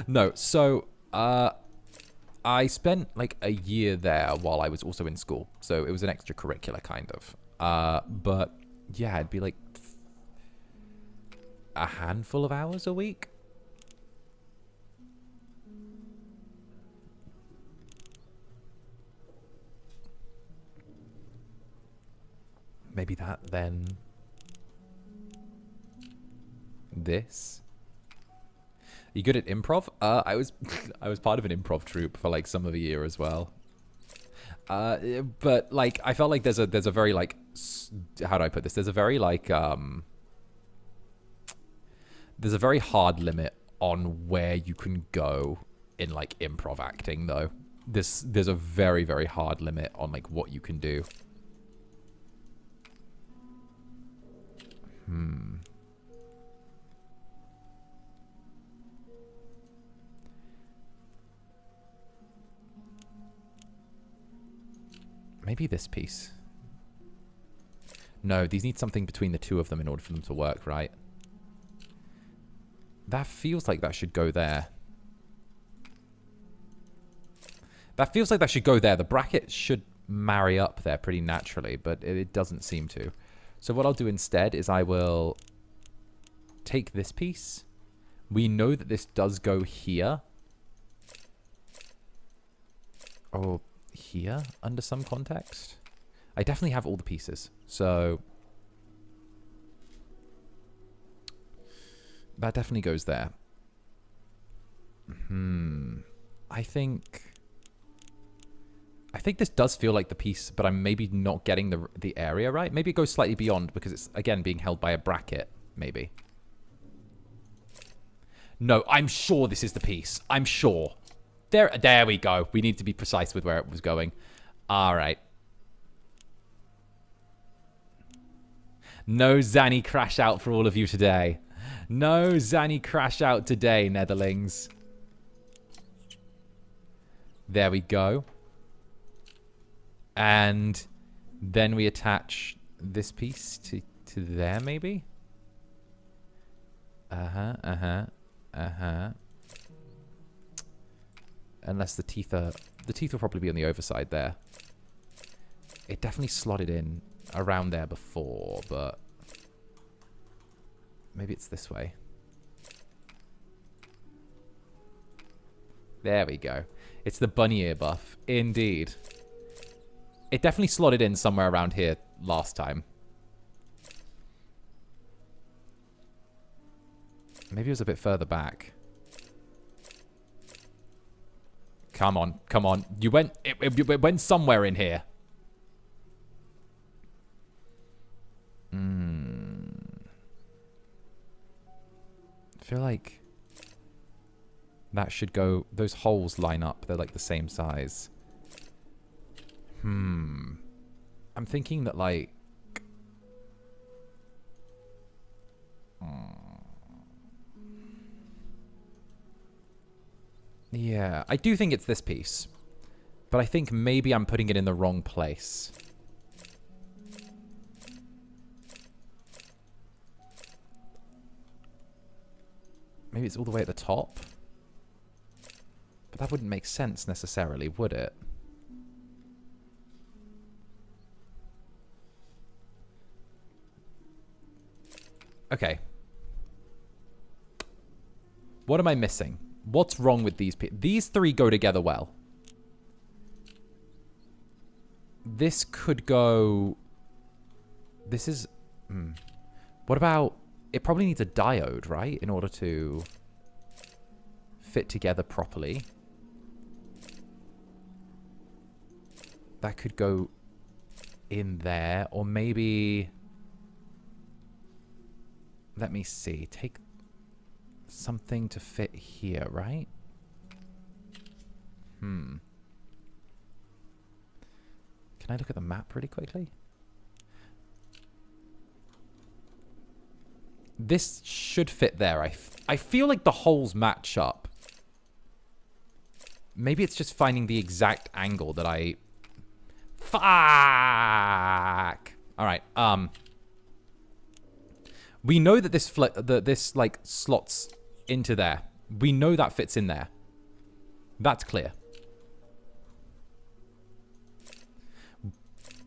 Speaker 1: No, so I spent like a year there while I was also in school. So it was an extracurricular kind of. But yeah, it'd be like a handful of hours a week. Maybe that, then this. Are you good at improv? I was part of an improv troupe for like some of the year as well. But like I felt like there's a very like how do I put this? There's a very like there's a very hard limit on where you can go in like improv acting though. There's a very, very hard limit on like what you can do. Maybe this piece. No, these need something between the two of them in order for them to work, right? That feels like that should go there. That feels like that should go there. The bracket should marry up there pretty naturally, but it doesn't seem to. So what I'll do instead is I will take this piece. We know that this does go here. Or here under some context. I definitely have all the pieces. So that definitely goes there. I think this does feel like the piece, but I'm maybe not getting the area right. Maybe it goes slightly beyond because it's, again, being held by a bracket, maybe. No, I'm sure this is the piece. I'm sure. There we go. We need to be precise with where it was going. All right. No Zanny crash out for all of you today. No Zanny crash out today, Netherlings. There we go. And then we attach this piece to there, maybe? Unless the teeth will probably be on the overside there. It definitely slotted in around there before, but maybe it's this way. There we go. It's the bunny ear buff. Indeed. It definitely slotted in somewhere around here last time. Maybe it was a bit further back. Come on, come on. You went, it went somewhere in here. I feel like that should go, those holes line up. They're like the same size. I'm thinking that like, yeah, I do think it's this piece, but I think maybe I'm putting it in the wrong place. Maybe it's all the way at the top, but that wouldn't make sense necessarily, would it? Okay. What am I missing? What's wrong with these people? These three go together well. This could go... This is... What about... It probably needs a diode, right? In order to fit together properly. That could go in there. Or maybe... Let me see. Take something to fit here, right? Can I look at the map really quickly? This should fit there. I feel like the holes match up. Maybe it's just finding the exact angle that I... Fuck! Alright, we know that this, like, slots into there. We know that fits in there. That's clear.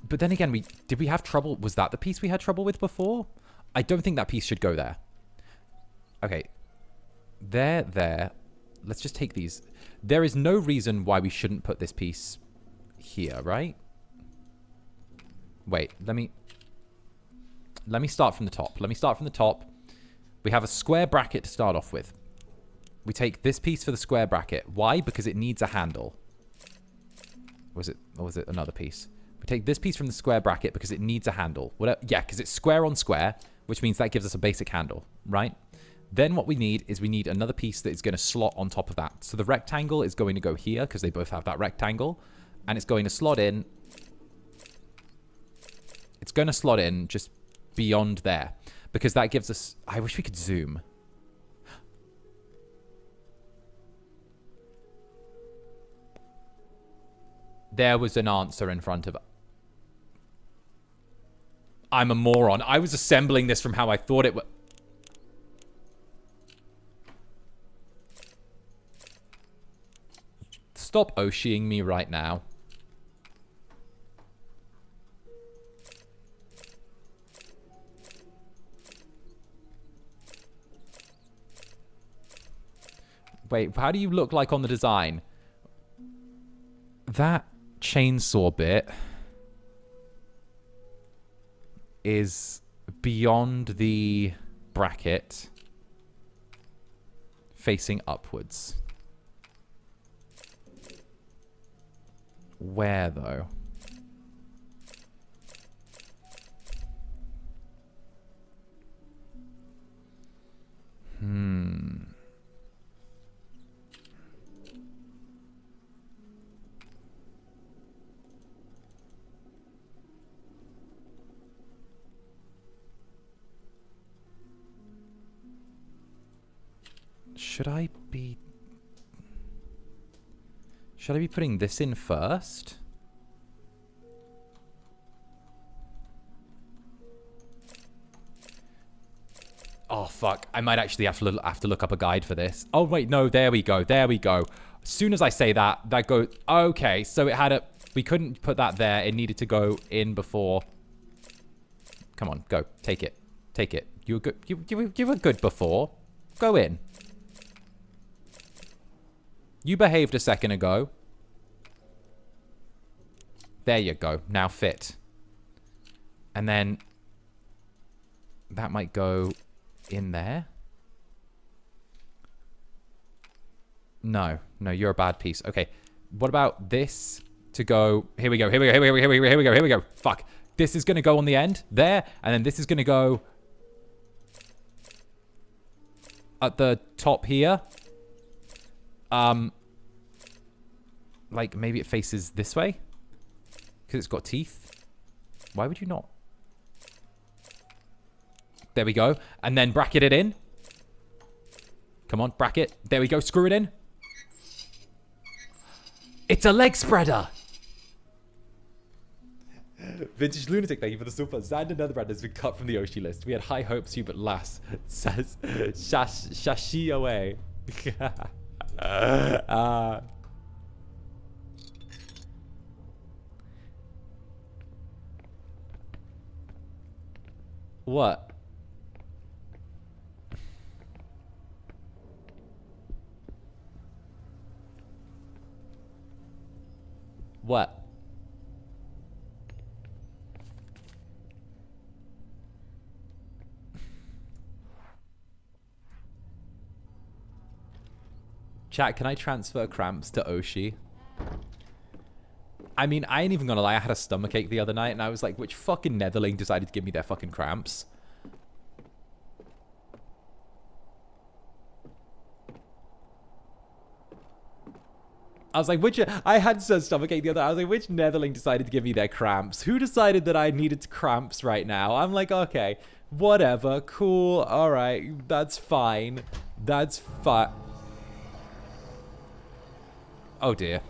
Speaker 1: But then again, did we have trouble? Was that the piece we had trouble with before? I don't think that piece should go there. Okay. There. Let's just take these. There is no reason why we shouldn't put this piece here, right? Wait, let me start from the top. We have a square bracket to start off with. We take this piece for the square bracket. Why? Because it needs a handle. Or was it another piece? We take this piece from the square bracket because it needs a handle. Whatever. Yeah, because it's square on square, which means that gives us a basic handle, right? Then what we need is another piece that is going to slot on top of that. So the rectangle is going to go here because they both have that rectangle. And it's going to slot in. It's going to slot in just beyond there. Because that gives us... I wish we could zoom. There was an answer in front of... I'm a moron. I was assembling this from how I thought it would... Stop Oshieing me right now. Wait, how do you look like on the design? That chainsaw bit is beyond the bracket, facing upwards. Where, though? Should I be putting this in first? Oh, fuck. I might actually have to look up a guide for this. Oh, wait, no, there we go. There we go. As soon as I say that, that goes... Okay, so it had a... We couldn't put that there. It needed to go in before... Come on, go. Take it. Take it. You were good. You were good before. Go in. You behaved a second ago. There you go. Now fit. And then... That might go in there. No. No, you're a bad piece. Okay. What about this to go... Here we go. Here we go. Here we go. Here we go. Here we go. Here we go. Fuck. This is going to go on the end. There. And then this is going to go... At the top here. Like, maybe it faces this way? Because it's got teeth? Why would you not? There we go. And then bracket it in. Come on, bracket. There we go. Screw it in. It's a leg spreader! Vintage Lunatic, thank you for the super. Zander Netherbrand has been cut from the Oshi list. We had high hopes for you, but lass. Says shashi away. What? What? Chat, can I transfer cramps to Oshi? I mean, I ain't even gonna lie, I had a stomachache the other night, and I was like, which fucking netherling decided to give me their fucking cramps? I was like, I had some stomachache the other. I was like, which Netherling decided to give me their cramps? Who decided that I needed cramps right now? I'm like, okay, whatever, cool, all right, that's fine. That's fine. Oh dear.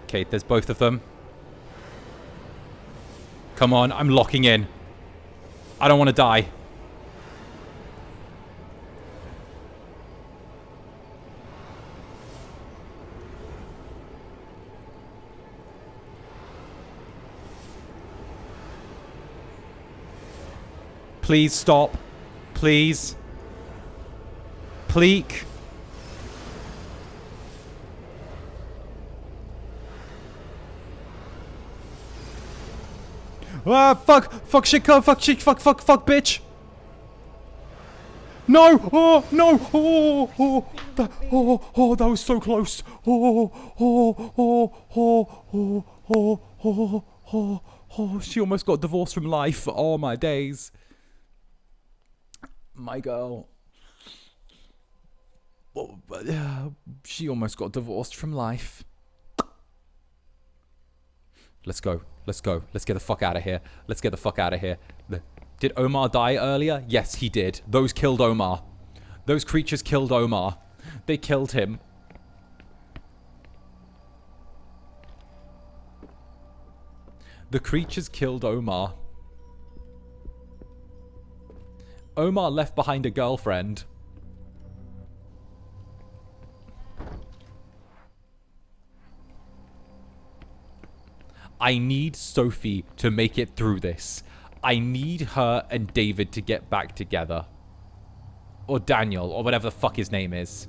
Speaker 1: Okay, there's both of them. Come on, I'm locking in. I don't want to die. Please stop. Please. Pleek. Ah, fuck, fuck, shit, fuck, fuck, bitch. No, oh, no, that was so close. She almost got divorced from life. Oh, my days. My girl. She almost got divorced from life. Let's go. Let's go. Let's get the fuck out of here. Let's get the fuck out of here. Did Omar die earlier? Yes, he did. Those killed Omar. Those creatures killed Omar. They killed him. The creatures killed Omar. Omar left behind a girlfriend. I need Sophie to make it through this. I need her and David to get back together. Or Daniel, or whatever the fuck his name is.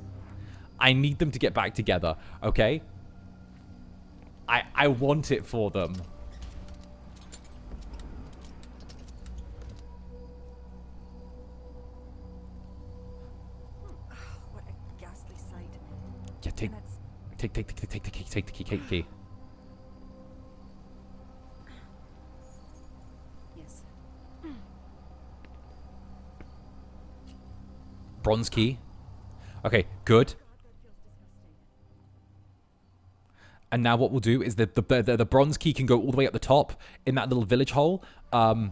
Speaker 1: I need them to get back together, okay? I want it for them.
Speaker 6: What a ghastly sight.
Speaker 1: Yeah, take the key.
Speaker 6: Yes.
Speaker 1: Bronze key. Okay, good. And now what we'll do is the bronze key can go all the way up the top in that little village hole. And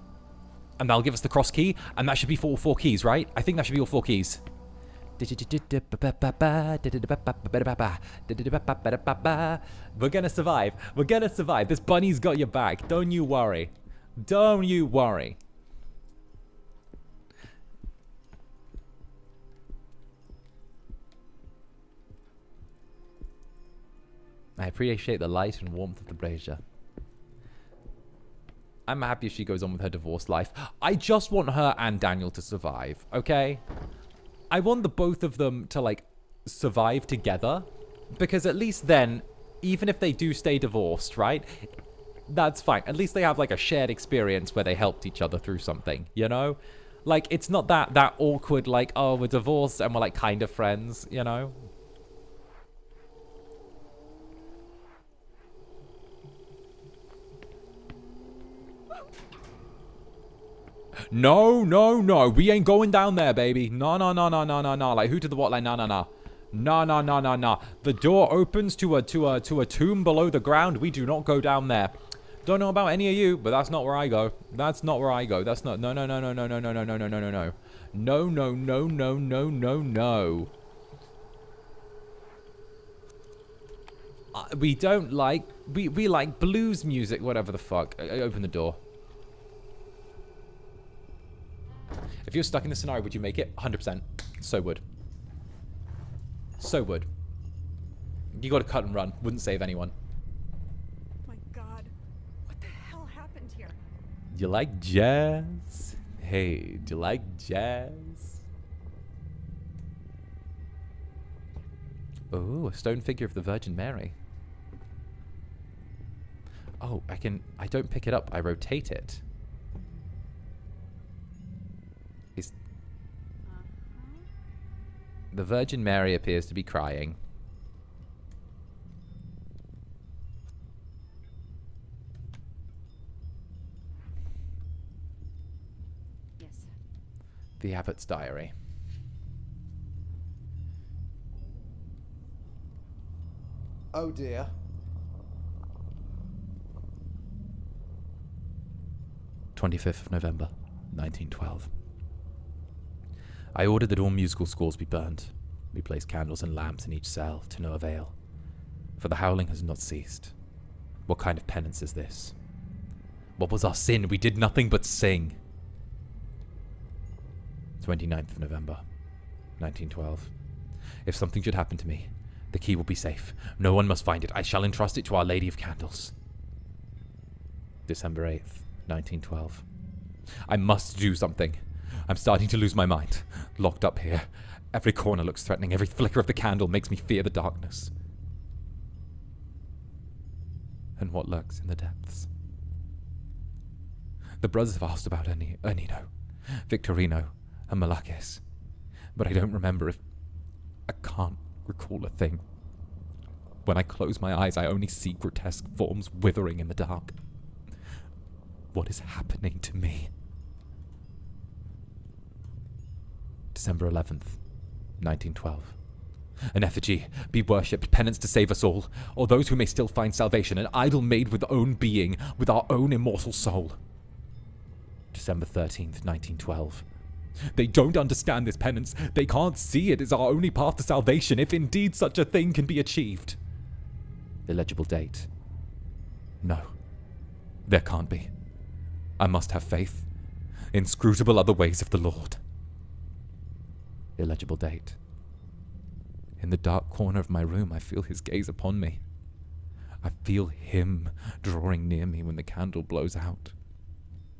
Speaker 1: that'll give us the cross key. And that should be for all 4 keys, right? I think that should be all 4 keys. We're gonna survive. We're gonna survive. This bunny's got your back. Don't you worry. Don't you worry. I appreciate the light and warmth of the brazier. I'm happy if she goes on with her divorced life. I just want her and Daniel to survive, okay? I want the both of them to, like, survive together. Because at least then, even if they do stay divorced, right? That's fine. At least they have, like, a shared experience where they helped each other through something, you know? Like, it's not that awkward, like, oh, we're divorced and we're, like, kind of friends, you know? No, no, no. We ain't going down there, baby. No, no, no, no, no, no, no. Like, who to the what? Like, no, no, no. No, no, no, no, no. The door opens to a tomb below the ground. We do not go down there. Don't know about any of you, but that's not where I go. That's not where I go. That's not. No, no, no, no, no, no, no, no, no, no, no, no, no. No, no, no, no, no, no, no. We don't like. We like blues music, whatever the fuck. Open the door. If you're stuck in this scenario, would you make it? 100%. So would. So would. You gotta cut and run. Wouldn't save anyone.
Speaker 6: My God. What the hell happened here?
Speaker 1: You like jazz? Hey, do you like jazz? Oh, a stone figure of the Virgin Mary. Oh, I don't pick it up. I rotate it. The Virgin Mary appears to be crying.
Speaker 6: Yes.
Speaker 1: The Abbot's Diary. Oh dear. November 1912. I ordered that all musical scores be burnt. We placed candles and lamps in each cell, to no avail. For the howling has not ceased. What kind of penance is this? What was our sin? We did nothing but sing. 29th of November, 1912. If something should happen to me, the key will be safe. No one must find it. I shall entrust it to Our Lady of Candles. December 8th, 1912. I must do something. I'm starting to lose my mind. Locked up here. Every corner looks threatening. Every flicker of the candle makes me fear the darkness. And what lurks in the depths? The brothers have asked about Ernino, Victorino, and Malakis. But I don't remember if... I can't recall a thing. When I close my eyes, I only see grotesque forms withering in the dark. What is happening to me? December 11th, 1912. An effigy, be worshipped, penance to save us all, or those who may still find salvation, an idol made with own being, with our own immortal soul. December 13th, 1912. They don't understand this penance. They can't see it as our only path to salvation, if indeed such a thing can be achieved. Illegible date. No, there can't be. I must have faith. Inscrutable are the ways of the Lord. Illegible date. In the dark corner of my room, I feel his gaze upon me. I feel him drawing near me when the candle blows out.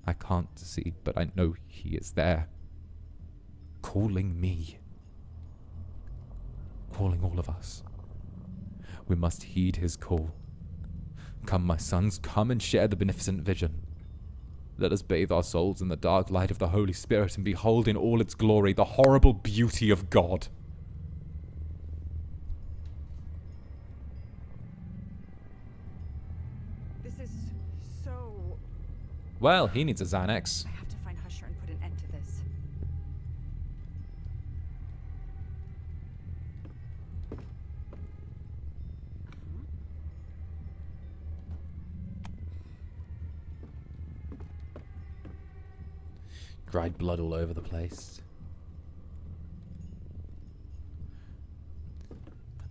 Speaker 1: I can't see, but I know he is there. Calling me. Calling all of us. We must heed his call. Come, my sons, come and share the beneficent vision. Let us bathe our souls in the dark light of the Holy Spirit and behold in all its glory the horrible beauty of God.
Speaker 6: This is so...
Speaker 1: Well, he needs a Xanax.
Speaker 6: I have to find Husher and put an end to this.
Speaker 1: Dried blood all over the place.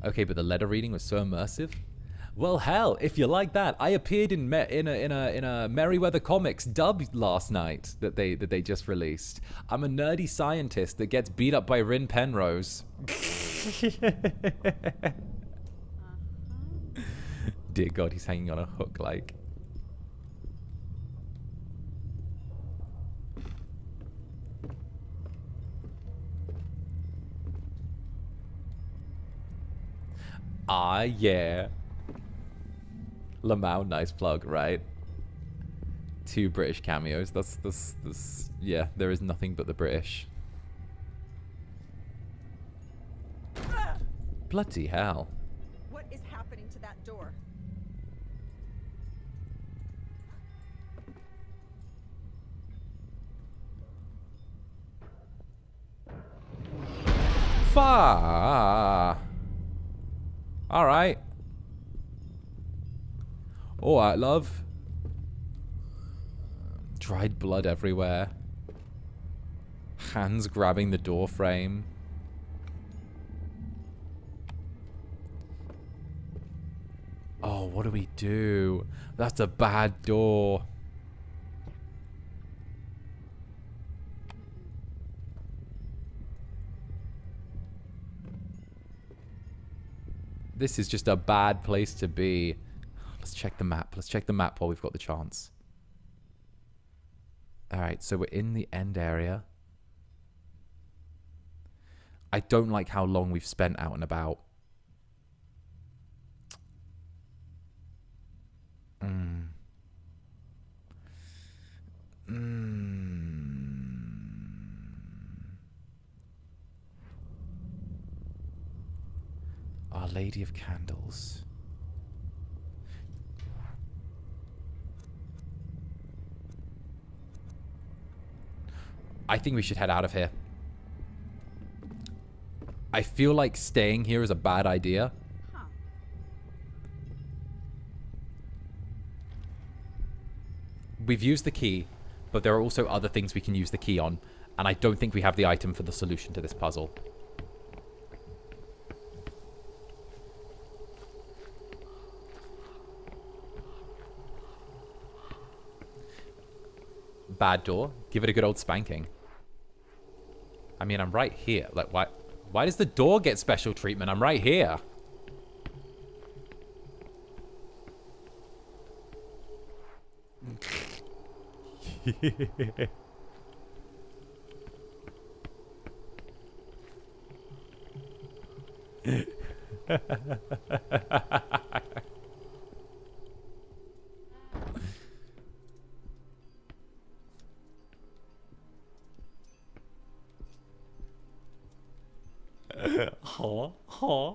Speaker 1: Okay, but the letter reading was so immersive. Well, hell, if you like that, I appeared in a Merryweather Comics dub last night that they just released. I'm a nerdy scientist that gets beat up by Rin Penrose. Dear God, he's hanging on a hook like. Ah, yeah. Lamau, nice plug, right? 2 British cameos. That's yeah, there is nothing but the British. Bloody hell.
Speaker 6: What is happening to that door?
Speaker 1: Far. All right. All right, love. Dried blood everywhere. Hands grabbing the door frame. Oh, what do we do? That's a bad door. This is just a bad place to be. Let's check the map. Let's check the map while we've got the chance. Alright, so we're in the end area. I don't like how long we've spent out and about. Our Lady of Candles. I think we should head out of here. I feel like staying here is a bad idea.
Speaker 6: Huh.
Speaker 1: We've used the key, but there are also other things we can use the key on, and I don't think we have the item for the solution to this puzzle. Bad door. Give it a good old spanking. I mean, I'm right here. Like, why does the door get special treatment? I'm right here. Huh? Huh?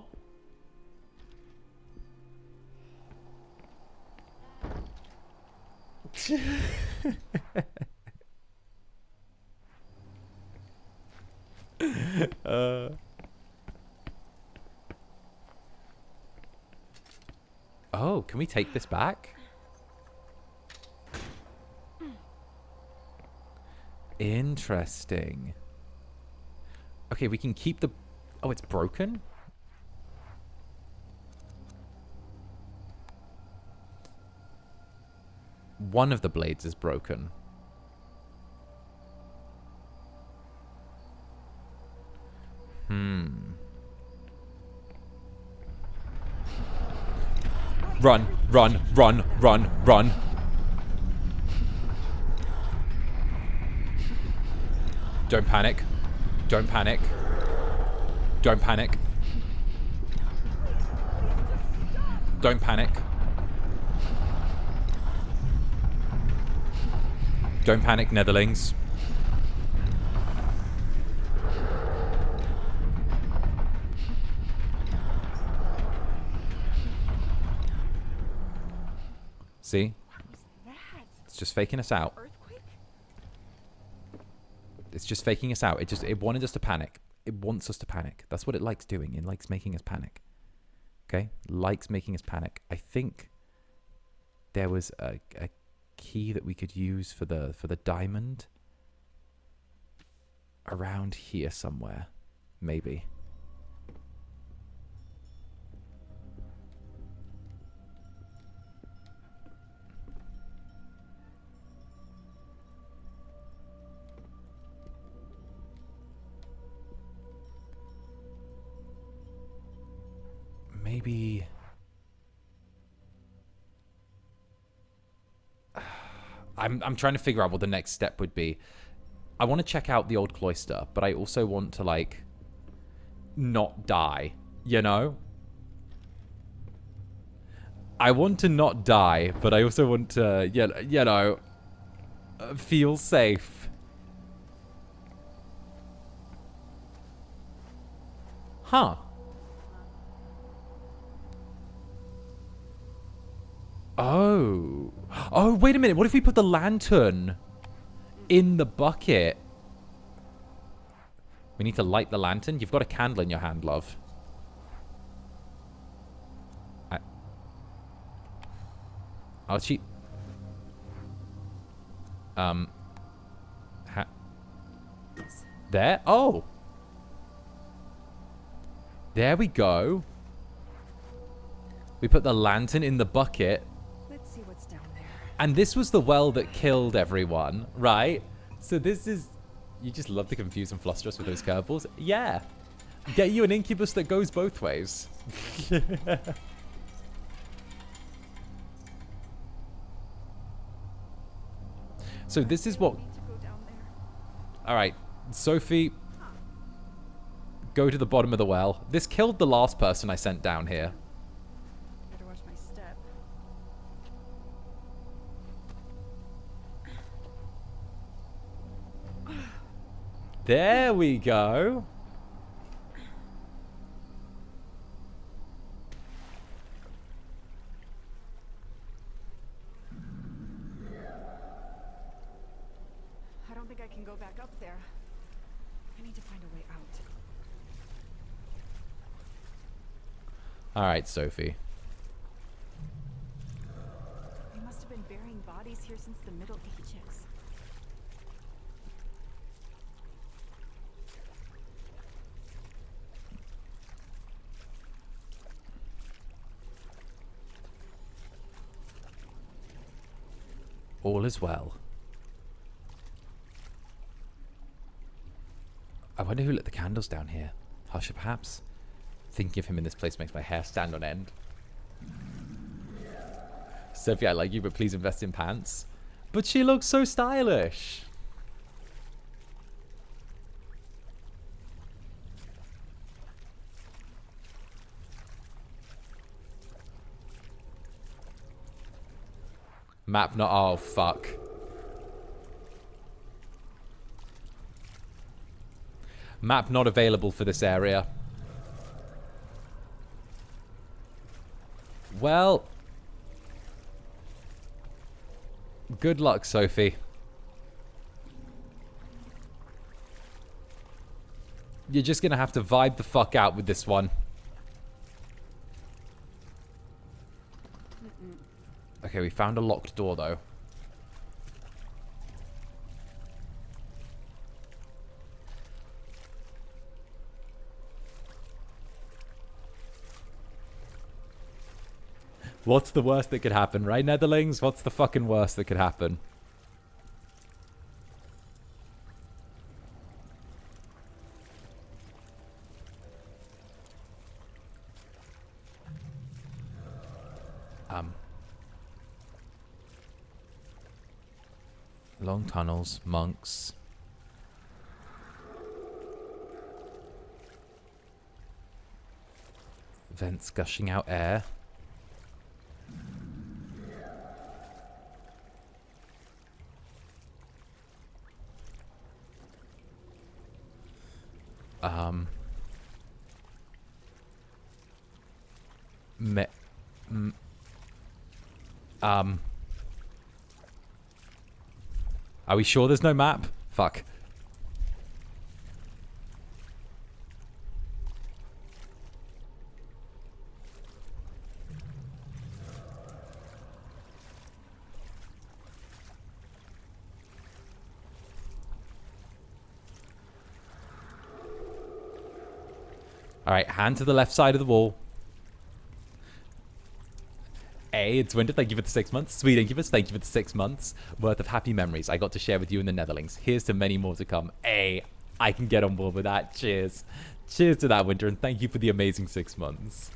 Speaker 1: Oh, can we take this back? Interesting. Okay, we can keep the... Oh, it's broken? One of the blades is broken. Run, run, run, run, run. Don't panic. Don't panic. Don't panic. Don't panic. Don't panic, Netherlings. See? It's just faking us out.
Speaker 6: Earthquake?
Speaker 1: It's just faking us out. It wanted us to panic. It wants us to panic. That's what it likes doing. It likes making us panic. Okay? Likes making us panic. I think there was a key that we could use for the diamond around here somewhere. Maybe. Maybe... I'm trying to figure out what the next step would be. I want to check out the old cloister, but I also want to, like, not die, you know? I want to not die, but I also want to, you know, feel safe. Huh. Oh. Oh, wait a minute. What if we put the lantern in the bucket? We need to light the lantern. You've got a candle in your hand, love. I'll cheat. There? Oh. There we go. We put the lantern in the bucket.
Speaker 6: Let's see what's down there.
Speaker 1: And this was the well that killed everyone, right? So this is... You just love to confuse and fluster us with those curveballs. Yeah. Get you an incubus that goes both ways. So this is what...
Speaker 6: We need to go down there.
Speaker 1: All right, Sophie, go to the bottom of the well. This killed the last person I sent down here.
Speaker 6: Better watch my step.
Speaker 1: There we go.
Speaker 6: can go back up there. I need to find a way out.
Speaker 1: Alright, Sophie.
Speaker 6: They must have been burying bodies here since the Middle Ages.
Speaker 1: All is well. I wonder who lit the candles down here. Husher, perhaps? Thinking of him in this place makes my hair stand on end. Sophie, I like you, but please invest in pants. But she looks so stylish. Map not. Oh, fuck. Map not available for this area. Well. Good luck, Sophie. You're just gonna have to vibe the fuck out with this one. Okay, we found a locked door, though. What's the worst that could happen, right, Netherlings? What's the fucking worst that could happen? Long tunnels, monks. Vents gushing out air. Are we sure there's no map? Fuck. Alright, hand to the left side of the wall. Hey, it's Winter. Thank you for the 6 months. Sweet Incubus, thank you for the 6 months worth of happy memories I got to share with you in the Netherlands. Here's to many more to come. Hey, I can get on board with that. Cheers. Cheers to that, Winter, and thank you for the amazing 6 months.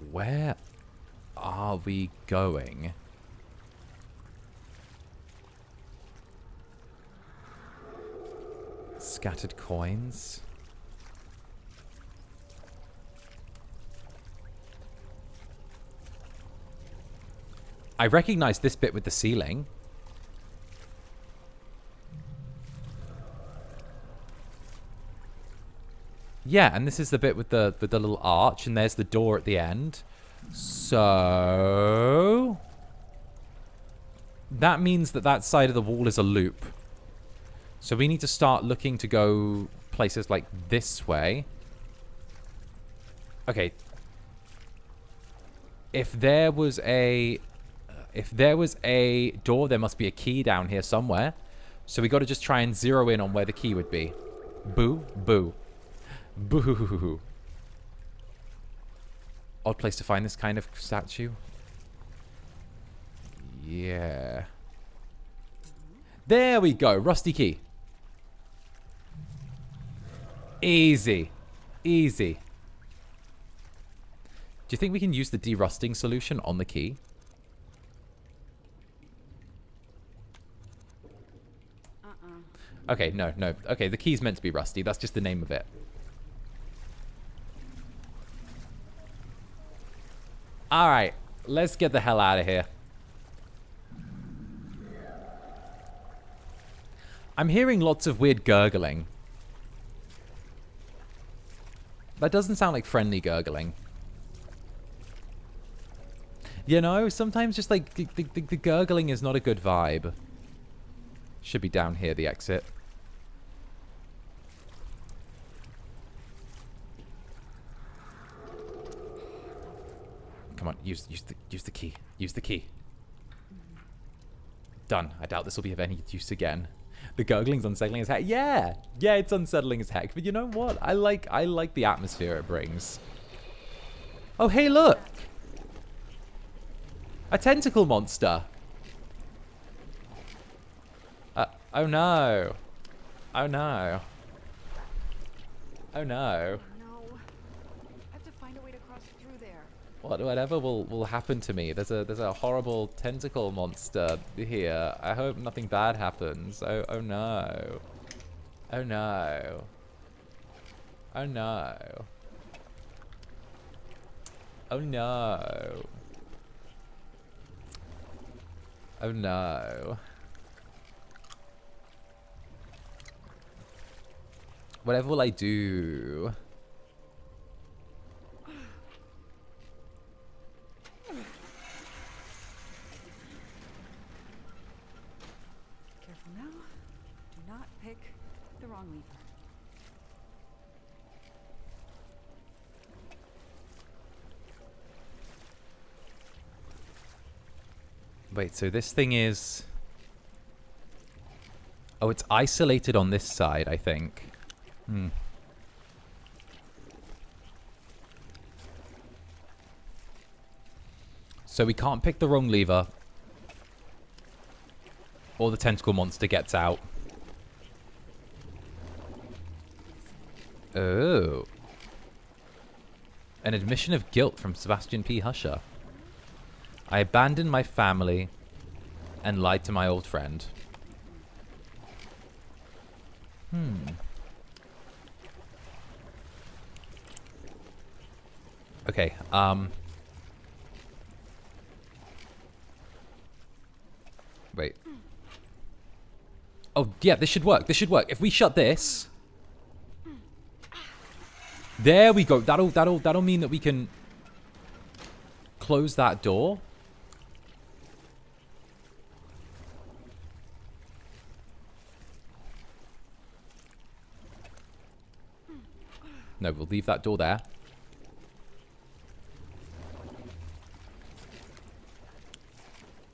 Speaker 1: Where are we going? Scattered coins. I recognize this bit with the ceiling. Yeah, and this is the bit with the little arch, and there's the door at the end. So that means that that side of the wall is a loop. So we need to start looking to go places like this way. Okay. If there was a door, there must be a key down here somewhere. So we got to just try and zero in on where the key would be. Boo, boo. Boo. Odd place to find this kind of statue. Yeah. There we go. Rusty key. Easy. Easy. Do you think we can use the de-rusting solution on the key? Okay, no. Okay, the key's meant to be rusty. That's just the name of it. Alright, let's get the hell out of here. I'm hearing lots of weird gurgling. That doesn't sound like friendly gurgling. You know, sometimes just like the gurgling is not a good vibe. Should be down here, the exit. Come on, use the key. Use the key. Done. I doubt this will be of any use again. The gurgling's unsettling as heck. Yeah, it's unsettling as heck. But you know what? I like the atmosphere it brings. Oh, hey, look! A tentacle monster. Oh no. Oh no. Oh no.
Speaker 6: No. I have to find a way to cross through there.
Speaker 1: Whatever will happen to me. There's a horrible tentacle monster here. I hope nothing bad happens. Oh no. Oh no. Oh no. Oh no. Oh no. Whatever will I do?
Speaker 6: Careful now. Do not pick the wrong lever.
Speaker 1: Wait, so this thing is... Oh, it's isolated on this side, I think. So we can't pick the wrong lever, or the tentacle monster gets out. Oh. An admission of guilt from Sebastian P. Husher. I abandoned my family and lied to my old friend. Okay, wait. Oh, yeah, this should work. This should work. If we shut this... There we go. That'll mean that we can close that door. No, we'll leave that door there.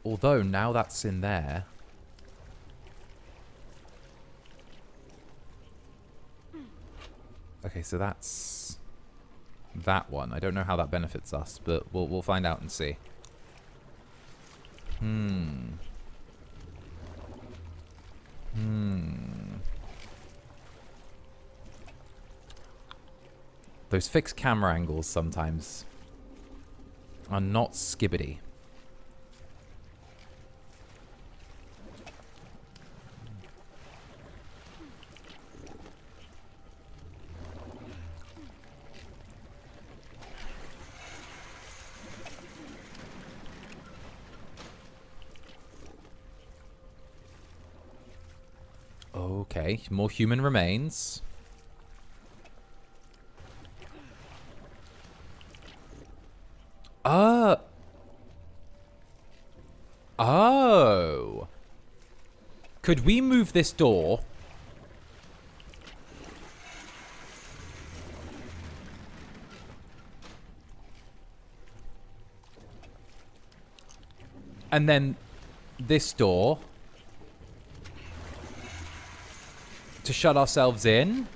Speaker 1: Although, now that's in there... Okay, so that's... that one. I don't know how that benefits us, but we'll find out and see. Those fixed camera angles sometimes are not skibbity. Okay, more human remains. Oh. Could we move this door? And then this door to shut ourselves in?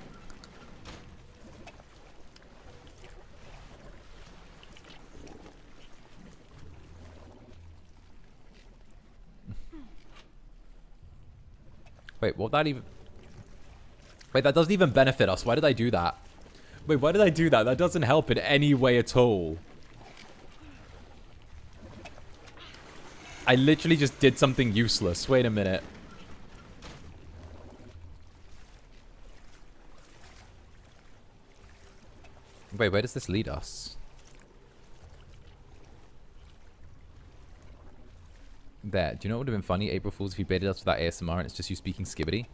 Speaker 1: Wait, what that even... Wait, that doesn't even benefit us. Why did I do that? Wait, why did I do that? That doesn't help in any way at all. I literally just did something useless. Wait a minute. Wait, where does this lead us? There. Do you know what would have been funny? April Fools if you baited us with that ASMR and it's just you speaking skibbity.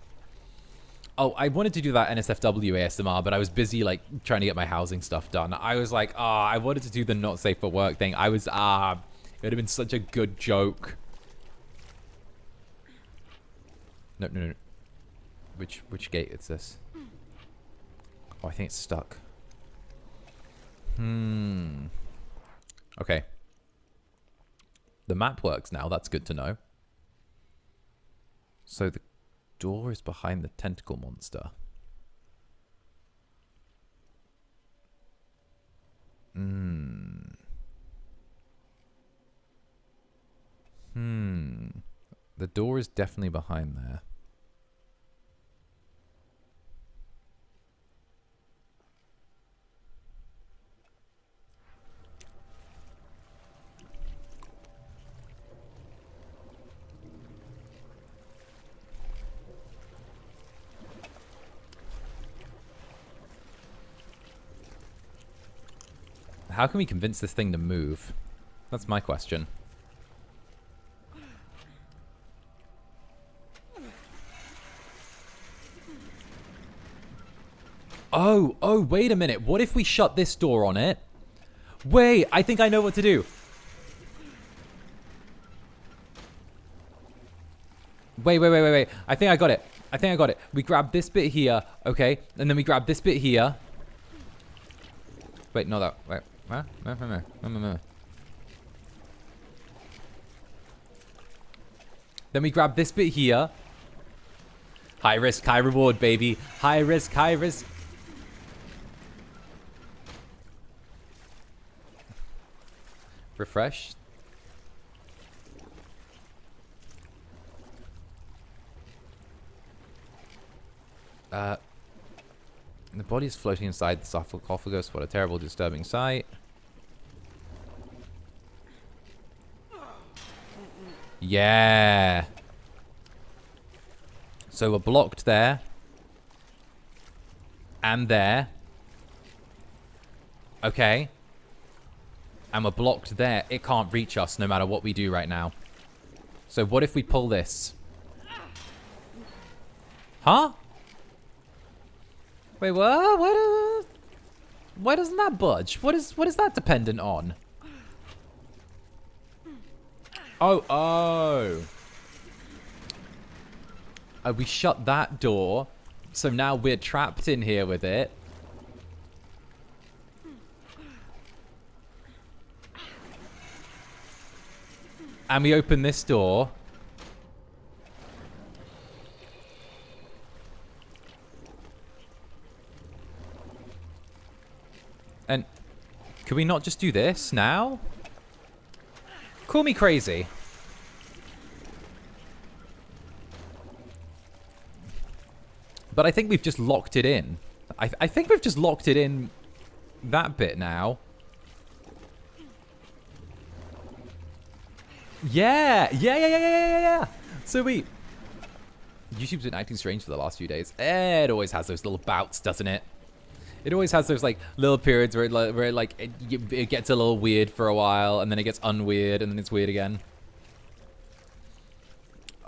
Speaker 1: Oh, I wanted to do that NSFW ASMR, but I was busy, like, trying to get my housing stuff done. I was like, I wanted to do the not safe for work thing. I was, it would have been such a good joke. No. Which gate is this? Oh, I think it's stuck. Okay. The map works now. That's good to know. So the door is behind the tentacle monster. The door is definitely behind there. How can we convince this thing to move? That's my question. Oh, wait a minute. What if we shut this door on it? Wait, I think I know what to do. Wait. I think I got it. We grab this bit here, okay? And then we grab this bit here. Wait, no, that. Wait. Huh? No. Then we grab this bit here. High risk, high reward, baby. High risk, high risk. Refresh. The body is floating inside the sarcophagus. What a terrible, disturbing sight. Yeah. So we're blocked there. And there. Okay. And we're blocked there. It can't reach us no matter what we do right now. So what if we pull this? Huh? Wait, what? Why doesn't that budge? What is that dependent on? Oh. We shut that door. So now we're trapped in here with it. And we open this door. And can we not just do this now? Call me crazy. But I think we've just locked it in. I think we've just locked it in that bit now. Yeah. So YouTube's been acting strange for the last few days. It always has those little bouts, doesn't it? It always has those like little periods where it gets a little weird for a while, and then it gets unweird, and then it's weird again.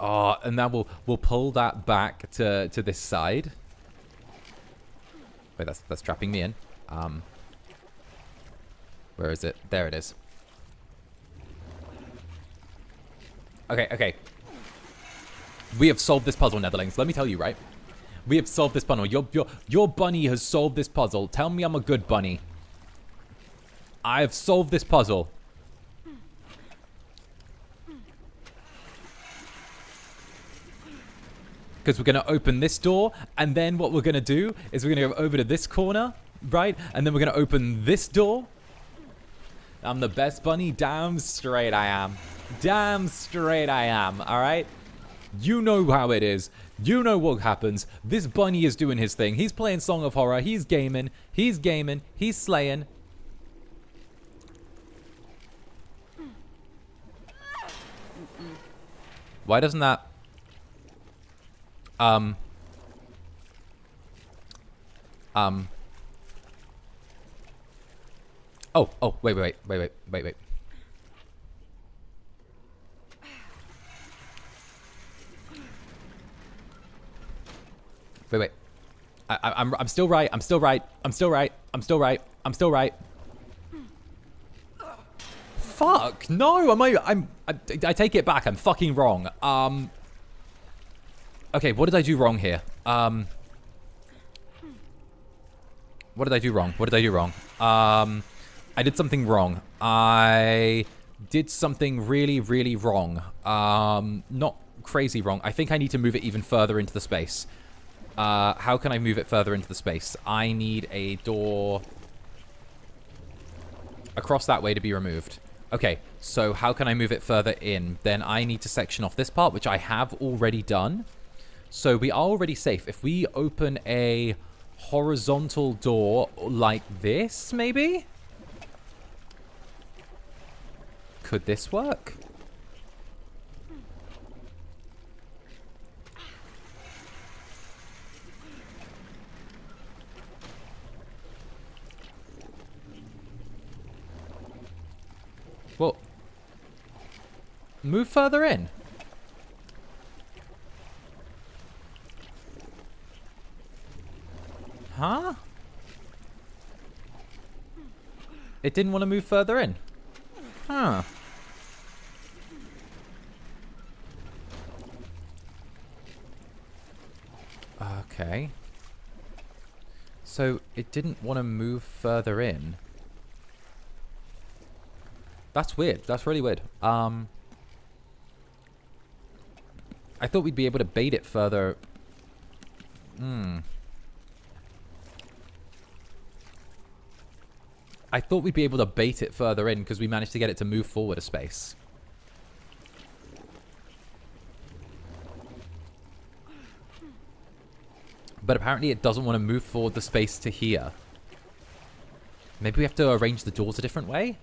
Speaker 1: Oh, and now we'll pull that back to this side. Wait, that's trapping me in. Where is it? There it is. Okay. We have solved this puzzle, Netherlings. Let me tell you, right? We have solved this puzzle. Your bunny has solved this puzzle. Tell me I'm a good bunny. I have solved this puzzle. Because we're going to open this door, and then what we're going to do is we're going to go over to this corner, right? And then we're going to open this door. I'm the best bunny. Damn straight I am. Damn straight I am, all right? You know how it is. You know what happens. This bunny is doing his thing. He's playing Song of Horror. He's gaming. He's slaying. Why doesn't that... Oh, wait. Wait. I'm still right. I'm still right. I'm still right. I'm still right. I'm still right. Fuck. No, I take it back. I'm fucking wrong. Okay, what did I do wrong here? What did I do wrong? What did I do wrong? I did something wrong. I did something really, really wrong. Not crazy wrong. I think I need to move it even further into the space. How can I move it further into the space? I need a door across that way to be removed. Okay, so how can I move it further in? Then I need to section off this part, which I have already done. So we are already safe. If we open a horizontal door like this, maybe? Could this work? Well, move further in. Huh? It didn't want to move further in. Huh. Okay. So it didn't want to move further in. That's weird. That's really weird. I thought we'd be able to bait it further. I thought we'd be able to bait it further in because we managed to get it to move forward a space. But apparently it doesn't want to move forward the space to here. Maybe we have to arrange the doors a different way?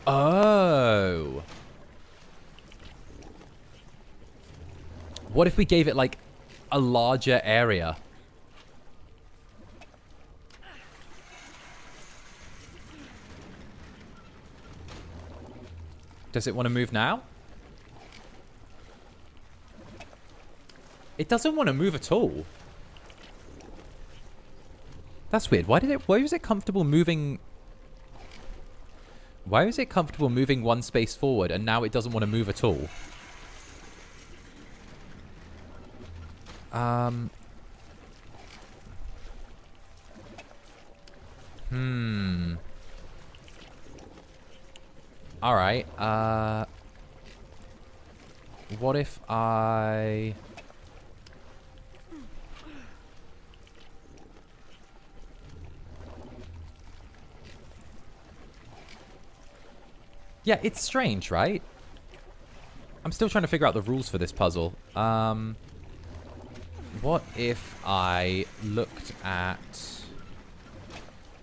Speaker 1: Oh. What if we gave it, like, a larger area? Does it want to move now? It doesn't want to move at all. That's weird. Why was it comfortable moving... Why was it comfortable moving one space forward and now it doesn't want to move at all? Alright, what if I... Yeah, it's strange, right? I'm still trying to figure out the rules for this puzzle. What if I looked at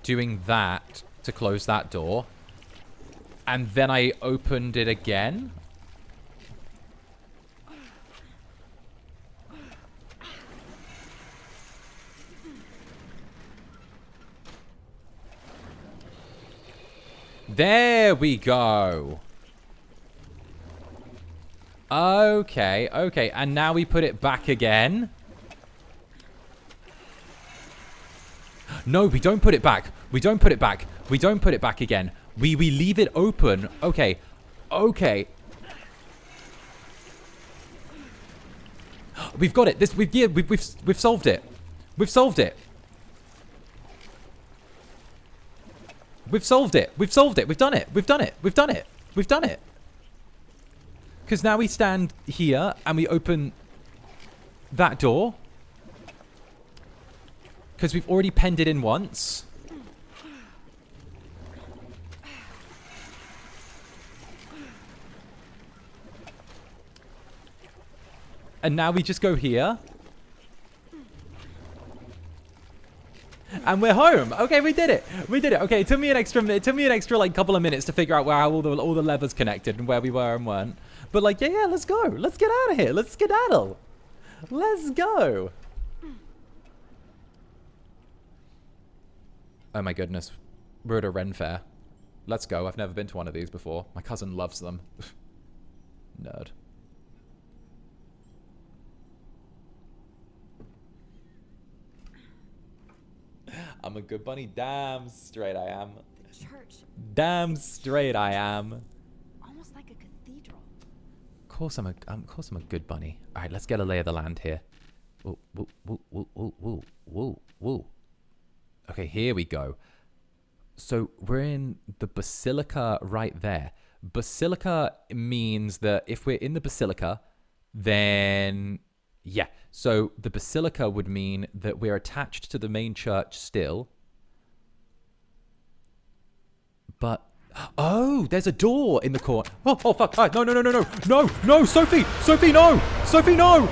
Speaker 1: doing that to close that door, and then I opened it again? There we go. Okay, okay. And now we put it back again. No, we don't put it back. We don't put it back. We don't put it back again. We leave it open. Okay. Okay. We've got it. We've solved it. We've solved it. We've solved it. We've solved it. We've done it. We've done it. We've done it. We've done it. Because now we stand here and we open that door. Because we've already penned it in once. And now we just go here. And we're home. Okay, we did it. We did it. Okay, it took me an extra like couple of minutes to figure out where all the levers connected and where we were and weren't. But like, yeah, let's go. Let's get out of here. Let's skedaddle. Let's go. Oh my goodness. We're at a Ren fair. Let's go. I've never been to one of these before. My cousin loves them. Nerd. I'm a good bunny. Damn straight I am.
Speaker 6: The church.
Speaker 1: Damn straight I am.
Speaker 6: Almost like a cathedral.
Speaker 1: Of course I'm a good bunny. All right, let's get a lay of the land here. Woo, woo, woo, woo, woo, woo, woo, woo. Okay, here we go. So we're in the basilica right there. Basilica means that if we're in the basilica, then yeah. So the basilica would mean that we're attached to the main church still. But oh, there's a door in the corner. Oh fuck! Right, no, Sophie, no, Sophie, no, Sophie, no,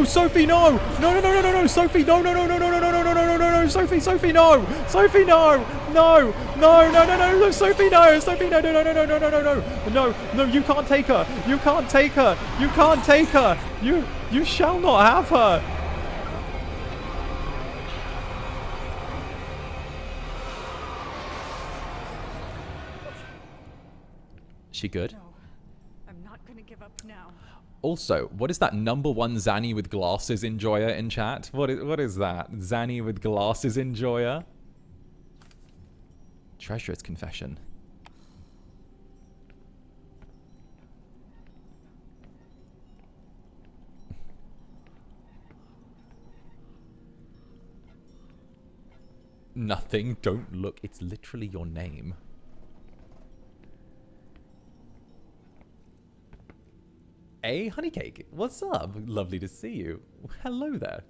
Speaker 1: Sophie, no, Sophie, no, Sophie, no, you can't take her, you shall not have her. She good?
Speaker 6: No, I'm not gonna give up now.
Speaker 1: Also, what is that number one Zanny with glasses enjoyer in chat? What is that? Zanny with glasses enjoyer? Treasurer's confession. Nothing. Don't look. It's literally your name. Hey, Honeycake, what's up? Lovely to see you. Hello there.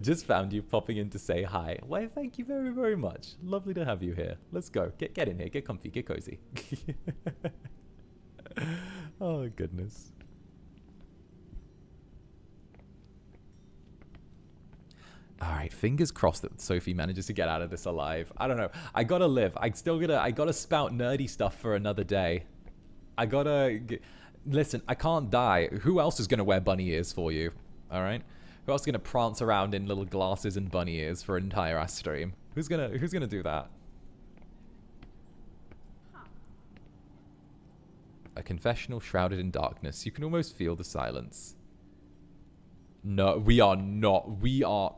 Speaker 1: Just found you popping in to say hi. Why, thank you very, very much. Lovely to have you here. Let's go. Get in here. Get comfy. Get cozy. Oh, goodness. All right, fingers crossed that Sophie manages to get out of this alive. I don't know. I gotta live. I gotta spout nerdy stuff for another day. I gotta... Listen, I can't die. Who else is going to wear bunny ears for you? All right? Who else is going to prance around in little glasses and bunny ears for an entire ass stream? Who's going to do that? A confessional shrouded in darkness. You can almost feel the silence. No, we are not. We are...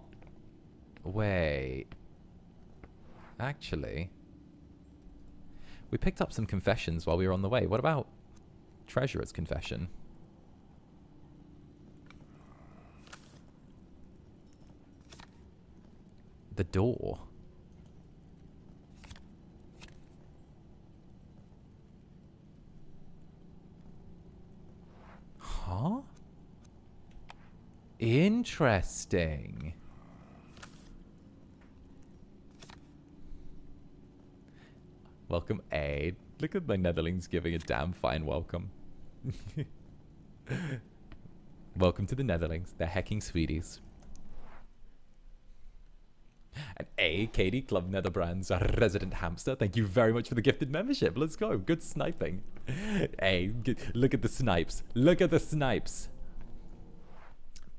Speaker 1: Wait. Actually, we picked up some confessions while we were on the way. What about Treasurer's confession? The door. Huh? Interesting. Welcome, A. Look at my Netherlings giving a damn fine welcome. Welcome to the Netherlings. They're hecking sweeties. And A, Katie, Club Netherbrand's a resident hamster. Thank you very much for the gifted membership. Let's go. Good sniping. A, look at the snipes. Look at the snipes.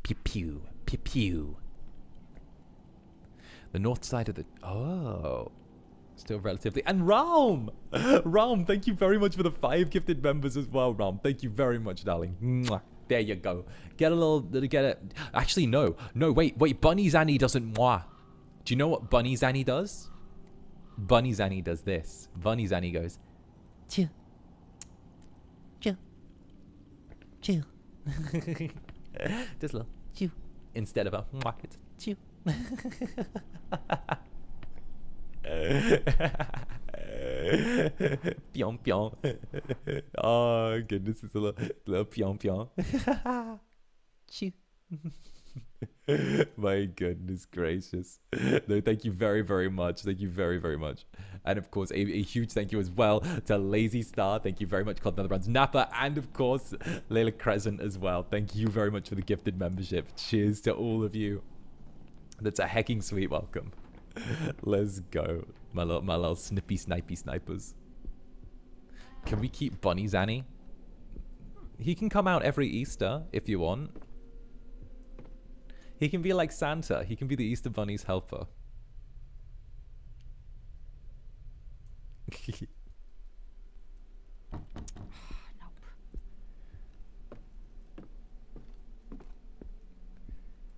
Speaker 1: Pew pew. Pew pew. The north side of the... Oh... Still relatively... And Raum! Raum, thank you very much for the 5 gifted members as well, Raum. Thank you very much, darling. Mwah. There you go. Get a little... Get it. Actually, no. No, wait. Bunny Zanny doesn't mwah. Do you know what Bunny Zanny does? Bunny Zanny does this. Bunny Zanny goes... Chew. Chew. Chew. Just a little chew. Instead of a mwah, it's chew. Pyong pyong. Oh goodness, it's a little pyong pyong. Chew. My goodness gracious. No, thank you very, very much. Thank you very, very much. And of course, a huge thank you as well to Lazy Star. Thank you very much, Cloud Netherbrand's Napa, and of course, 𝓂𝓸𝓾𝓻 as well. Thank you very much for the gifted membership. Cheers to all of you. That's a hecking sweet welcome. Let's go. My little snippy snipers. Can we keep Bunny Zanny? He can come out every Easter if you want. He can be like Santa. He can be the Easter Bunny's helper.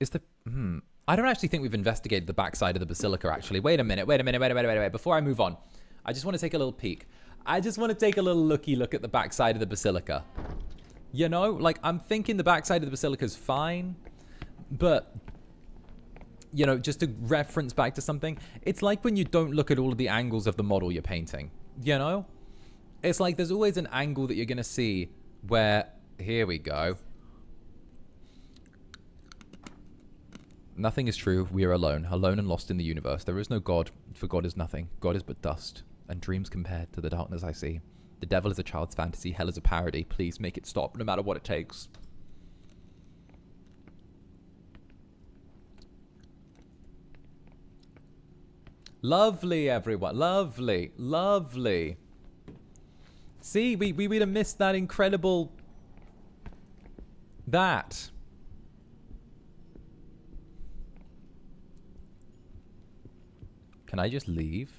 Speaker 1: Is the... I don't actually think we've investigated the backside of the basilica, actually. Wait a minute. Before I move on, I just want to take a little peek. I just want to take a little look at the backside of the basilica. You know, like, I'm thinking the backside of the basilica is fine, but, you know, just to reference back to something, it's like when you don't look at all of the angles of the model you're painting, you know? It's like there's always an angle that you're going to see where, here we go. Nothing is true. We are alone and lost in the universe. There is no God, for God is nothing. God is but dust, and dreams compared to the darkness I see. The devil is a child's fantasy. Hell is a parody. Please make it stop, no matter what it takes. Lovely, everyone. Lovely. Lovely. See, we would have missed that incredible... That. Can I just leave?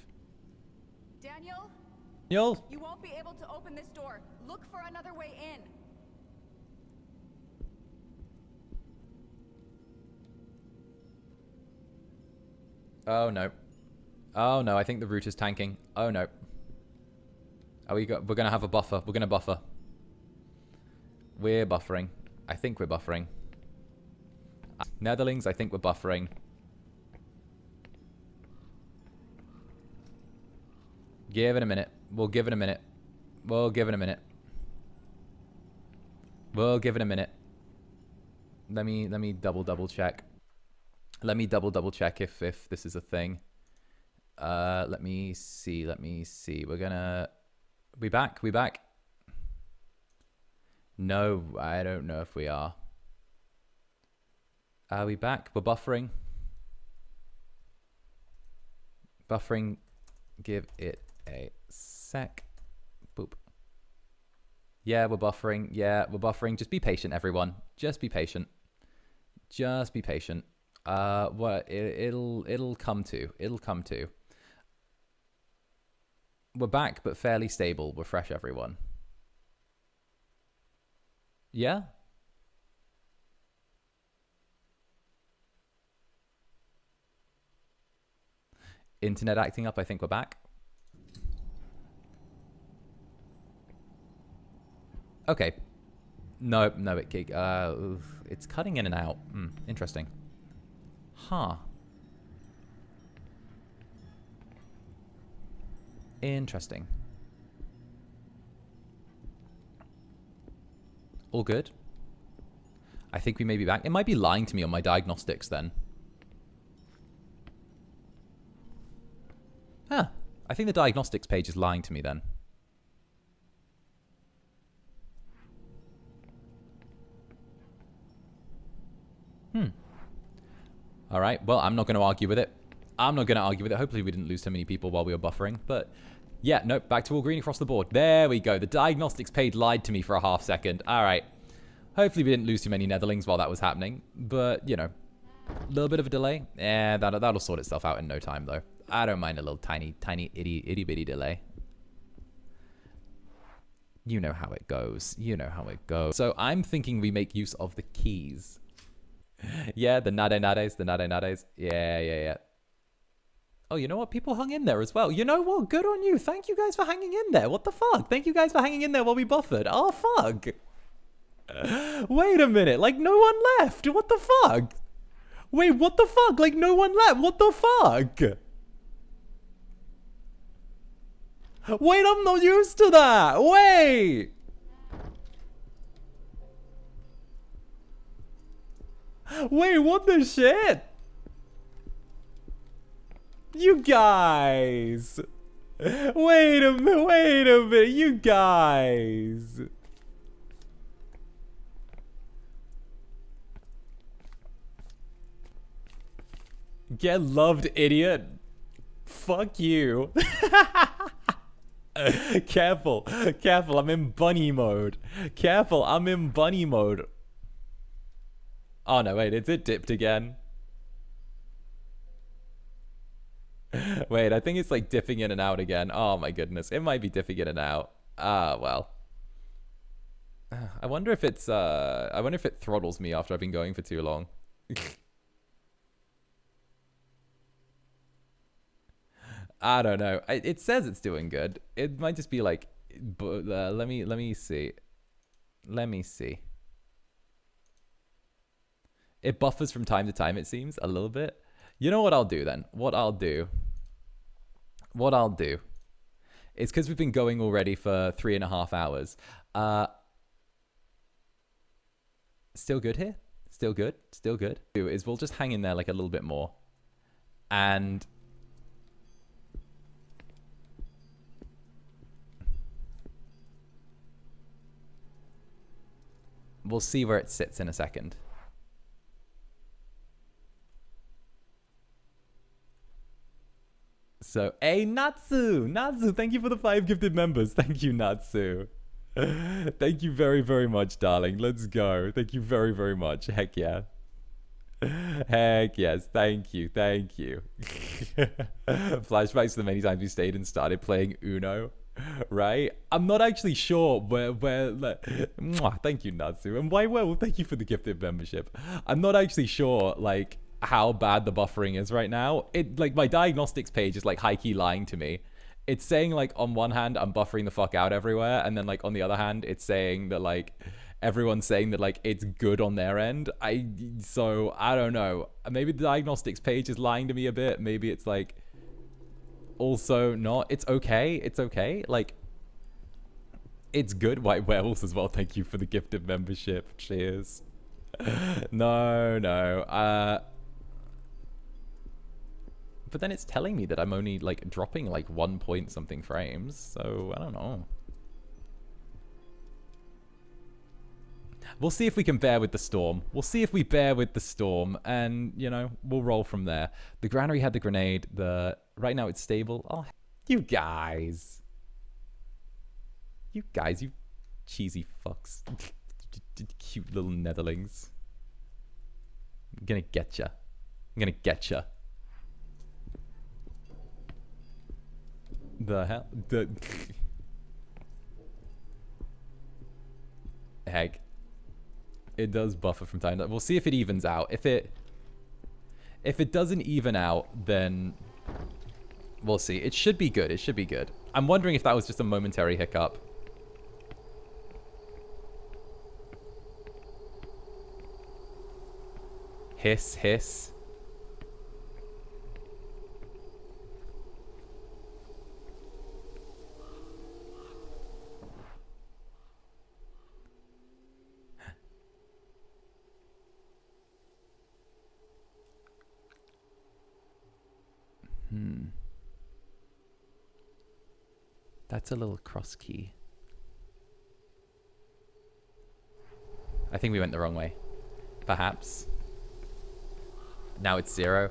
Speaker 6: Daniel?
Speaker 1: Daniel?
Speaker 6: You won't be able to open this door. Look for another way in.
Speaker 1: Oh no. Oh no, I think the route is tanking. Oh no. We're gonna have a buffer. We're gonna buffer. We're buffering. I think we're buffering. Netherlings, I think we're buffering. Give it a minute. We'll give it a minute. We'll give it a minute. We'll give it a minute. Let me double check. Let me double check if this is a thing. Let me see. We're gonna... We back? No, I don't know if we are. Are we back? We're buffering. Buffering. Give it a sec. Boop. Yeah, we're buffering. Just be patient, everyone. Just be patient. What it'll come to. We're back, but fairly stable. We're fresh, everyone. Yeah? Internet acting up, I think we're back. Okay. No, it's cutting in and out. Interesting. Huh. Interesting. All good? I think we may be back. It might be lying to me on my diagnostics then. Huh. I think the diagnostics page is lying to me then. All right. Well, I'm not going to argue with it. Hopefully we didn't lose so many people while we were buffering. But yeah, nope. Back to all green across the board. There we go. The diagnostics page lied to me for a half second. All right. Hopefully we didn't lose too many Netherlings while that was happening. But, you know, a little bit of a delay. Yeah, that'll sort itself out in no time, though. I don't mind a little tiny itty bitty delay. You know how it goes. So I'm thinking we make use of the keys. Yeah, the nades. Yeah. Oh, you know what? People hung in there as well. You know what? Good on you. Thank you guys for hanging in there. What the fuck? Thank you guys for hanging in there while we buffered. Oh, fuck. Wait a minute. Like, no one left. What the fuck? Wait, what the fuck? Like, no one left. What the fuck? Wait, I'm not used to that. Wait. Wait, what the shit? You guys. Wait a minute, you guys. Get loved, idiot. Fuck you. Careful, I'm in bunny mode. Oh no, wait, it dipped again. Wait, I think it's like dipping in and out again. Oh my goodness, it might be dipping in and out. Ah, well. I wonder if it throttles me after I've been going for too long. I don't know. It says it's doing good. It might just be like, let me see. Let me see. It buffers from time to time, it seems, a little bit. You know what I'll do then? What I'll do is, because we've been going already for 3.5 hours. Still good here? Still good? Still good? Is we'll just hang in there like a little bit more. And we'll see where it sits in a second. So, hey, Natsu! Natsu, thank you for the 5 gifted members. Thank you, Natsu. Thank you very, very much, darling. Let's go. Thank you very, very much. Heck yeah. Heck yes. Thank you. Thank you. Flashbacks to the many times we stayed and started playing Uno. Right? I'm not actually sure where thank you, Natsu. And why well, thank you for the gifted membership. I'm not actually sure, like, how bad the buffering is right now. It, like, my diagnostics page is, like, high-key lying to me. It's saying, like, on one hand, I'm buffering the fuck out everywhere, and then, like, on the other hand, it's saying that, like, everyone's saying that, like, it's good on their end. So, I don't know. Maybe the diagnostics page is lying to me a bit. Maybe it's, like, also not. It's okay. It's okay. Like, it's good. White Werewolves as well. Thank you for the gifted membership. Cheers. No. But then it's telling me that I'm only, like, dropping, like, 1 point something frames. So, I don't know. We'll see if we can bear with the storm. We'll see if we bear with the storm. And, you know, we'll roll from there. The granary had the grenade. Right now it's stable. Oh, you guys. You guys, you cheesy fucks. Cute little netherlings. I'm gonna get ya. I'm gonna get ya. The hell? Heck. It does buffer from time to time. We'll see if it evens out. If it doesn't even out, then we'll see. It should be good. It should be good. I'm wondering if that was just a momentary hiccup. Hiss, hiss. That's a little cross key. I think we went the wrong way. Perhaps. Now it's 0.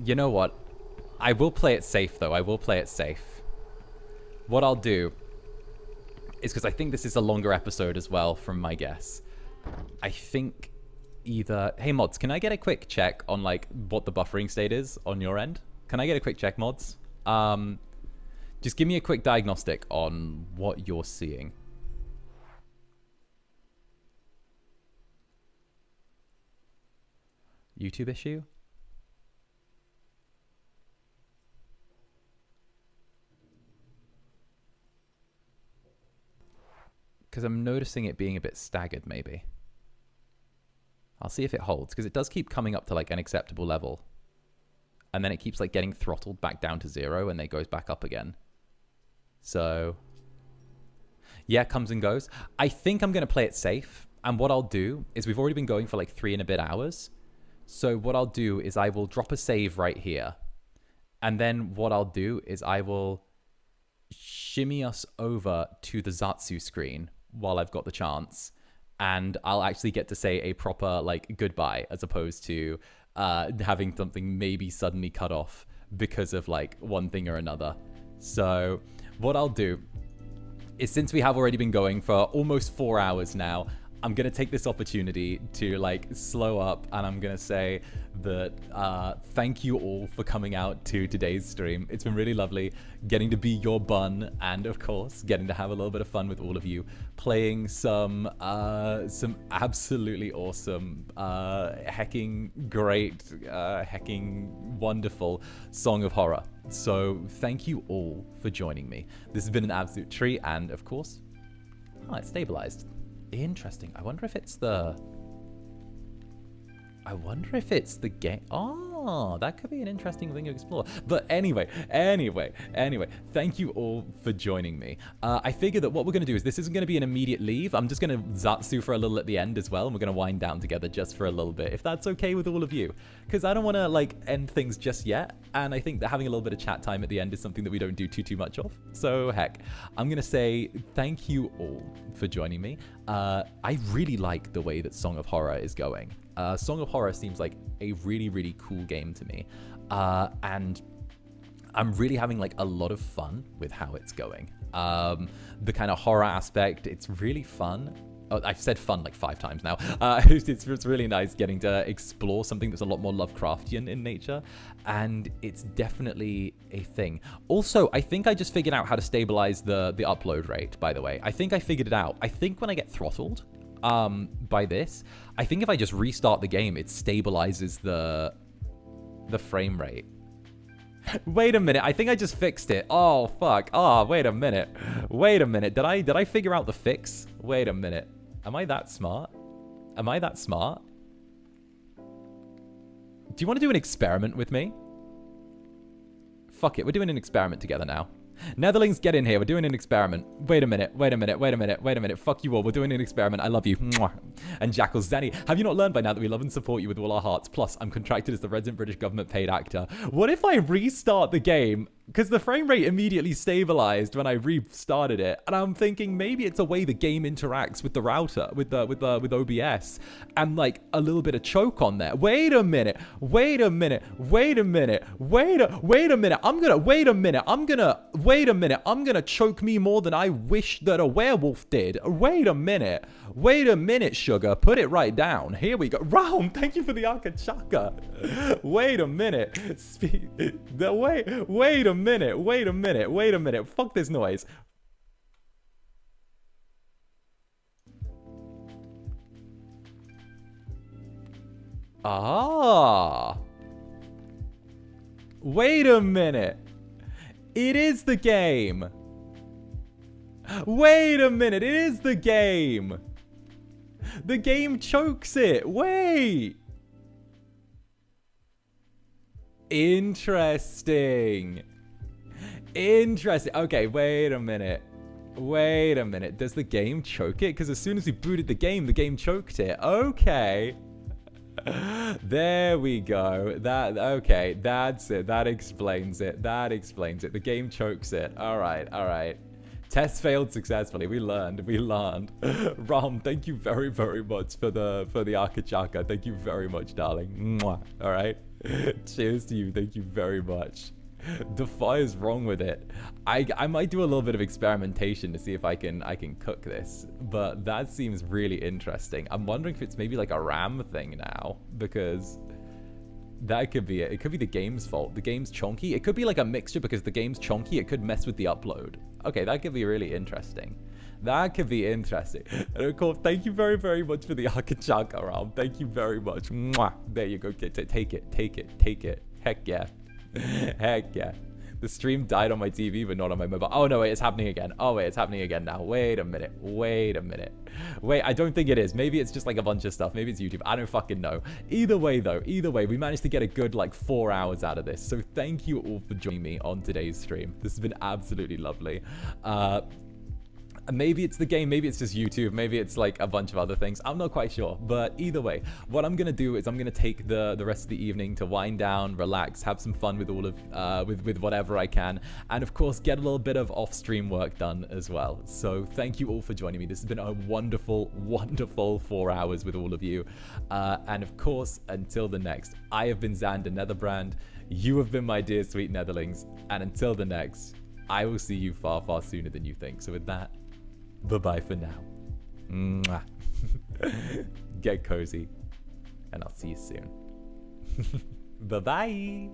Speaker 1: You know what? I will play it safe, though. I will play it safe. What I'll do is, because I think this is a longer episode as well, from my guess. I think either... Hey, mods, can I get a quick check on, like, what the buffering state is on your end? Can I get a quick check, mods? Just give me a quick diagnostic on what you're seeing. YouTube issue? Because I'm noticing it being a bit staggered, maybe. I'll see if it holds, because it does keep coming up to, like, an acceptable level. And then it keeps, like, getting throttled back down to 0, and then it goes back up again. So, yeah, it comes and goes. I think I'm going to play it safe. And what I'll do is we've already been going for, like, 3 and a bit hours. So what I'll do is I will drop a save right here. And then what I'll do is I will shimmy us over to the Zatsu screen while I've got the chance. And I'll actually get to say a proper, like, goodbye, as opposed to having something maybe suddenly cut off because of, like, one thing or another. So what I'll do is, since we have already been going for almost 4 hours now, I'm going to take this opportunity to like slow up, and I'm going to say that thank you all for coming out to today's stream. It's been really lovely getting to be your bun, and of course getting to have a little bit of fun with all of you, playing some absolutely awesome, hecking great, hecking wonderful Song of Horror. So thank you all for joining me. This has been an absolute treat, and of course, it's stabilized. Interesting. I wonder if it's the game. Oh, that could be an interesting thing to explore. But anyway, thank you all for joining me. I figured that what we're going to do is this isn't going to be an immediate leave. I'm just going to zatsu for a little at the end as well, and we're going to wind down together just for a little bit, if that's okay with all of you. Because I don't want to like end things just yet, and I think that having a little bit of chat time at the end is something that we don't do too much of. So heck, I'm going to say thank you all for joining me. I really like the way that Song of Horror is going. Song of Horror seems like a really, really cool game to me. And I'm really having like a lot of fun with how it's going. The kind of horror aspect, it's really fun. Oh, I've said fun like 5 times now. It's really nice getting to explore something that's a lot more Lovecraftian in nature. And it's definitely a thing. Also, I think I just figured out how to stabilize the upload rate, by the way. I think I figured it out. I think when I get throttled by this, I think if I just restart the game, it stabilizes the frame rate. Wait a minute, I think I just fixed it. Oh fuck. Oh, wait a minute. Did I figure out the fix? Wait a minute. Am I that smart? Do you want to do an experiment with me? Fuck it, we're doing an experiment together now. Netherlings, get in here. We're doing an experiment. Wait a minute. Fuck you all. We're doing an experiment. I love you. Mwah. And Jackal Zanny, have you not learned by now that we love and support you with all our hearts? Plus, I'm contracted as the resident British government paid actor. What if I restart the game? Because the frame rate immediately stabilized when I restarted it, and I'm thinking maybe it's a way the game interacts with the router, with OBS, and like a little bit of choke on there. Wait a minute. I'm gonna choke me more than I wish that a werewolf did. Wait a minute, sugar. Put it right down. Here we go. Raum, thank you for the Akachaka. Wait a minute. Wait a minute. Fuck this noise. Ah. Wait a minute. It is the game. Wait a minute. It is the game. The game chokes it. Wait. Interesting. Okay, wait a minute. Does the game choke it? Because as soon as we booted the game choked it. Okay. There we go. Okay, that's it. That explains it. The game chokes it. All right. Test failed successfully. We learned. Ram, thank you very, very much for the Akachaka. Thank you very much, darling. Mwah. All right. Cheers to you. Thank you very much. The fire's wrong with it. I might do a little bit of experimentation to see if I can cook this, but that seems really interesting. I'm wondering if it's maybe like a RAM thing now, because that could be it. It could be the game's fault. The game's chonky. It could be like a mixture because the game's chonky. It could mess with the upload. Okay, that could be really interesting. And of course, thank you very, very much for the Akachaka round. Thank you very much. Mwah. There you go. Take it. Heck yeah. The stream died on my TV, but not on my mobile. Oh, no, wait, it's happening again. It's happening again now. Wait a minute. Wait, I don't think it is. Maybe it's just like a bunch of stuff. Maybe it's YouTube. I don't fucking know. Either way, we managed to get a good like 4 hours out of this. So thank you all for joining me on today's stream. This has been absolutely lovely. Maybe it's the game, maybe it's just YouTube, maybe it's like a bunch of other things. I'm not quite sure, but either way, what I'm gonna do is I'm gonna take the rest of the evening to wind down, relax, have some fun with all of with whatever I can, and of course get a little bit of off-stream work done as well. So thank you all for joining me. This has been a wonderful 4 hours with all of you, and of course, until the next, I have been Zander Netherbrand. You have been my dear sweet Netherlings, and until the next, I will see you far, far sooner than you think. So with that, bye-bye for now. Mwah. Get cozy, and I'll see you soon. Bye-bye.